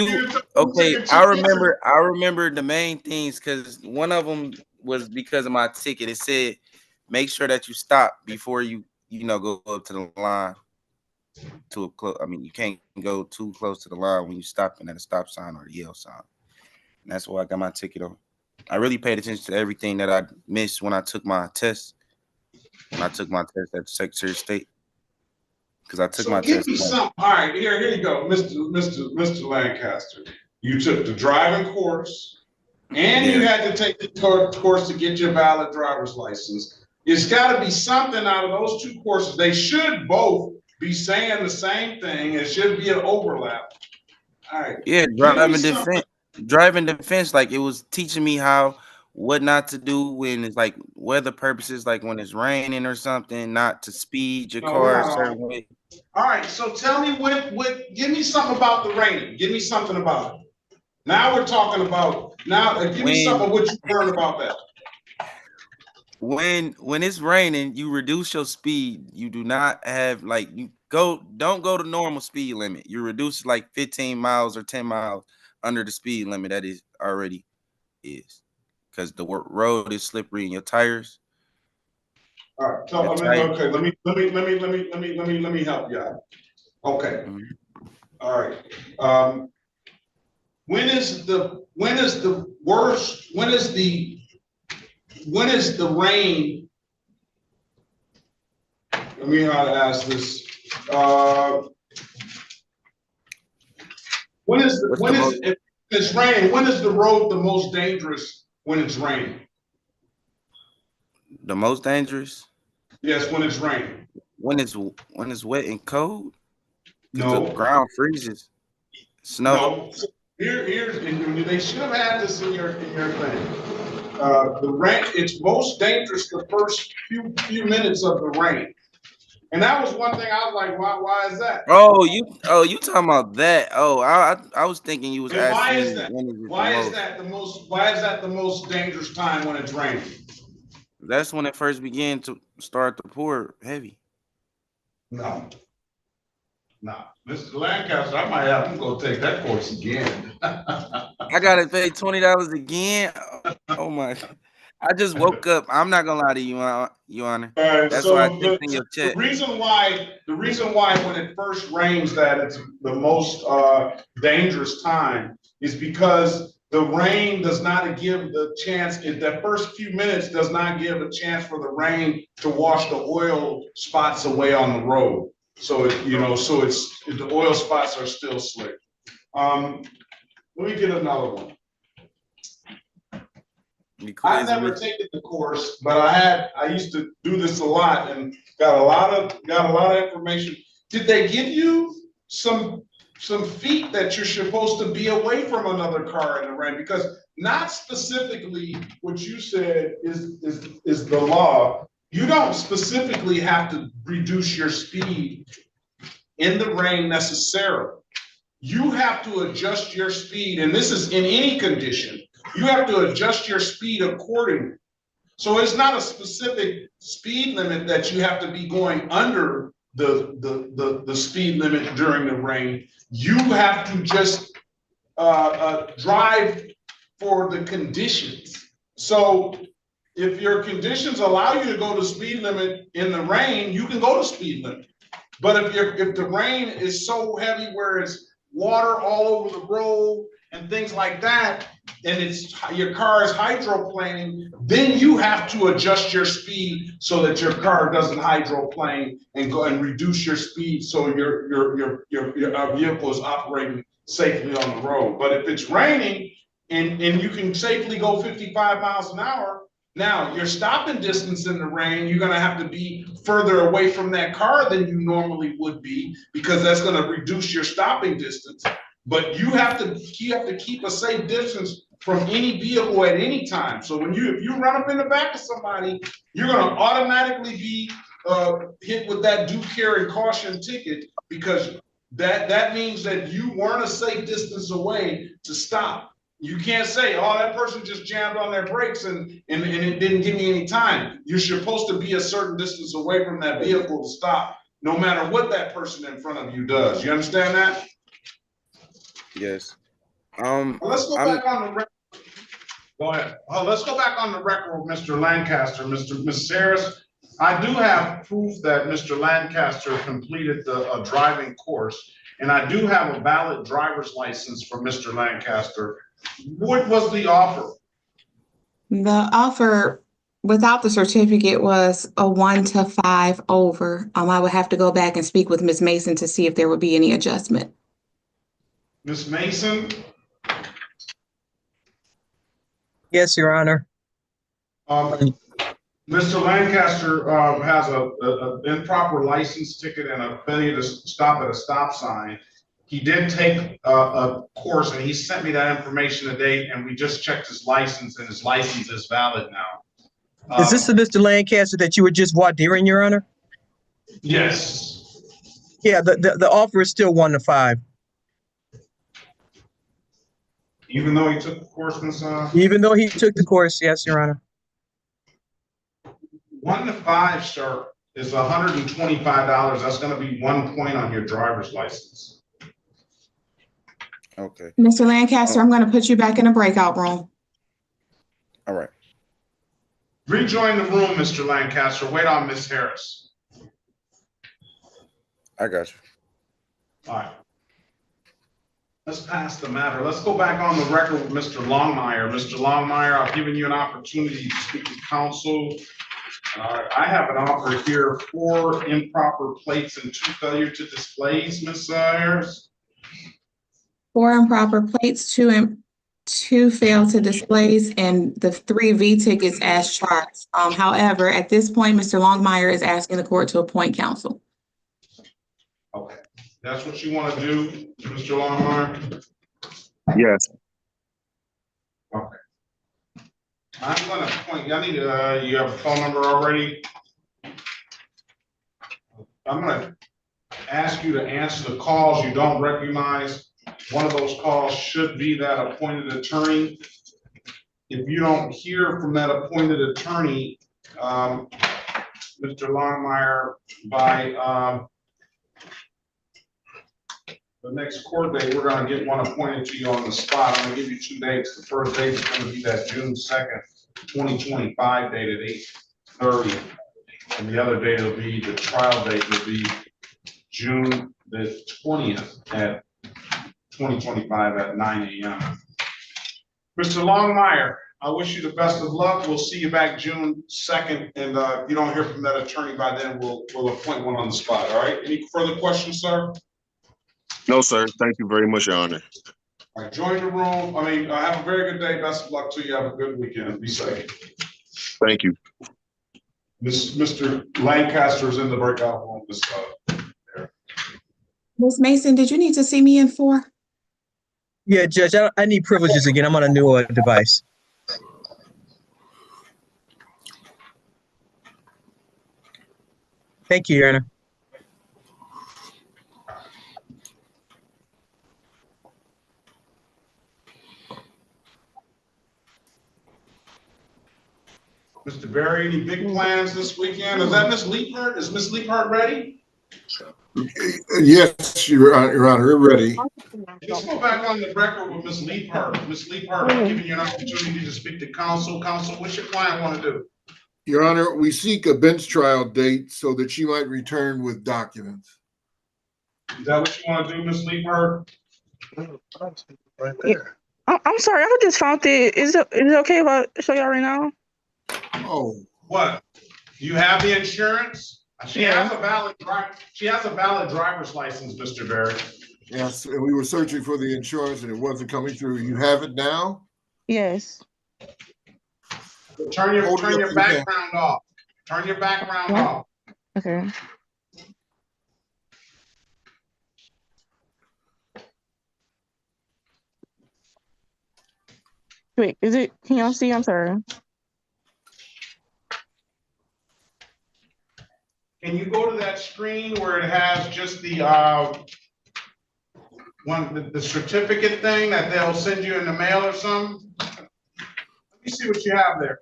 I remember the main things because one of them was because of my ticket. It said make sure that you stop before you go up to the line. I mean, you can't go too close to the line when you stopping at a stop sign or a yellow sign. And that's why I got my ticket on. I really paid attention to everything that I missed when I took my test. When I took my test at the Secretary of State. Because I took my test. All right, here you go, Mr. Lancaster. You took the driving course, and you had to take the course to get your valid driver's license. It's got to be something out of those two courses. They should both be saying the same thing. It should be an overlap. All right. Yeah, driving defense, like it was teaching me what not to do when it's like weather purposes, like when it's raining or something, not to speed your car a certain way. All right, so tell me give me something about the raining. Give me something about it. Now we're talking about, give me something of what you learned about that. When it's raining, you reduce your speed. You do not have don't go to normal speed limit. You reduce like 15 miles or 10 miles under the speed limit that is already is, because the road is slippery and your tires. All right, so okay, let me help you out. Okay. All right. When is the rain? Let me know how to ask this. When it's raining, when is the road the most dangerous when it's raining? The most dangerous? Yes, when it's raining. When it's wet and cold? No. The ground freezes. Snow. No. And they should have had this in your thing. The rain, it's most dangerous the first few minutes of the rain. And that was one thing I was like, why is that? Oh, you talking about that? Oh, I was thinking you was and asking why me is that? Why is that the most dangerous time when it's raining? That's when it first began to start to pour heavy. No. Mr. Lancaster, I might have to go take that course again. I gotta pay $20 again. Oh my! I just woke up. I'm not gonna lie to you, Your Honor. That's So why I texted in your chat. the reason why when it first rains that it's the most dangerous time is because the rain does not give the chance. The first few minutes does not give a chance for the rain to wash the oil spots away on the road. So the oil spots are still slick. Let me get another one. I've never taken the course, but I used to do this a lot and got a lot of information. Did they give you some feet that you're supposed to be away from another car in the rain? Because not specifically what you said is the law. You don't specifically have to reduce your speed in the rain necessarily. You have to adjust your speed, and this is in any condition. You have to adjust your speed accordingly. So it's not a specific speed limit that you have to be going under the speed limit during the rain. You have to just drive for the conditions. So if your conditions allow you to go to speed limit in the rain, you can go to speed limit. But if the rain is so heavy where it's water all over the road and things like that, and your car is hydroplaning, then you have to adjust your speed so that your car doesn't hydroplane and go and reduce your speed so your vehicle is operating safely on the road. But if it's raining and you can safely go 55 miles an hour, now your stopping distance in the rain, you're going to have to be further away from that car than you normally would be, because that's going to reduce your stopping distance. But you have to keep a safe distance from any vehicle at any time. So if you run up in the back of somebody, you're going to automatically be hit with that due care and caution ticket, because that means that you weren't a safe distance away to stop. You can't say, oh, that person just jammed on their brakes and it didn't give me any time. You're supposed to be a certain distance away from that vehicle to stop, no matter what that person in front of you does. You understand that? Yes. Let's go back on the record. Go ahead. Let's go back on the record with Mr. Lancaster. Ms. Harris, I do have proof that Mr. Lancaster completed a driving course, and I do have a valid driver's license for Mr. Lancaster. What was the offer? The offer without the certificate was a 1 to 5 over. I would have to go back and speak with Ms. Mason to see if there would be any adjustment. Ms. Mason? Yes, Your Honor. Mr. Lancaster has a improper license ticket and a failure to stop at a stop sign. He did take a course and he sent me that information today, and we just checked his license, and his license is valid now. Is this the Mr. Lancaster that you were just voir diring, Your Honor? Yes. Yeah, the offer is still 1 to 5. Even though he took the course, Ms. Even though he took the course, yes, Your Honor. 1 to 5, sir, is $125. That's going to be 1 point on your driver's license. Okay. Mr. Lancaster, I'm going to put you back in a breakout room. All right. Rejoin the room, Mr. Lancaster. Wait on Ms. Harris. I got you. All right. Let's pass the matter. Let's go back on the record with Mr. Longmire. Mr. Longmire, I've given you an opportunity to speak to counsel. I have an offer here: 4 improper plates and 2 failure to displays, Ms. Harris. 4 improper plates, 2 failed to displays, and the 3 V tickets as charged. However, at this point, Mr. Longmire is asking the court to appoint counsel. Okay, that's what you want to do, Mr. Longmire? Yes. Okay. I'm going to point. I need. You have a phone number already. I'm going to ask you to answer the calls you don't recognize. One of those calls should be that appointed attorney. If you don't hear from that appointed attorney, Mr. Longmire, by the next court date, we're going to get one appointed to you on the spot. I'm going to give you 2 dates. The first date is going to be that June 2nd, 2025 date at 8:30. And the other date will be, the trial date will be June the 20th at 2025 at 9 a.m. Mr. Longmire, I wish you the best of luck. We'll see you back June 2nd. And if you don't hear from that attorney by then, we'll appoint one on the spot. All right. Any further questions, sir? No, sir. Thank you very much, Your Honor. All right, join the room. Have a very good day. Best of luck to you. Have a good weekend. Be safe. Thank you. Mr. Lancaster is in the breakout room. Ms. Mason, did you need to see me in 4? Yeah, Judge, I need privileges again. I'm on a new device. Thank you, Your Honor. Mr. Berry, any big plans this weekend? Is that Ms. Leaphart? Is Ms. Leaphart ready? Yes, Your Honor, we're ready. Let's go back on the record with Ms. Leaphart. Ms. Leaphart, I'm giving you an opportunity to speak to counsel. Counsel, what's your client want to do? Your Honor, we seek a bench trial date so that she might return with documents. Is that what you want to do, Ms. Leaphart? Right there. I'm sorry, I just found it. Is it okay if I show y'all right now? Oh. What? Do you have the insurance? She has a valid driver's license, Mr. Berry. Yes, and we were searching for the insurance and it wasn't coming through. You have it now? Yes. Turn your background off. Turn your background off. Okay. Wait, can y'all see? I'm sorry. Can you go to that screen where it has just the the certificate thing that they'll send you in the mail or something? Let me see what you have there.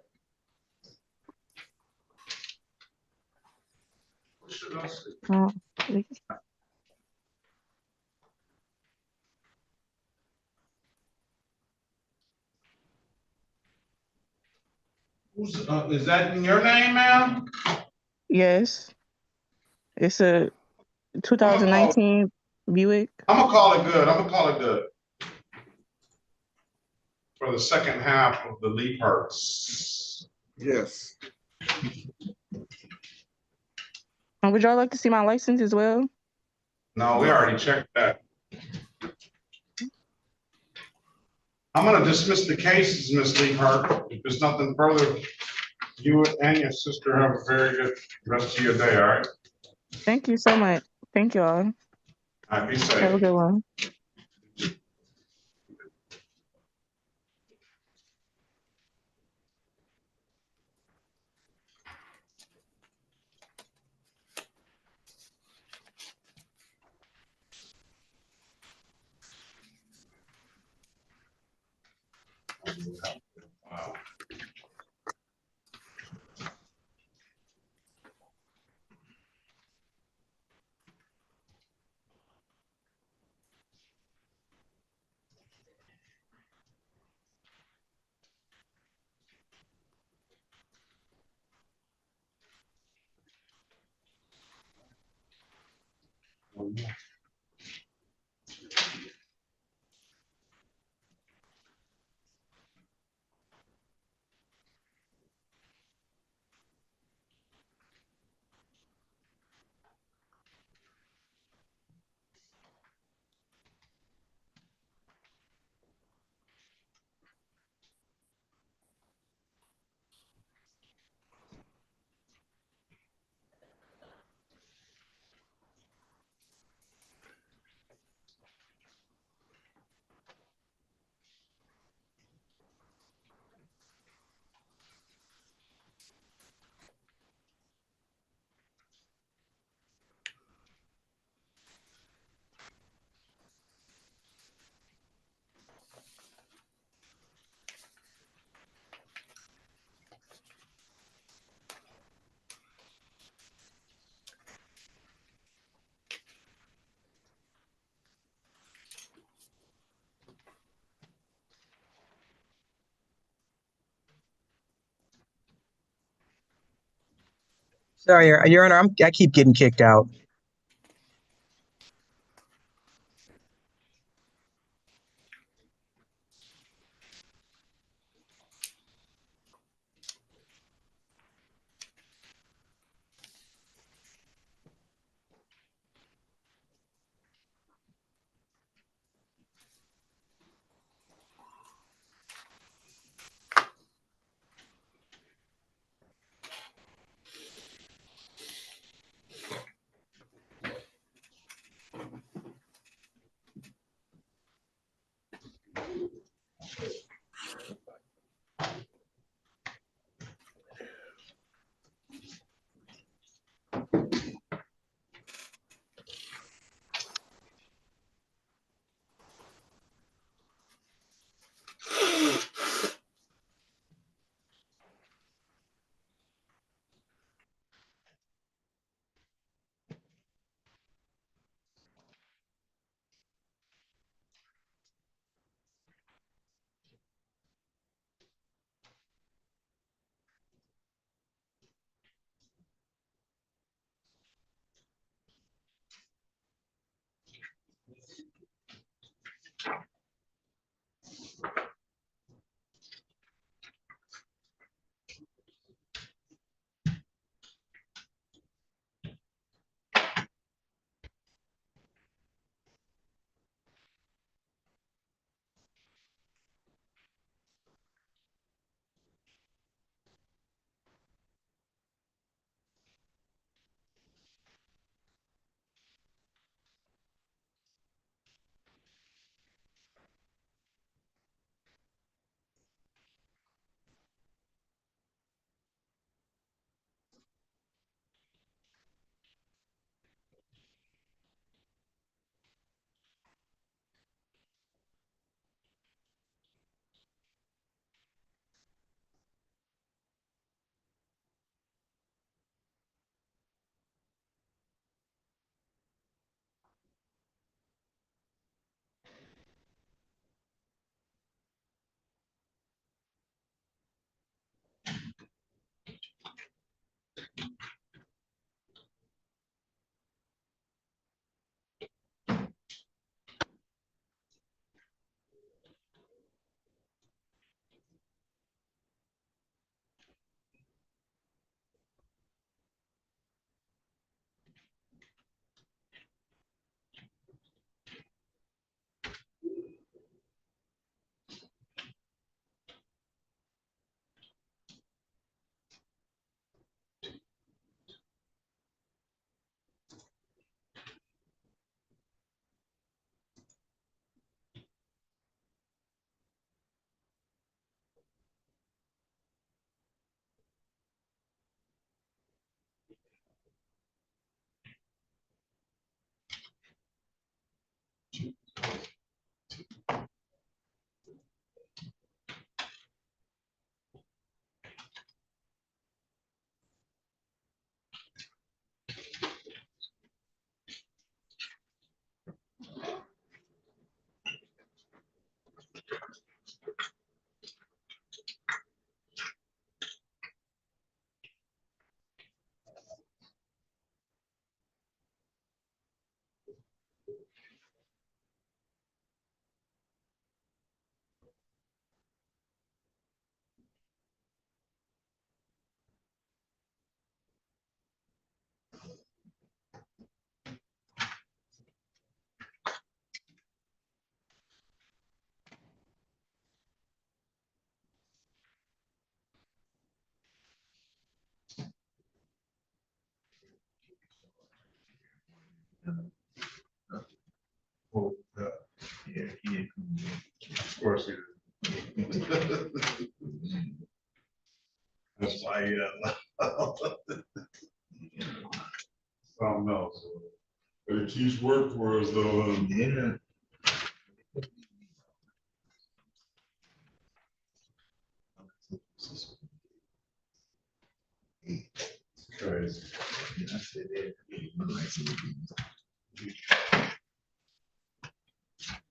What should I see? Is that in your name, ma'am? Yes. It's a 2019 Buick. I'm gonna call it good. I'm gonna call it good. For the second half of the Leapharts. Yes. Would y'all like to see my license as well? No, we already checked that. I'm gonna dismiss the cases, Ms. Leaphart, if there's nothing further. You and your sister have a very good rest of your day, all right? Thank you so much. Thank you all. All right, be Have a safe. good one. Wow. Sorry, Your Honor, I keep getting kicked out. course he did. That's why, something else. But it keeps work for us though. Yeah. Crazy.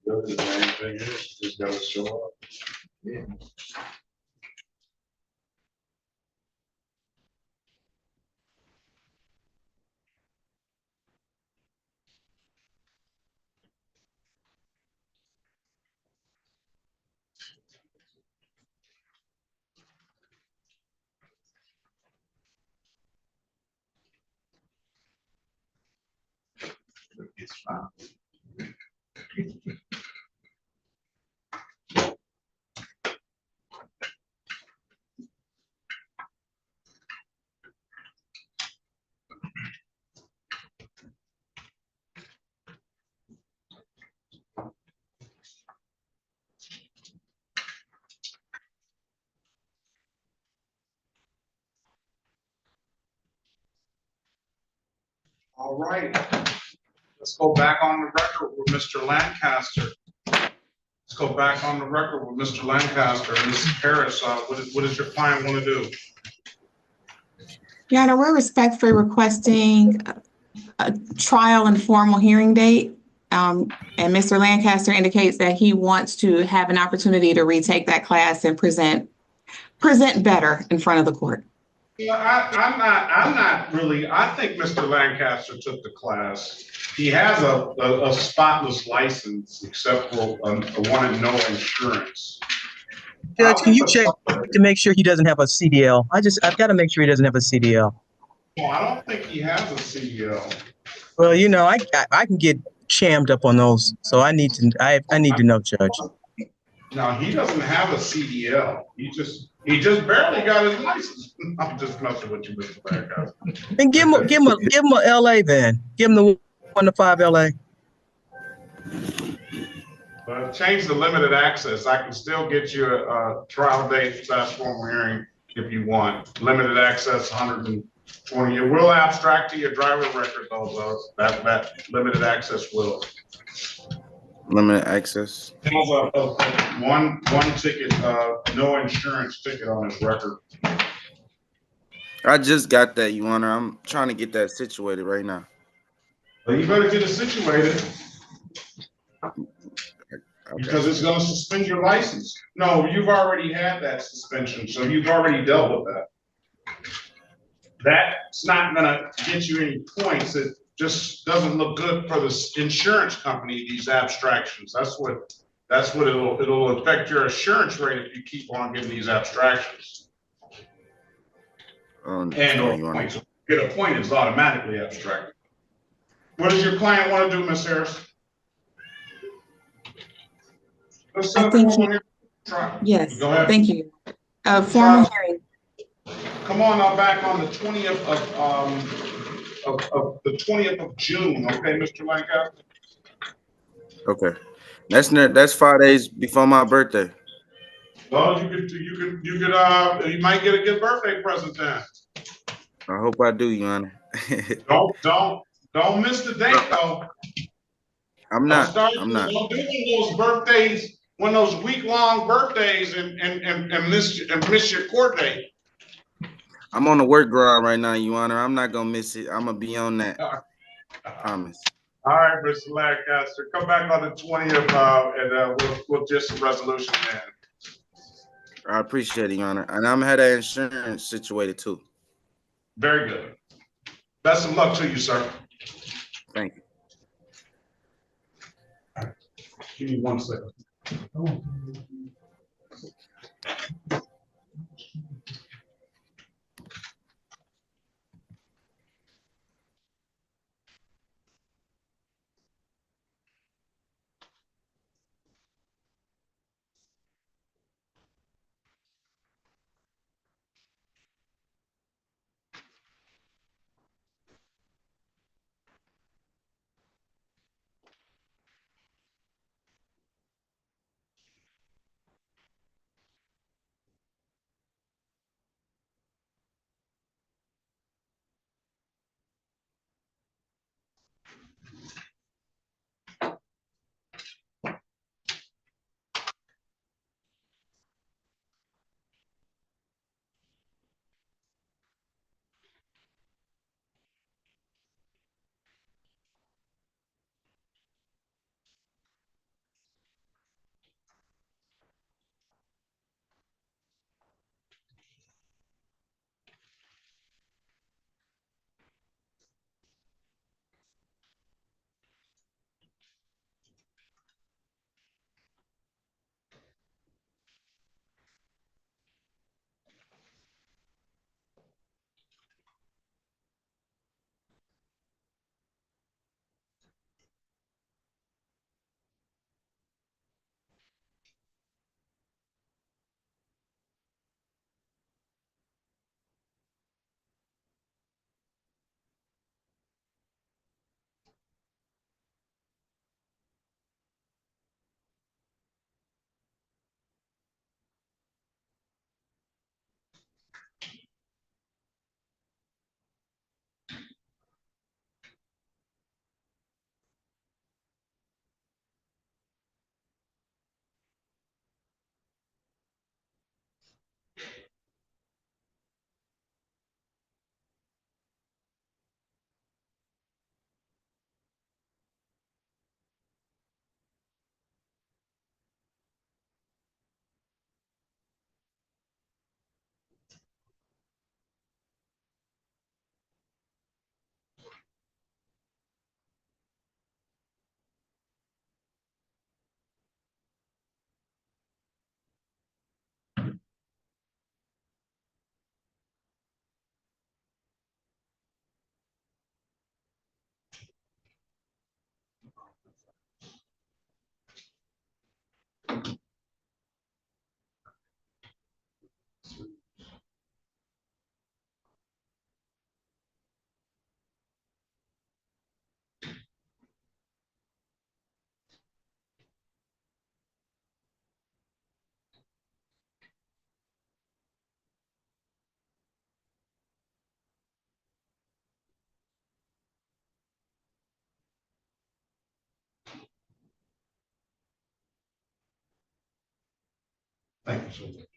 The main thing is, you just gotta show up. Yeah. It's fine. All right, let's go back on the record with Mr. Lancaster. Let's go back on the record with Mr. Lancaster. Ms. Harris, what does your client want to do? Your Honor, we're respectfully requesting a trial and formal hearing date. And Mr. Lancaster indicates that he wants to have an opportunity to retake that class and present better in front of the court. Yeah, I'm not really, I think Mr. Lancaster took the class. He has a spotless license except for a one and no insurance. Judge, can you check to make sure he doesn't have a CDL? I've got to make sure he doesn't have a CDL. Well, I don't think he has a CDL. Well, you know, I can get shammed up on those, so I need to know, Judge. No, he doesn't have a CDL. He just barely got his license. I'm just messing with you, Mr. Lancaster. Then give him a LA then. Give him the 1 to 5 LA. But change the limited access. I can still get you a trial date / formal hearing if you want. Limited access, 120. It will abstract to your driver record though. That limited access will. Limited access. There's one ticket, no insurance ticket on his record. I just got that, Your Honor. I'm trying to get that situated right now. Well, you better get it situated. Because it's going to suspend your license. No, you've already had that suspension, so you've already dealt with that. That's not going to get you any points. It just doesn't look good for the insurance company, these abstractions. That's what it'll affect your assurance rate if you keep on getting these abstractions. And points. Get a point, it's automatically abstracted. What does your client want to do, Ms. Harris? I think yes, thank you. Formal hearing. Come on now, back on the 20th of the 20th of June, okay, Mr. Lancaster? Okay, that's 5 days before my birthday. Well, you might get a good birthday present then. I hope I do, Your Honor. Don't miss the date though. I'm not. Don't do those birthdays, one of those week-long birthdays, and miss your court date. I'm on the work grind right now, Your Honor. I'm not gonna miss it. I'm gonna be on that. I promise. All right, Mr. Lancaster, come back on the 20th, and we'll just a resolution then. I appreciate it, Your Honor, and I'm had that insurance situated too. Very good. Best of luck to you, sir. Thank you. Give me 1 second. Thank you so much.